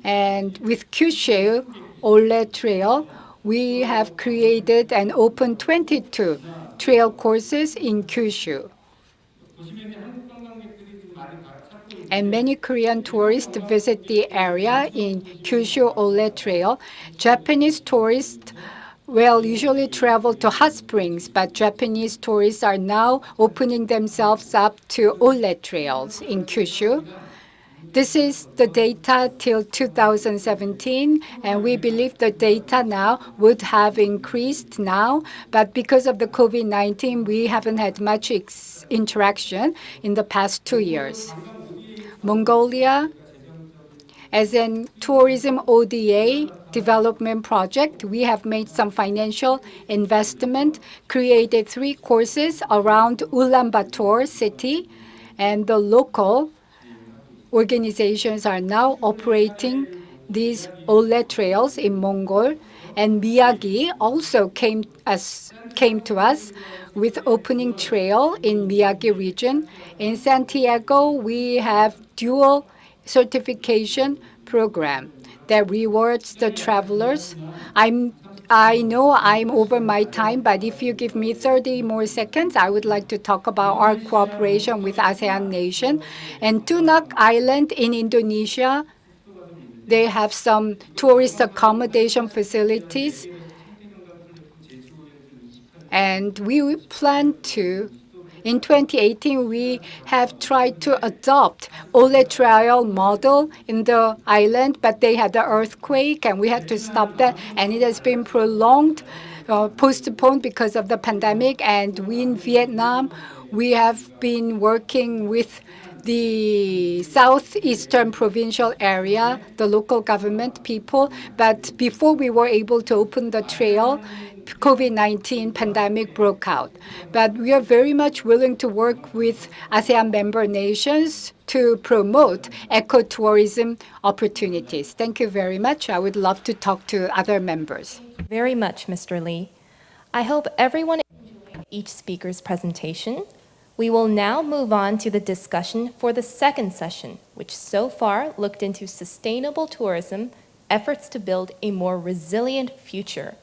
And with Kyushu Ole Trail, we have created and opened 22 trail courses in Kyushu. And many Korean tourists visit the area in Kyushu Ole Trail. Japanese tourists usually travel to hot springs, but Japanese tourists are now opening themselves up to Ole trails in Kyushu. This is the data till 2017, and we believe the data now would have increased now, but because of the COVID-19, we haven't had much interaction in the past 2 years. Mongolia, as a tourism ODA development project, we have made some financial investment, created 3 courses around Ulaanbaatar city, and the local organizations are now operating these Ole trails in Mongol. And Miyagi also came to us with opening trail in Miyagi region. In Santiago, we have dual certification program that rewards the travelers. I know I'm over my time, but if you give me 30 more seconds, I would like to talk about our cooperation with ASEAN nation. And Tunak Island in Indonesia, they have some tourist accommodation facilities. And we plan to, in 2018, we have tried to adopt Ole Trail model in the island, but they had the earthquake, and we had to stop that. And it has been prolonged, postponed because of the pandemic. And we in Vietnam, we have been working with the southeastern provincial area, the local government people. But before we were able to open the trail, COVID-19 pandemic broke out. But we are very much willing to work with ASEAN member nations to promote ecotourism opportunities. Thank you very much. I would love to talk to other members. Very much, Mr. Lee. I hope everyone enjoyed each speaker's presentation. We will now move on to the discussion for the second session, which so far looked into sustainable tourism, efforts to build a more resilient future.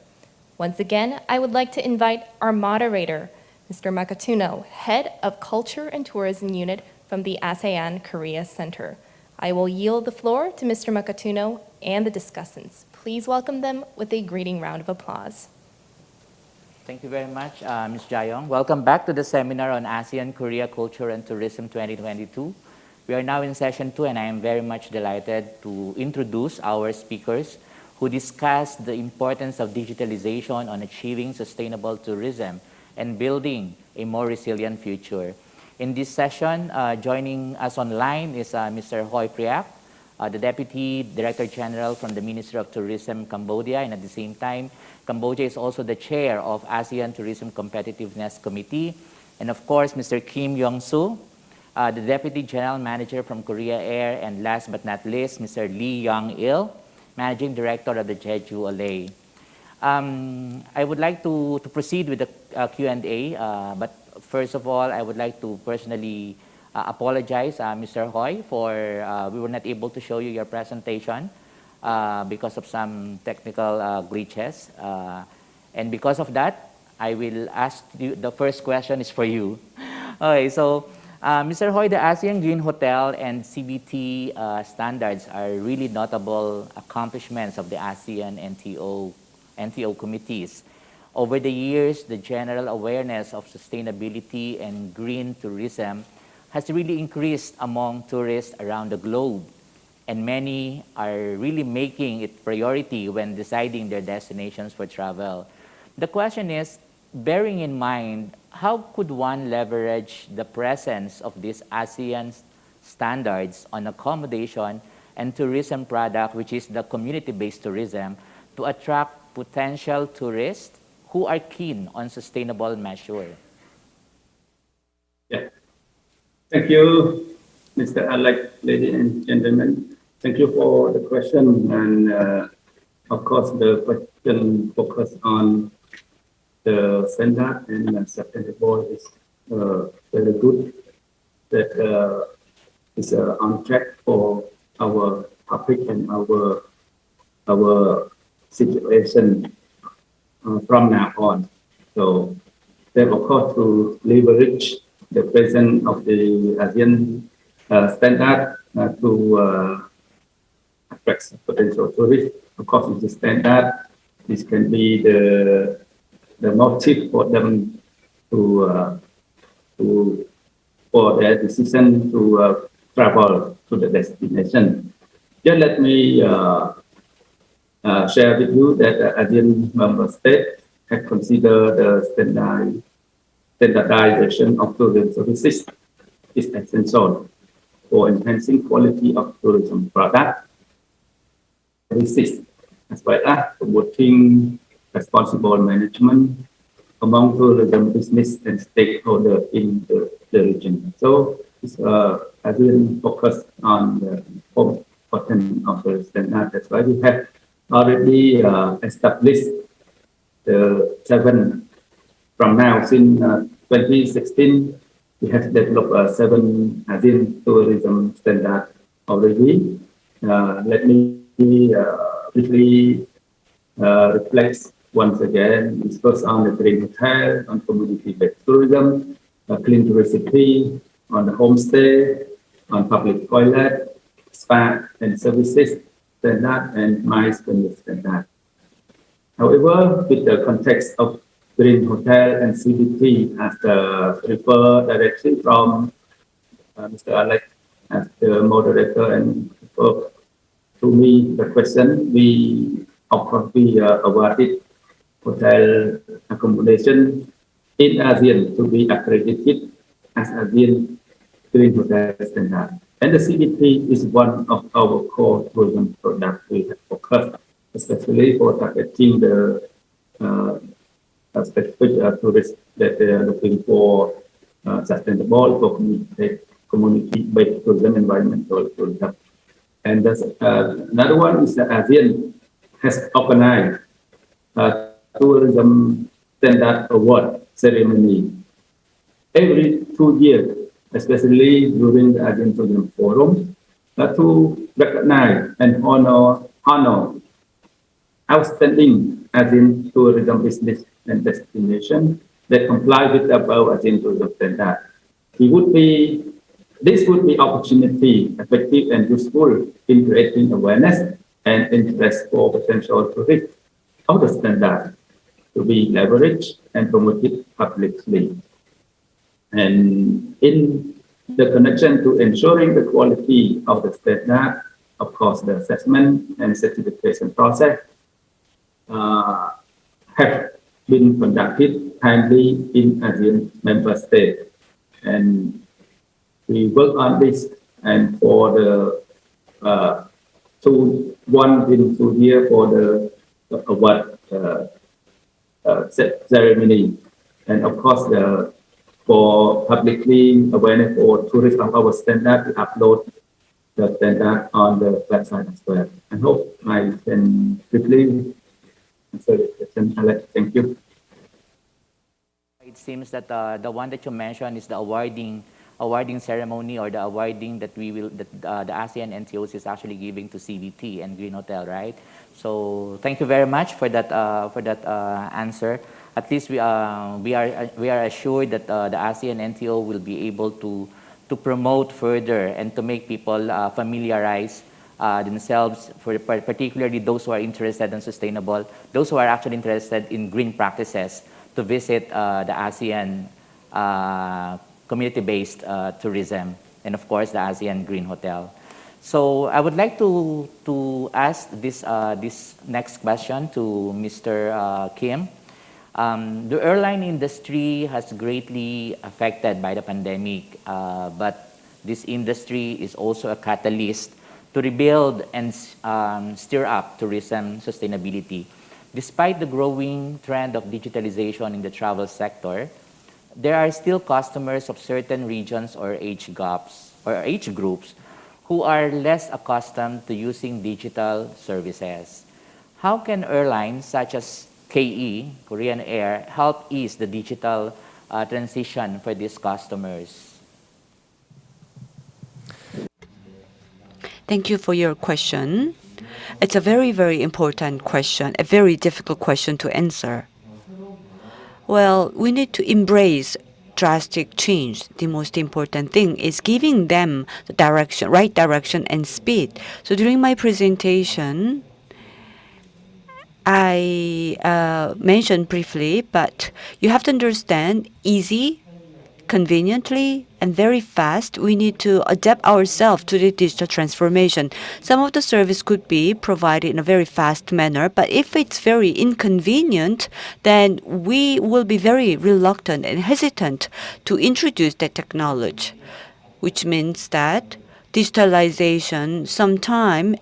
Once again, I would like to invite our moderator, Mr. Makatuno, Head of Culture and Tourism Unit from the ASEAN-Korea Center. I will yield the floor to Mr. Makatuno and the discussants. Please welcome them with a greeting round of applause. Thank you very much, Ms. Jae-yong. Welcome back to the seminar on ASEAN-Korea Culture and Tourism 2022. We are now in session 2, and I am very much delighted to introduce our speakers who discuss the importance of digitalization on achieving sustainable tourism and building a more resilient future. In this session, joining us online is Mr. Hoi Priak, the Deputy Director General from the Ministry of Tourism, Cambodia, and at the same time, Cambodia is also the chair of ASEAN Tourism Competitiveness Committee. And of course, Mr. Kim Yong-soo, the Deputy General Manager from Korea Air, and last but not least, Mr. Lee Young-il, Managing Director of the Jeju Ole. I would like to proceed with the Q&A, but first of all, I would like to personally apologize, Mr. Hoi, for we were not able to show you your presentation because of some technical glitches. And because of that, I will ask you, the first question is for you. Okay, so Mr. Hoi, the ASEAN Green Hotel and CBT standards are really notable accomplishments of the ASEAN NTO committees. Over the years, the general awareness of sustainability and green tourism has really increased among tourists around the globe, and many are really making it priority when deciding their destinations for travel. The question is, bearing in mind, how could one leverage the presence of these ASEAN standards on accommodation and tourism product, which is the community-based tourism, to attract potential tourists who are keen on sustainable measure? Yeah. Thank you, Mr. Alex, ladies and gentlemen. Thank you for the question. And of course, the question focused on the standard and sustainable is very good. That is on track for our topic and our situation from now on. So, then of course, to leverage the presence of the ASEAN standard to attract potential tourists. Of course, it's the standard. This can be the motive for them to for their decision to travel to the destination. Just let me share with you that the ASEAN member states have considered the standardization of tourism services is essential for enhancing quality of tourism product services, as well as promoting responsible management among tourism business and stakeholders in the region. So it's ASEAN focused on the importance of the standard. That's why we have already established the 7 from now since 2016. We have developed 7 ASEAN tourism standards already. Let me briefly reflect once again. It's first on the green hotel, on community-based tourism, clean tourism, on the homestay, on public toilet, spa and services standard, and mindfulness standard. However, with the context of green hotel and CBT, as referred directly from Mr. Alex as the moderator and to me the question, we of course we awarded hotel accommodation in ASEAN to be accredited as ASEAN Green Hotel Standard. And the CBT is one of our core tourism products we have focused, especially for targeting the specific tourists that they are looking for sustainable community-based tourism, environmental tourism. And another one is that ASEAN has organized tourism standard award ceremony every 2 years, especially during the ASEAN Tourism Forum, to recognize and honor outstanding ASEAN tourism business and destination that comply with the above ASEAN tourism standard. This would be opportunity, effective and useful in creating awareness and interest for potential tourists of the standard to be leveraged and promoted publicly. And in the connection to ensuring the quality of the standard, of course, the assessment and certification process have been conducted timely in ASEAN member states. And we work on this, and for the 1 year for the award ceremony, and of course for publicly awareness for tourists of our standard, we upload the standard on the website as well. I hope I can quickly answer the question, Alex. Thank you. It seems that the one that you mentioned is the awarding ceremony, or the awarding that the ASEAN NTOs is actually giving to CBT and Green Hotel, right? So thank you very much for that answer. At least we are assured that the ASEAN NTO will be able to promote further and to make people familiarize themselves, particularly those who are interested in sustainable, those who are actually interested in green practices, to visit the ASEAN community-based tourism, and of course the ASEAN Green Hotel. So I would like to ask this next question to Mr. Kim. The airline industry has greatly affected by the pandemic, but this industry is also a catalyst to rebuild and steer up tourism sustainability. Despite the growing trend of digitalization in the travel sector, there are still customers of certain regions or age groups who are less accustomed to using digital services. How can airlines such as KE, Korean Air, help ease the digital transition for these customers? Thank you for your question. It's a very, very important question, a very difficult question to answer. Well, we need to embrace drastic change. The most important thing is giving them the direction, right direction and speed. So during my presentation, I mentioned briefly, but you have to understand easy, conveniently, and very fast. We need to adapt ourselves to the digital transformation. Some of the service could be provided in a very fast manner, but if it's very inconvenient, then we will be very reluctant and hesitant to introduce that technology, which means that digitalization sometimes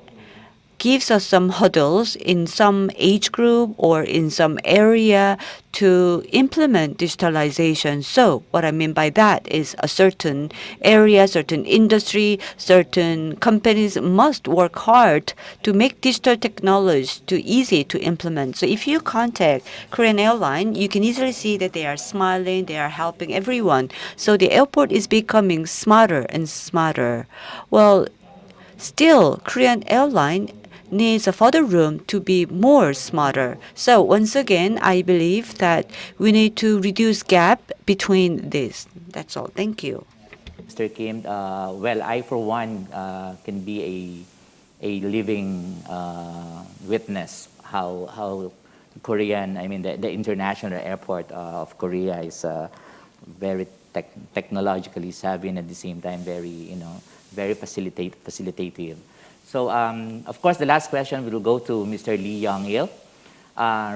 gives us some hurdles in some age group or in some area to implement digitalization. So what I mean by that is a certain area, certain industry, certain companies must work hard to make digital technology too easy to implement. So if you contact Korean Airlines, you can easily see that they are smiling, they are helping everyone. So the airport is becoming smarter and smarter. Well, still, Korean Airlines needs a further room to be more smarter. So once again, I believe that we need to reduce gap between this. That's all. Thank you. Mr. Kim, well, I for one can be a living witness how Korean, I mean the international airport of Korea is very technologically savvy and at the same time very very facilitative. So, of course, the last question will go to Mr. Lee Young-il.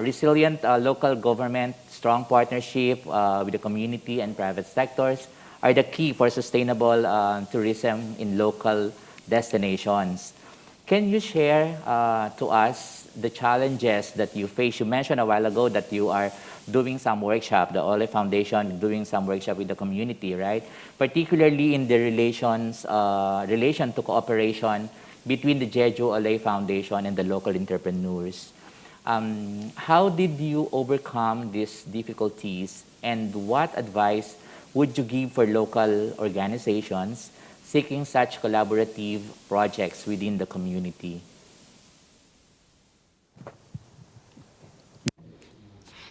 Resilient local government, strong partnership with the community and private sectors are the key for sustainable tourism in local destinations. Can you share to us the challenges that you face? You mentioned a while ago that you are doing some workshop, the Ole Foundation doing some workshop with the community, right? Particularly in the relation to cooperation between the Jeju Ole Foundation and the local entrepreneurs. How did you overcome these difficulties, and what advice would you give for local organizations seeking such collaborative projects within the community?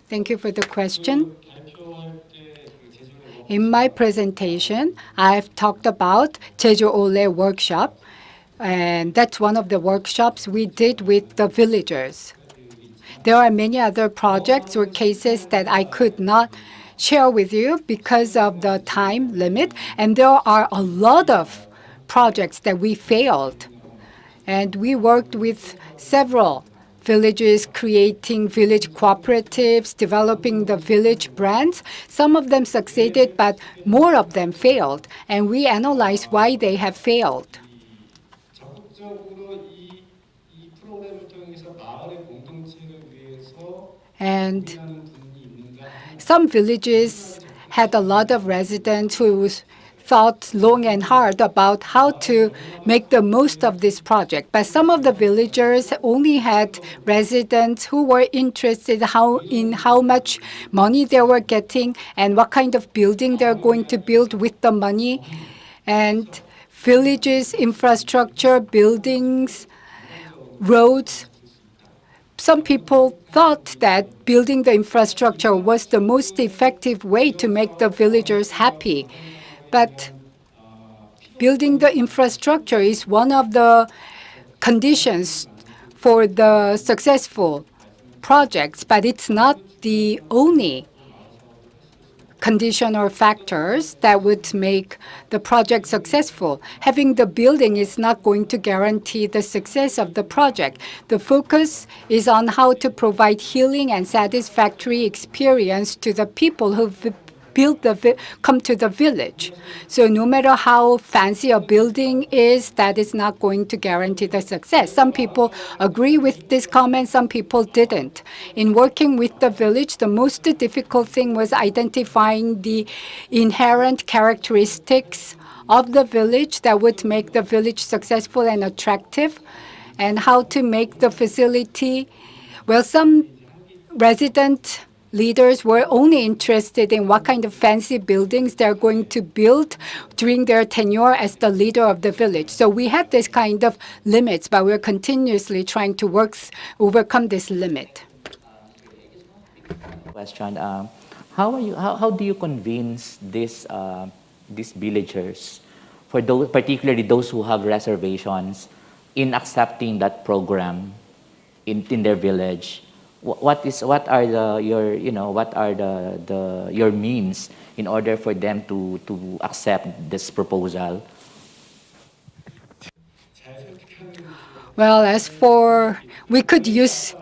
Thank you for the question. In my presentation, I've talked about Jeju Ole workshop. And that's one of the workshops we did with the villagers. There are many other projects or cases that I could not share with you because of the time limit. And there are a lot of projects that we failed. And we worked with several villages, creating village cooperatives, developing the village brands. Some of them succeeded, but more of them failed. And we analyzed why they have failed. And some villages had a lot of residents who thought long and hard about how to make the most of this project. But some of the villagers only had residents who were interested in how much money they were getting and what kind of building they're going to build with the money. And villages, infrastructure, buildings, roads. Some people thought that building the infrastructure was the most effective way to make the villagers happy. But building the infrastructure is one of the conditions for the successful projects, but it's not the only condition or factors that would make the project successful. Having the building is not going to guarantee the success of the project. The focus is on how to provide healing and satisfactory experience to the people who come to the village. So no matter how fancy a building is, that is not going to guarantee the success. Some people agree with this comment, some people didn't. In working with the village, the most difficult thing was identifying the inherent characteristics of the village that would make the village successful and attractive, and how to make the facility. Well, some resident leaders were only interested in what kind of fancy buildings they're going to build during their tenure as the leader of the village. So we had this kind of limits, but we're continuously trying to overcome this limit. Question: How do you convince these villagers, particularly those who have reservations, in accepting that program in their village? What are your means in order for them to accept this proposal? Well, we could use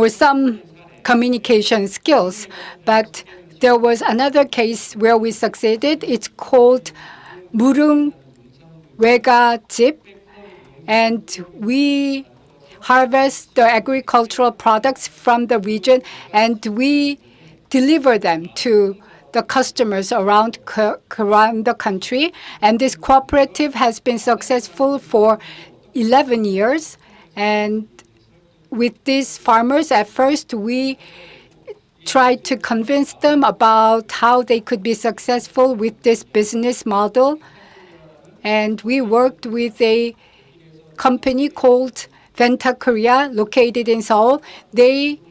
some communication skills, but there was another case where we succeeded. It's called Murung Wega Jip, and we harvest the agricultural products from the region and we deliver them to the customers around the country. And this cooperative has been successful for 11 years. And with these farmers, at first we tried to convince them about how they could be successful with this business model. And we worked with a company called Venta Korea, located in Seoul. They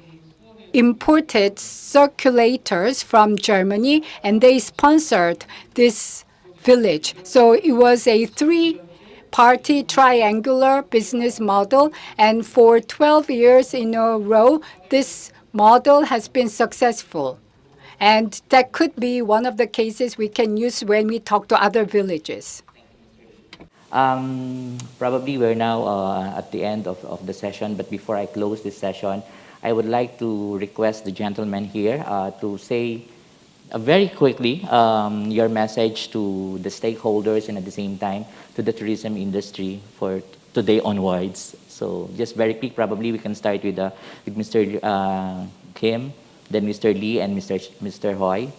imported circulators from Germany, and they sponsored this village. So it was a three-party triangular business model, and for 12 years in a row, this model has been successful. And that could be one of the cases we can use when we talk to other villages. Probably we're now at the end of the session, but before I close this session, I would like to request the gentleman here to say very quickly your message to the stakeholders and at the same time to the tourism industry for today onwards. So just very quick, probably we can start with Mr. Kim, then Mr. Lee, and Mr. Hoy.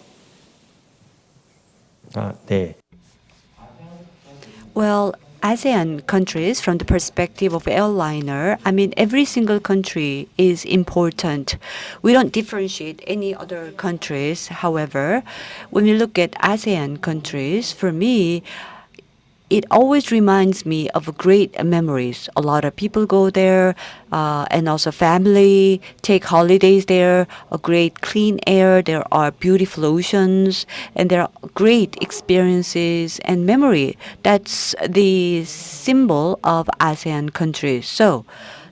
Well, ASEAN countries, from the perspective of airliner, I mean, every single country is important. We don't differentiate any other countries. However, when we look at ASEAN countries, for me, it always reminds me of great memories. A lot of people go there, and also family take holidays there, a great clean air, there are beautiful oceans, and there are great experiences and memory. That's the symbol of ASEAN countries. So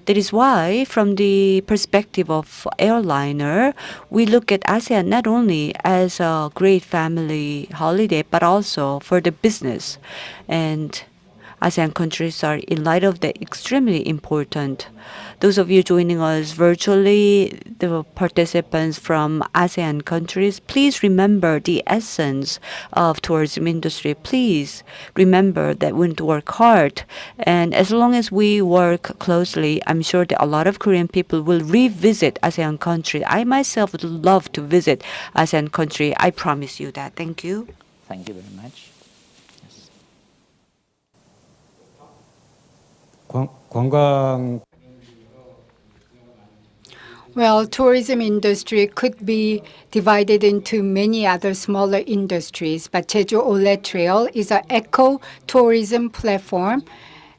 that is why, from the perspective of airliner, we look at ASEAN not only as a great family holiday, but also for the business. And ASEAN countries are, in light of that, extremely important. Those of you joining us virtually, the participants from ASEAN countries, please remember the essence of tourism industry. Please remember that we need to work hard. And as long as we work closely, I'm sure that a lot of Korean people will revisit ASEAN country. I myself would love to visit ASEAN country. I promise you that. Thank you. Thank you very much. Well, tourism industry could be divided into many other smaller industries, but Jeju Ole Trail is an eco-tourism platform,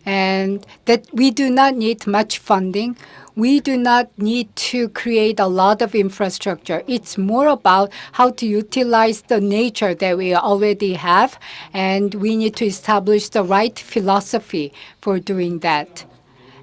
and that we do not need much funding. We do not need to create a lot of infrastructure. It's more about how to utilize the nature that we already have, and we need to establish the right philosophy for doing that.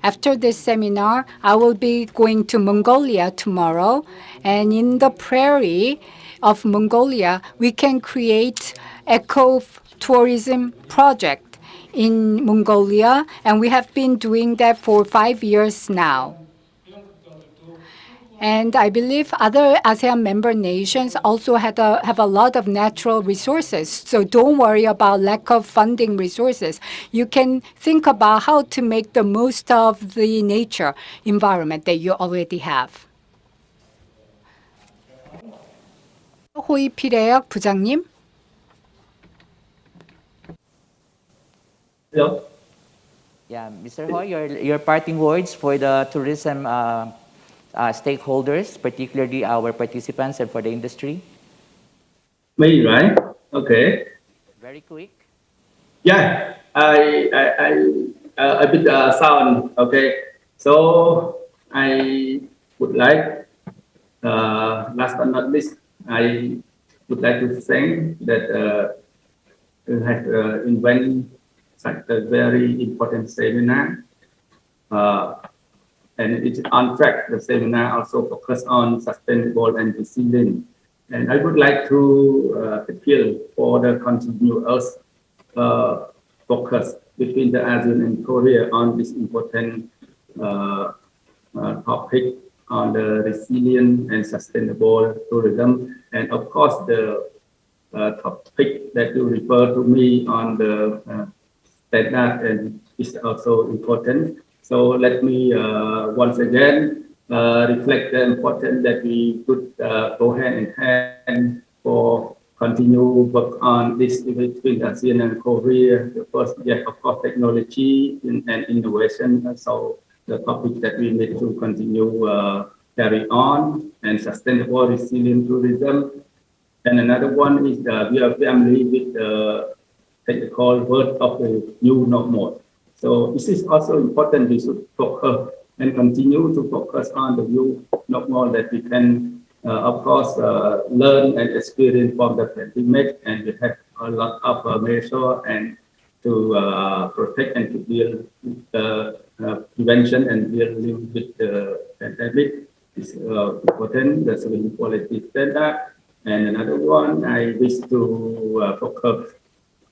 After this seminar, I will be going to Mongolia tomorrow, and in the prairie of Mongolia, we can create eco-tourism project in Mongolia, and we have been doing that for 5 years now. And I believe other ASEAN member nations also have a lot of natural resources. So don't worry about lack of funding resources. You can think about how to make the most of the nature environment that you already have. 호이피레역 부장님. Hello. Yeah, Mr. Ho, your parting words for the tourism stakeholders, particularly our participants and for the industry? Me, right? Okay. Very quick. Yeah, a bit sound. Okay. So I would like, last but not least, I would like to thank that you have invented such a very important seminar. And it's on track. The seminar also focus on sustainable and resilient. And I would like to appeal for the continuous focus between the ASEAN and Korea on this important topic on the resilient and sustainable tourism. And of course, the topic that you refer to me on the standard and is also important. So let me once again reflect the importance that we could go hand in hand for continue work on this between ASEAN and Korea. The first, yes, of course, technology and innovation. So the topic that we need to continue carry on, and sustainable resilient tourism. And another one is we are family with the technical word of the new normal. So this is also important. We should focus and continue to focus on the new normal that we can, of course, learn and experience from the pandemic. And we have a lot of measures and to protect and to deal with the prevention and dealing with the pandemic is important. That's the quality standard. And another one, I wish to focus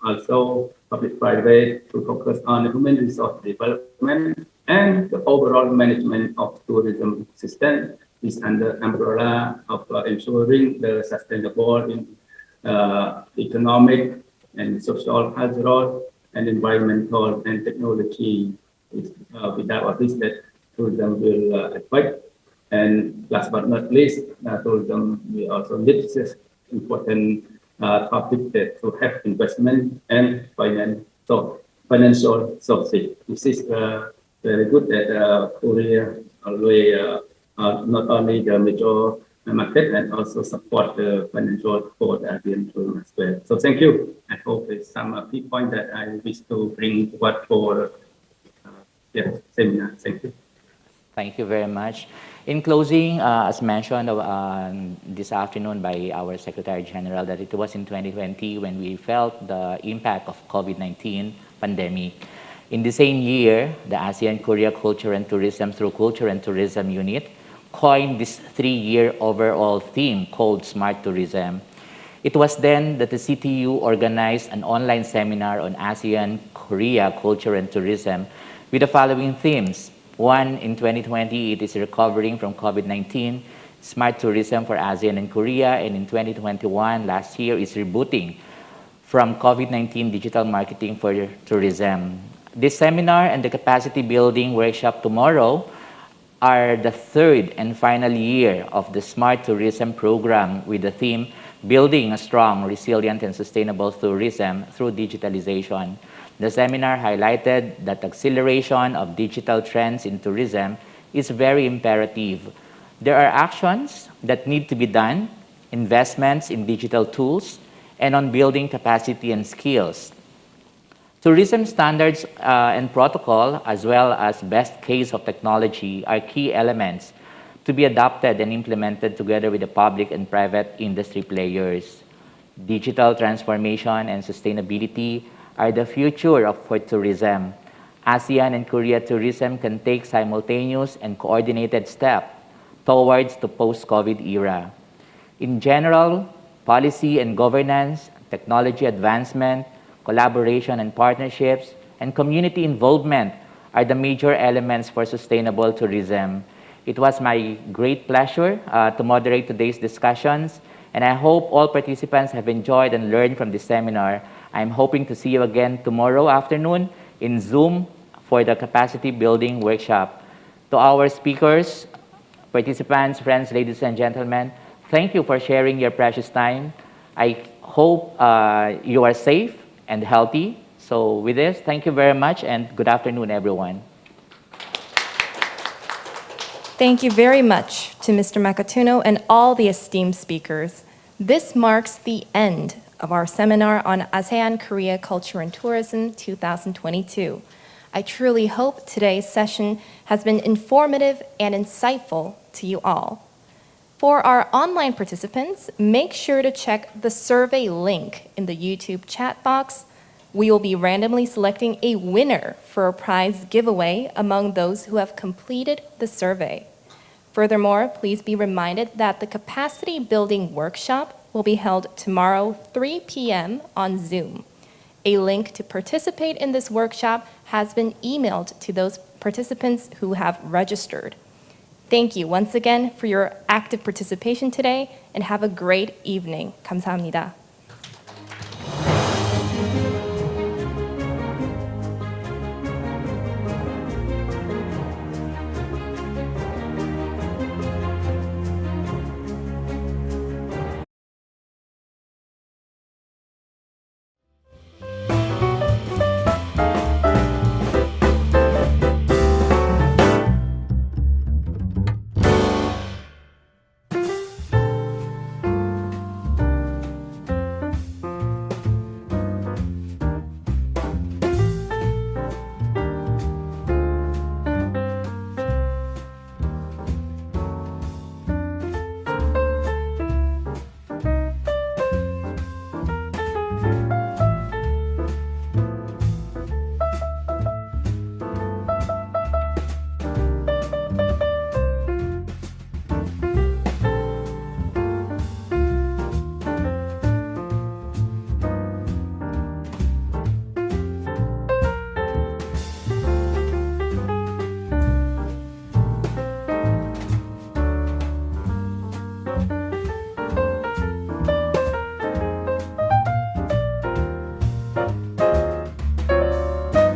also public-private to focus on human resource development and the overall management of tourism system is under umbrella of ensuring the sustainable economic and social, cultural, and environmental and technology. Without this, that tourism will affect. And last but not least, tourism will also need this important topic that to have investment and financial sources. This is very good that Korea always not only the major market and also support the financial for the ASEAN tourism as well. So thank you. I hope it's some key point that I wish to bring forward for seminar. Thank you. Thank you very much. In closing, as mentioned this afternoon by our Secretary General, that it was in 2020 when we felt the impact of COVID-19 pandemic. In the same year, the ASEAN-Korea Culture and Tourism through Culture and Tourism Unit coined this 3-year overall theme called Smart Tourism. It was then that the CTU organized an online seminar on ASEAN-Korea Culture and Tourism with the following themes. One, in 2020, it is recovering from COVID-19, smart tourism for ASEAN and Korea, and in 2021, last year, is rebooting from COVID-19 digital marketing for tourism. This seminar and the capacity building workshop tomorrow are the third and final year of the Smart Tourism program with the theme, Building a Strong, Resilient, and Sustainable Tourism Through Digitalization. The seminar highlighted that acceleration of digital trends in tourism is very imperative. There are actions that need to be done, investments in digital tools, and on building capacity and skills. Tourism standards and protocol, as well as best case of technology, are key elements to be adopted and implemented together with the public and private industry players. Digital transformation and sustainability are the future for tourism. ASEAN and Korea tourism can take simultaneous and coordinated steps towards the post-COVID era. In general, policy and governance, technology advancement, collaboration and partnerships, and community involvement are the major elements for sustainable tourism. It was my great pleasure to moderate today's discussions, and I hope all participants have enjoyed and learned from this seminar. I'm hoping to see you again tomorrow afternoon in Zoom for the capacity building workshop. To our speakers, participants, friends, ladies and gentlemen, thank you for sharing your precious time. I hope you are safe and healthy. So with this, thank you very much and good afternoon, everyone. Thank you very much to Mr. Makatuno and all the esteemed speakers. This marks the end of our seminar on ASEAN-Korea Culture and Tourism 2022. I truly hope today's session has been informative and insightful to you all. For our online participants, make sure to check the survey link in the YouTube chat box. We will be randomly selecting a winner for a prize giveaway among those who have completed the survey. Furthermore, please be reminded that the capacity building workshop will be held tomorrow, 3 p.m. on Zoom. A link to participate in this workshop has been emailed to those participants who have registered. Thank you once again for your active participation today and have a great evening. 감사합니다.